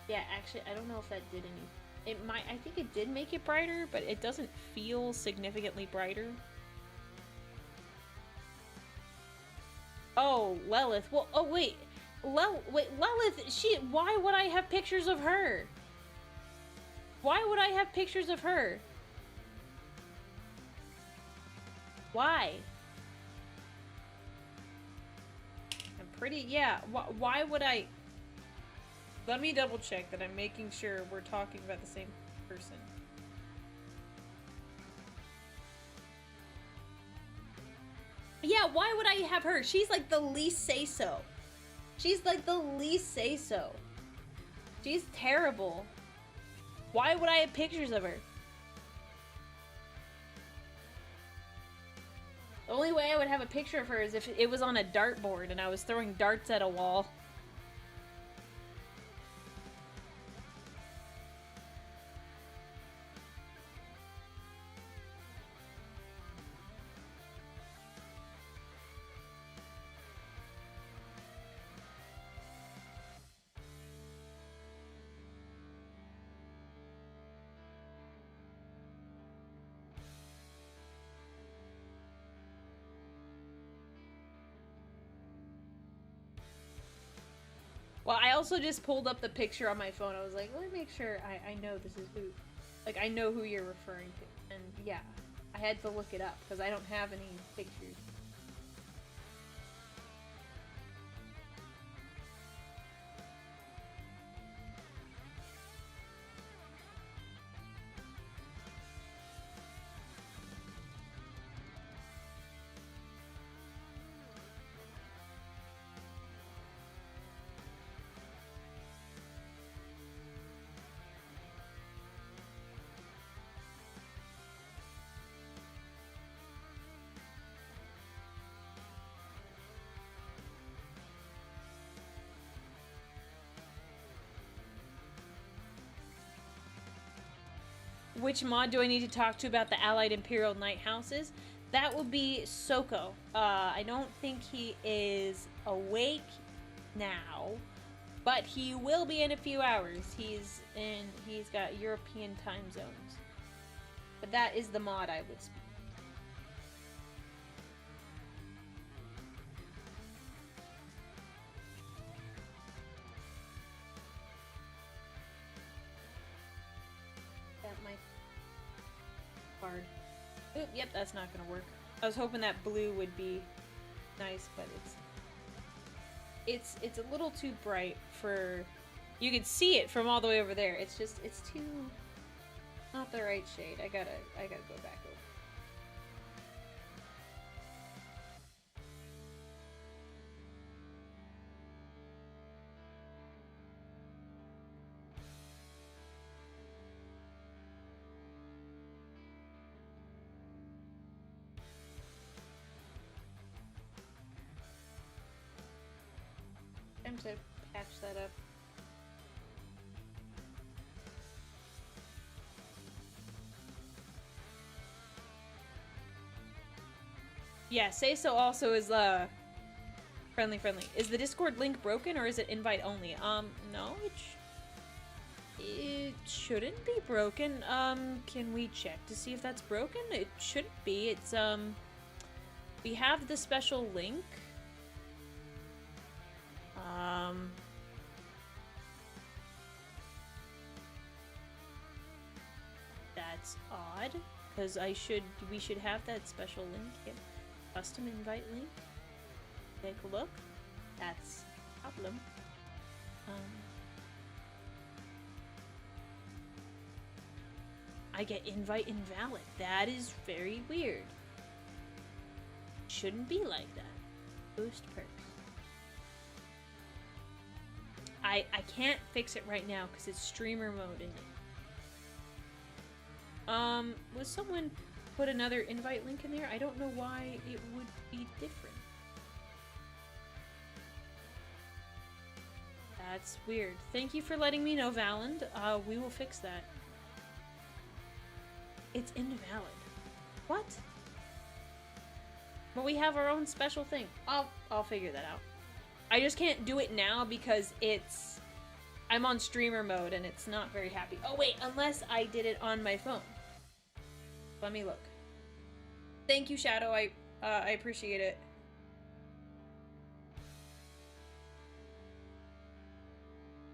Yeah, actually, I don't know if that did any. It might, I think it did make it brighter, but it doesn't feel significantly brighter. Oh, Lilith. Well, oh wait. Lilith, why would I have pictures of her? Why would I have pictures of her? Why? I'm pretty, yeah, why would I? Let me double check that I'm making sure we're talking about the same person. Yeah, why would I have her? She's like the least say-so. She's like the least say-so. She's terrible. Why would I have pictures of her? The only way I would have a picture of her is if it was on a dartboard and I was throwing darts at a wall. Well, I also just pulled up the picture on my phone. I was like, let me make sure I know this is who. Like, I know who you're referring to. And yeah, I had to look it up because I don't have any pictures. Which mod do I need to talk to about the Allied Imperial Knight houses? That will be Soko. I don't think he is awake now, but he will be in a few hours. He's got European time zones. But that is the mod I would speak. Hard. Oop, yep, that's not gonna work. I was hoping that blue would be nice, but it's a little too bright for... You can see it from all the way over there. It's just, it's too... not the right shade. I gotta go back over. To patch that up. Yeah, say so also is friendly. Is the Discord link broken or is it invite only? No, it shouldn't be broken. Can we check to see if that's broken? It shouldn't be. It's we have the special link. That's odd, because we should have that special link. Yep. Custom invite link. Take a look. That's a problem. I get invite invalid. That is very weird. Shouldn't be like that. Boost perks. I can't fix it right now because it's streamer mode in it. Was someone put another invite link in there? I don't know why it would be different. That's weird. Thank you for letting me know, Valand. We will fix that. It's invalid. What? But we have our own special thing. I'll figure that out. I just can't do it now because I'm on streamer mode and it's not very happy. Oh wait, unless I did it on my phone. Let me look. Thank you, Shadow. I appreciate it.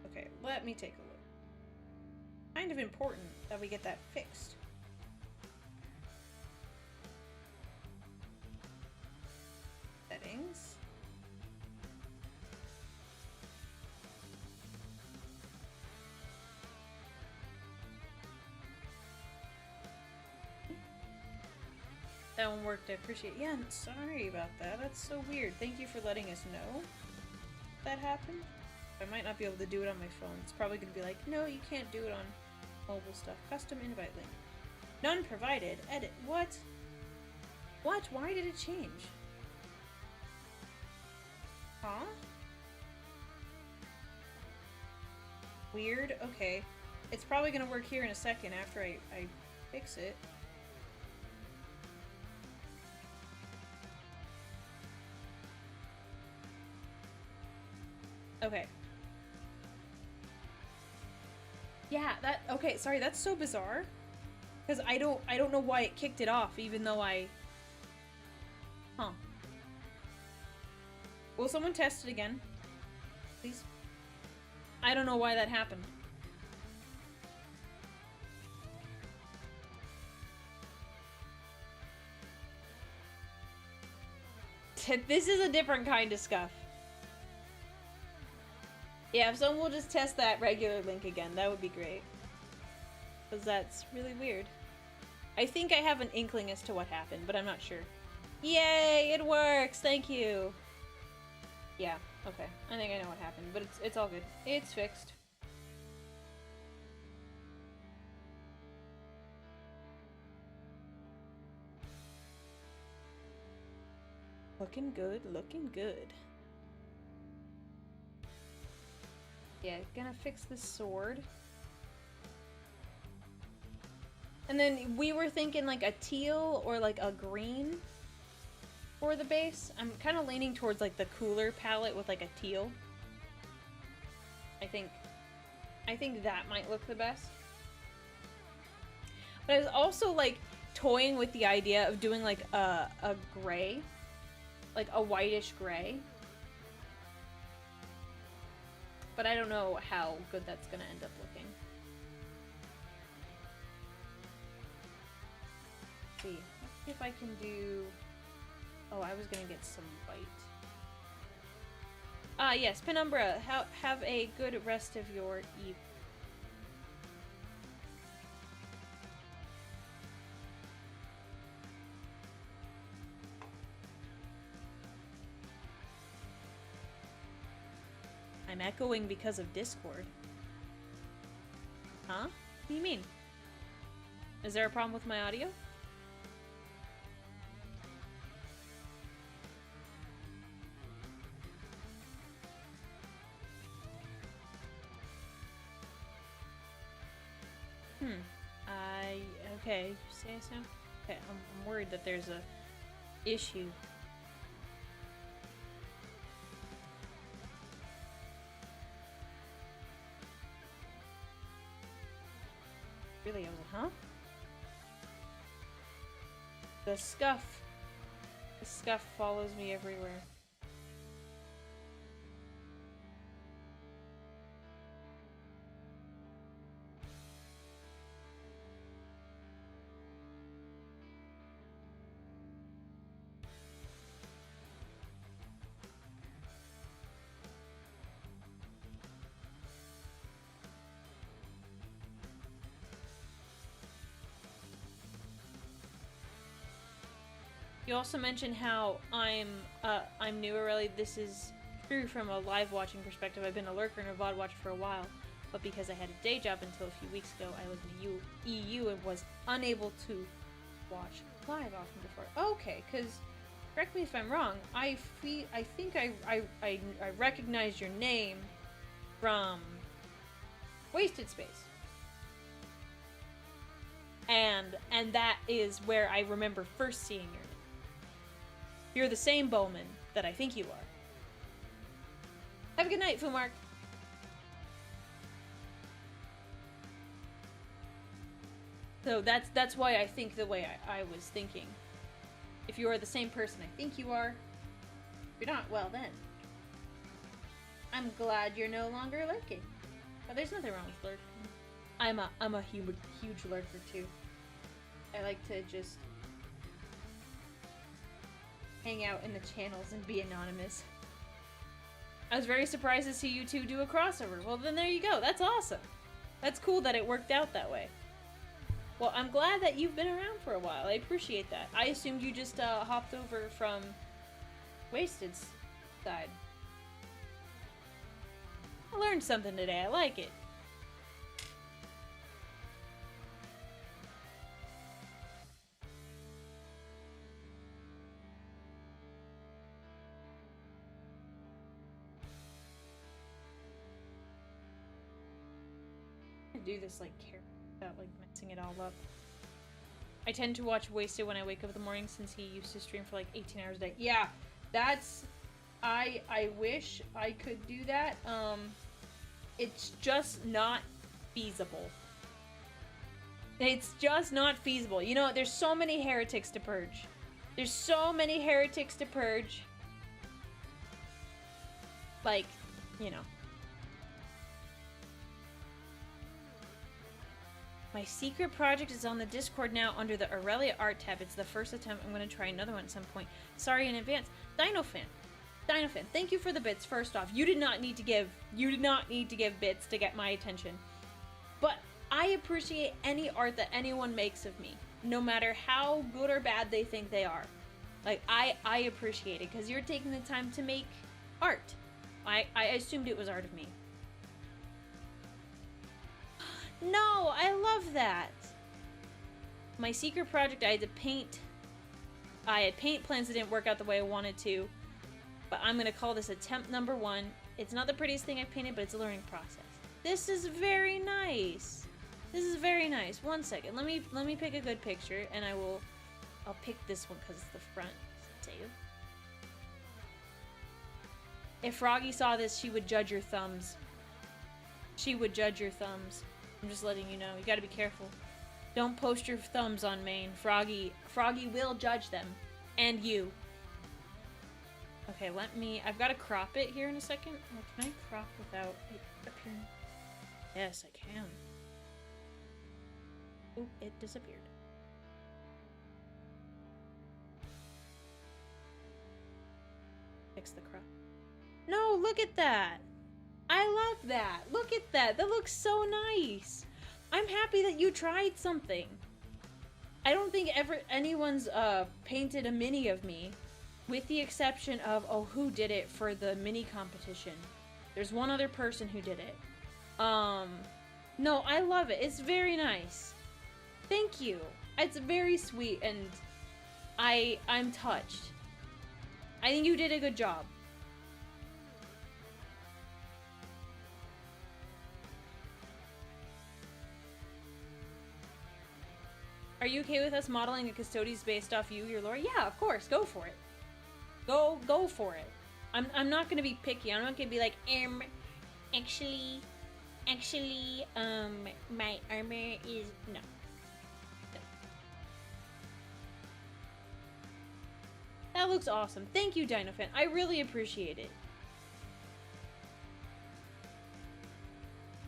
Okay, let me take a look. Kind of important that we get that fixed. Settings. That one worked, I appreciate it. Yeah, I'm sorry about that. That's so weird. Thank you for letting us know that happened. I might not be able to do it on my phone. It's probably going to be like, no, you can't do it on Mobile stuff. Custom invite link. None provided. Edit. What? What? Why did it change? Huh? Weird. Okay. It's probably gonna work here in a second after I fix it. Okay. Yeah, okay, sorry, that's so bizarre. Because I don't know why it kicked it off, even though Huh. Will someone test it again? Please? I don't know why that happened. This is a different kind of scuff. Yeah, if someone will just test that regular link again, that would be great. Because that's really weird. I think I have an inkling as to what happened, but I'm not sure. Yay, it works! Thank you! Yeah, okay. I think I know what happened, but it's all good. It's fixed. Looking good, looking good. Yeah, gonna fix this sword. And then we were thinking like a teal or like a green for the base. I'm kind of leaning towards like the cooler palette with like a teal. I think that might look the best. But I was also like toying with the idea of doing like a gray. Like a whitish gray. But I don't know how good that's gonna end up looking. Let's see. Let's see if I can do... Oh, I was gonna get some white. Ah, yes, Penumbra. Have a good rest of your eve. I'm echoing because of Discord. Huh? What do you mean? Is there a problem with my audio? Okay, you say so? Okay, I'm worried that there's a issue. Really, I was like, huh? The scuff follows me everywhere. You also mentioned how I'm new, Aurelia. This is true from a live watching perspective. I've been a lurker and a VOD watcher for a while, but because I had a day job until a few weeks ago, I was in the EU and was unable to watch live often before. Okay, because correct me if I'm wrong. I think I recognized your name from Wasted Space. And that is where I remember first seeing your name. You're the same Bowman that I think you are. Have a good night, Fumark. So that's why I think the way I was thinking. If you are the same person I think you are, if you're not, well then. I'm glad you're no longer lurking. But there's nothing wrong with lurking. I'm a huge lurker too. I like to just hang out in the channels and be anonymous. I was very surprised to see you two do a crossover. Well, then there you go. That's awesome. That's cool that it worked out that way. Well, I'm glad that you've been around for a while. I appreciate that. I assumed you just hopped over from Wasted's side. I learned something today. I like it. do this, like, without, like, messing it all up. I tend to watch Wasted when I wake up in the morning since he used to stream for, like, 18 hours a day. Yeah, that's... I wish I could do that. It's just not feasible. It's just not feasible. You know, there's so many heretics to purge. There's so many heretics to purge. Like, you know. My secret project is on the Discord now under the Aurelia art tab. It's the first attempt. I'm going to try another one at some point. Sorry in advance. DinoFan, thank you for the bits. First off, you did not need to give bits to get my attention. But I appreciate any art that anyone makes of me, no matter how good or bad they think they are. Like, I appreciate it because you're taking the time to make art. I assumed it was art of me. No, I love that. My secret project, I had paint plans that didn't work out the way I wanted to, but I'm gonna call this attempt number 1. It's not the prettiest thing I've painted, but it's a learning process. This is very nice. This is very nice. One second, let me pick a good picture, and I'll pick this one because it's the front. Save. If Froggy saw this, she would judge your thumbs. She would judge your thumbs. I'm just letting you know. You gotta be careful. Don't post your thumbs on main. Froggy will judge them. And you. Okay, I've gotta crop it here in a second. Oh, can I crop without it appearing? Yes, I can. Oop, it disappeared. Fix the crop. No, look at that! I love that! Look at that! That looks so nice! I'm happy that you tried something. I don't think anyone's painted a mini of me, with the exception of, oh, who did it for the mini competition? There's one other person who did it. No, I love it. It's very nice. Thank you. It's very sweet, and I'm touched. I think you did a good job. Are you okay with us modeling a Custodes based off your lore? Yeah, of course. Go for it. Go for it. I'm not gonna be picky. I'm not gonna be like, actually, my armor is no. That looks awesome. Thank you, DinoFan. I really appreciate it.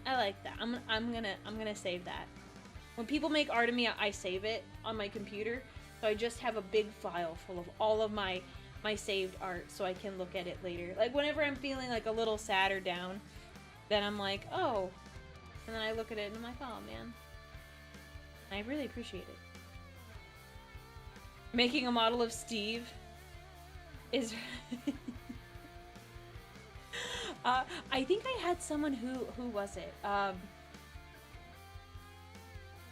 I like that. I'm gonna save that. When people make art of me, I save it on my computer, so I just have a big file full of all of my saved art, so I can look at it later. Like, whenever I'm feeling, like, a little sad or down, then I'm like, oh. And then I look at it, and I'm like, oh, man. I really appreciate it. Making a model of Steve is... I think I had someone who was it?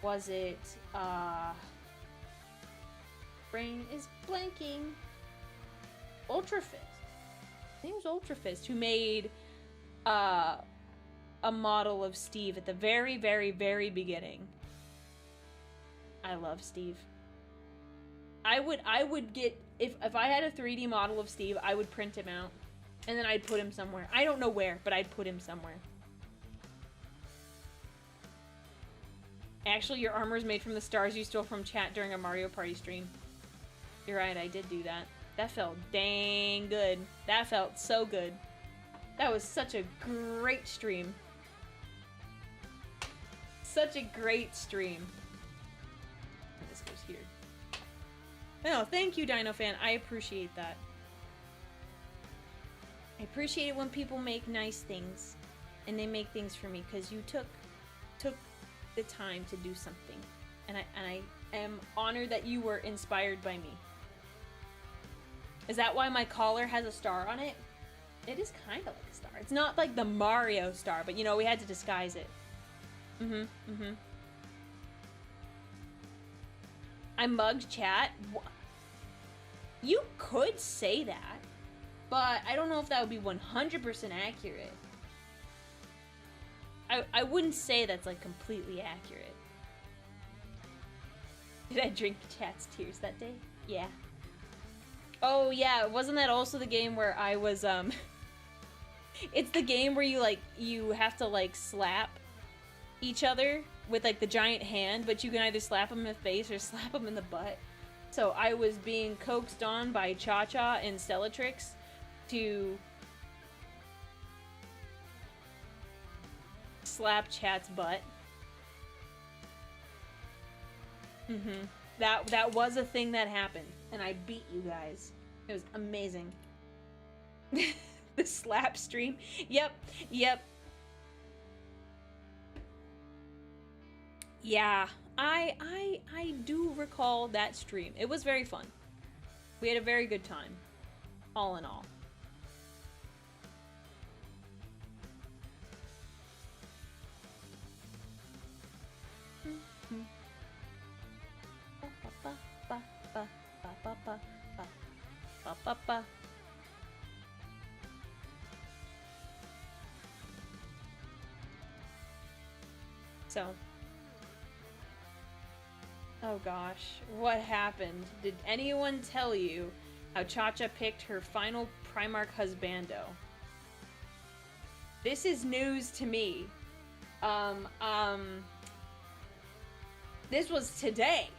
Was it, brain is blanking. Ultrafist. I think it was Ultrafist who made, a model of Steve at the very, very, very beginning. I love Steve. I would get, if I had a 3D model of Steve, I would print him out. And then I'd put him somewhere. I don't know where, but I'd put him somewhere. Actually, your armor is made from the stars you stole from chat during a Mario Party stream. You're right, I did do that. That felt dang good. That felt so good. That was such a great stream. Such a great stream. This goes here. No, thank you, DinoFan. I appreciate that. I appreciate it when people make nice things. And they make things for me, because you took the time to do something, and I am honored that you were inspired by me. Is that why my collar has a star on it? It is kind of like a star. It's not like the Mario star, but you know, we had to disguise it. I mugged chat. You could say that, but I don't know if that would be 100% accurate. I wouldn't say that's like completely accurate. Did I drink chat's tears that day? Yeah. Oh yeah, wasn't that also the game where I was it's the game where you have to like slap each other with like the giant hand, but you can either slap them in the face or slap them in the butt. So I was being coaxed on by Cha-Cha and Stellatrix to slap Chat's butt. That was a thing that happened, and I beat you guys. It was amazing. The slap stream. Yep. Yeah, I do recall that stream. It was very fun. We had a very good time, all in all. So, oh gosh, what happened? Did anyone tell you how Cha-Cha picked her final Primarch husbando? This is news to me. This was today.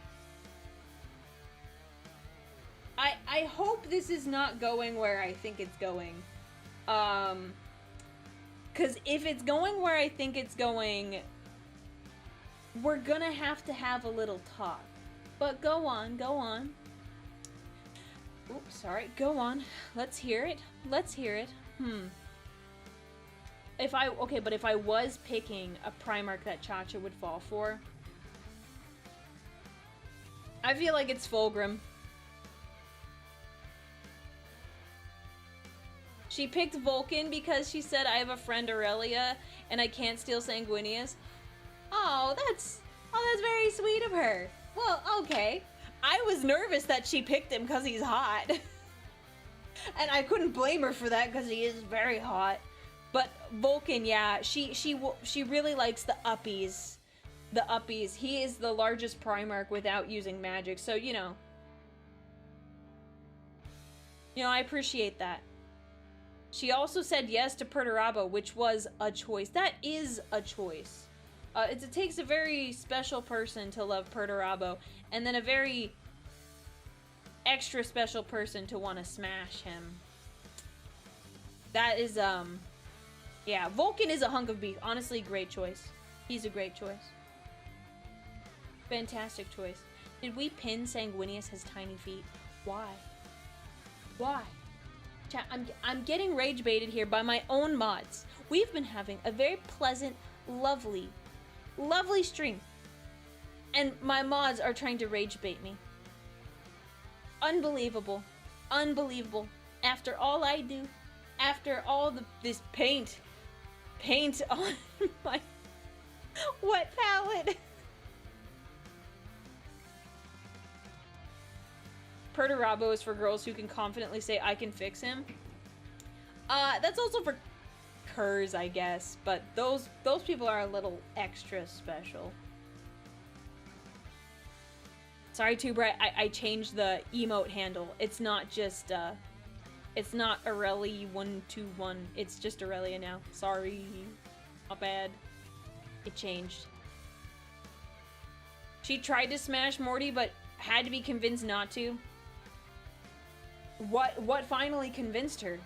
I hope this is not going where I think it's going. Cause if it's going where I think it's going, we're gonna have to have a little talk. But go on. Oops, sorry, go on. Let's hear it. If I was picking a Primarch that Cha-Cha would fall for, I feel like it's Fulgrim. She picked Vulcan because she said, I have a friend Aurelia, and I can't steal Sanguinius. Oh, that's very sweet of her. Well, okay. I was nervous that she picked him because he's hot. And I couldn't blame her for that because he is very hot. But Vulcan, yeah, she really likes the uppies. The uppies. He is the largest Primarch without using magic, so, you know, I appreciate that. She also said yes to Perturabo, which was a choice. That is a choice. It takes a very special person to love Perturabo, and then a very extra special person to want to smash him. That is, yeah, Vulcan is a hunk of beef. Honestly, great choice. He's a great choice. Fantastic choice. Did we pin Sanguinius has tiny feet? Why? Chat, I'm getting rage baited here by my own mods. We've been having a very pleasant, lovely stream. And my mods are trying to rage bait me. Unbelievable. After all I do, after all this paint on my wet palette. Perturabo is for girls who can confidently say, I can fix him. That's also for curs, I guess, but those people are a little extra special. Sorry, Tuber, I changed the emote handle. It's not just, it's not Aurelia121. It's just Aurelia now. Sorry. Not bad. It changed. She tried to smash Morty, but had to be convinced not to. What finally convinced her?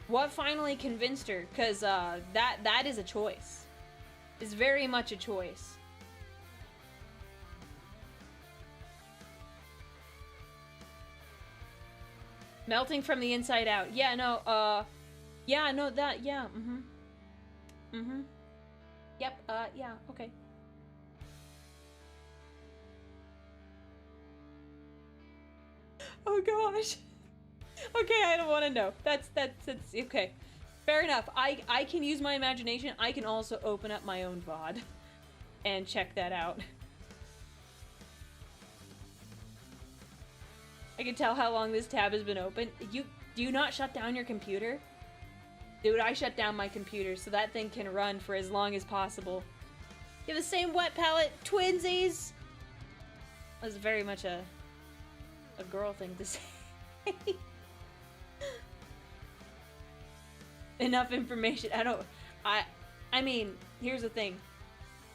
What finally convinced her? Because that is a choice. It's very much a choice. Melting from the inside out. Yeah, no, yeah, no, that, yeah, Yep, yeah, okay. Oh gosh. Okay, I don't want to know. That's okay. Fair enough. I can use my imagination. I can also open up my own VOD and check that out. I can tell how long this tab has been open. Do you not shut down your computer? Dude, I shut down my computer so that thing can run for as long as possible. You have the same wet palette, twinsies! That was very much a girl thing to say. Enough information. I mean, here's the thing.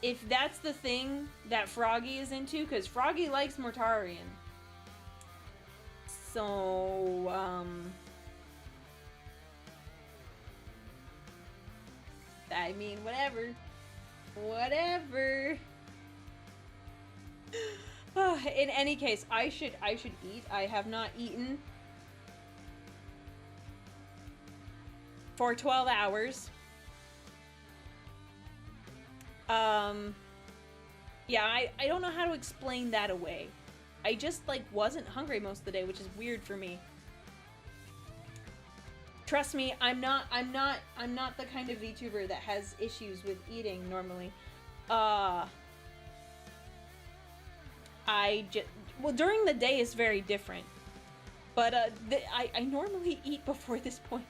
If that's the thing that Froggy is into, because Froggy likes Mortarian. So, I mean, whatever. Whatever. In any case, I should eat. I have not eaten for 12 hours. Yeah, I don't know how to explain that away. I just, like, wasn't hungry most of the day, which is weird for me. Trust me, I'm not the kind of VTuber that has issues with eating normally. Well, during the day is very different. But, I normally eat before this point.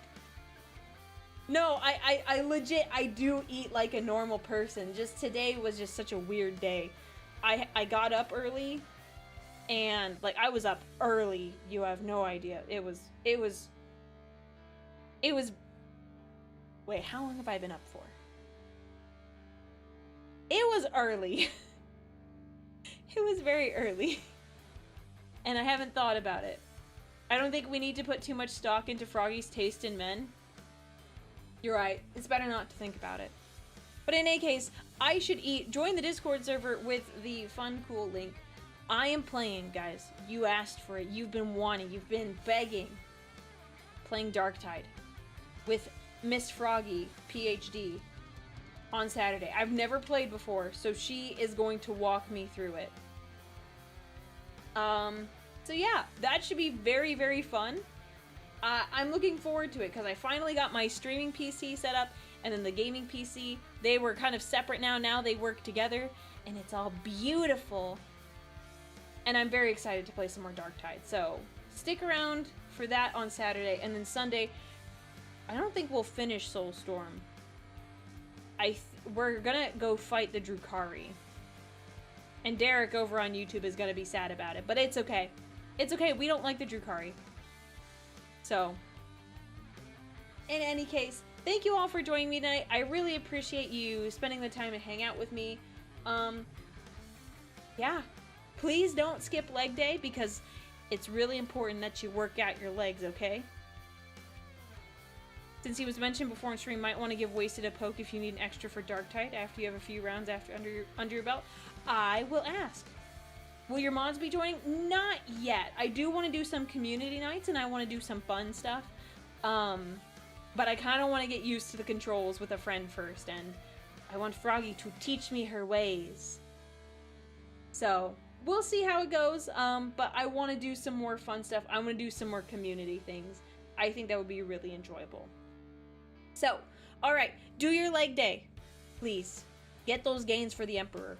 No, I legit, I do eat like a normal person. Just today was just such a weird day. I got up early, and, like, I was up early. You have no idea. It was, wait, how long have I been up for? It was early. It was very early. And I haven't thought about it. I don't think we need to put too much stock into Froggy's taste in men. You're right. It's better not to think about it. But in any case, I should eat. Join the Discord server with the fun, cool link. I am playing, guys. You asked for it. You've been wanting. You've been begging. Playing Darktide with Miss Froggy, PhD, on Saturday. I've never played before, so she is going to walk me through it. So yeah, that should be very, very fun. I'm looking forward to it because I finally got my streaming PC set up and then the gaming PC. They were kind of separate now. Now they work together and it's all beautiful. And I'm very excited to play some more Darktide. So stick around for that on Saturday. And then Sunday, I don't think we'll finish Soulstorm. We're gonna go fight the Drukhari. And Derek over on YouTube is gonna be sad about it. But it's okay. It's okay. We don't like the Drukhari. So, in any case, thank you all for joining me tonight. I really appreciate you spending the time to hang out with me. Yeah. Please don't skip leg day because it's really important that you work out your legs, okay? Since he was mentioned before in stream, might want to give Wasted a poke if you need an extra for Darktide after you have a few rounds under your belt. I will ask. Will your mods be joining? Not yet. I do want to do some community nights and I want to do some fun stuff. But I kind of want to get used to the controls with a friend first, and I want Froggy to teach me her ways. So, we'll see how it goes, but I want to do some more fun stuff. I want to do some more community things. I think that would be really enjoyable. So, alright, do your leg day. Please, get those gains for the Emperor.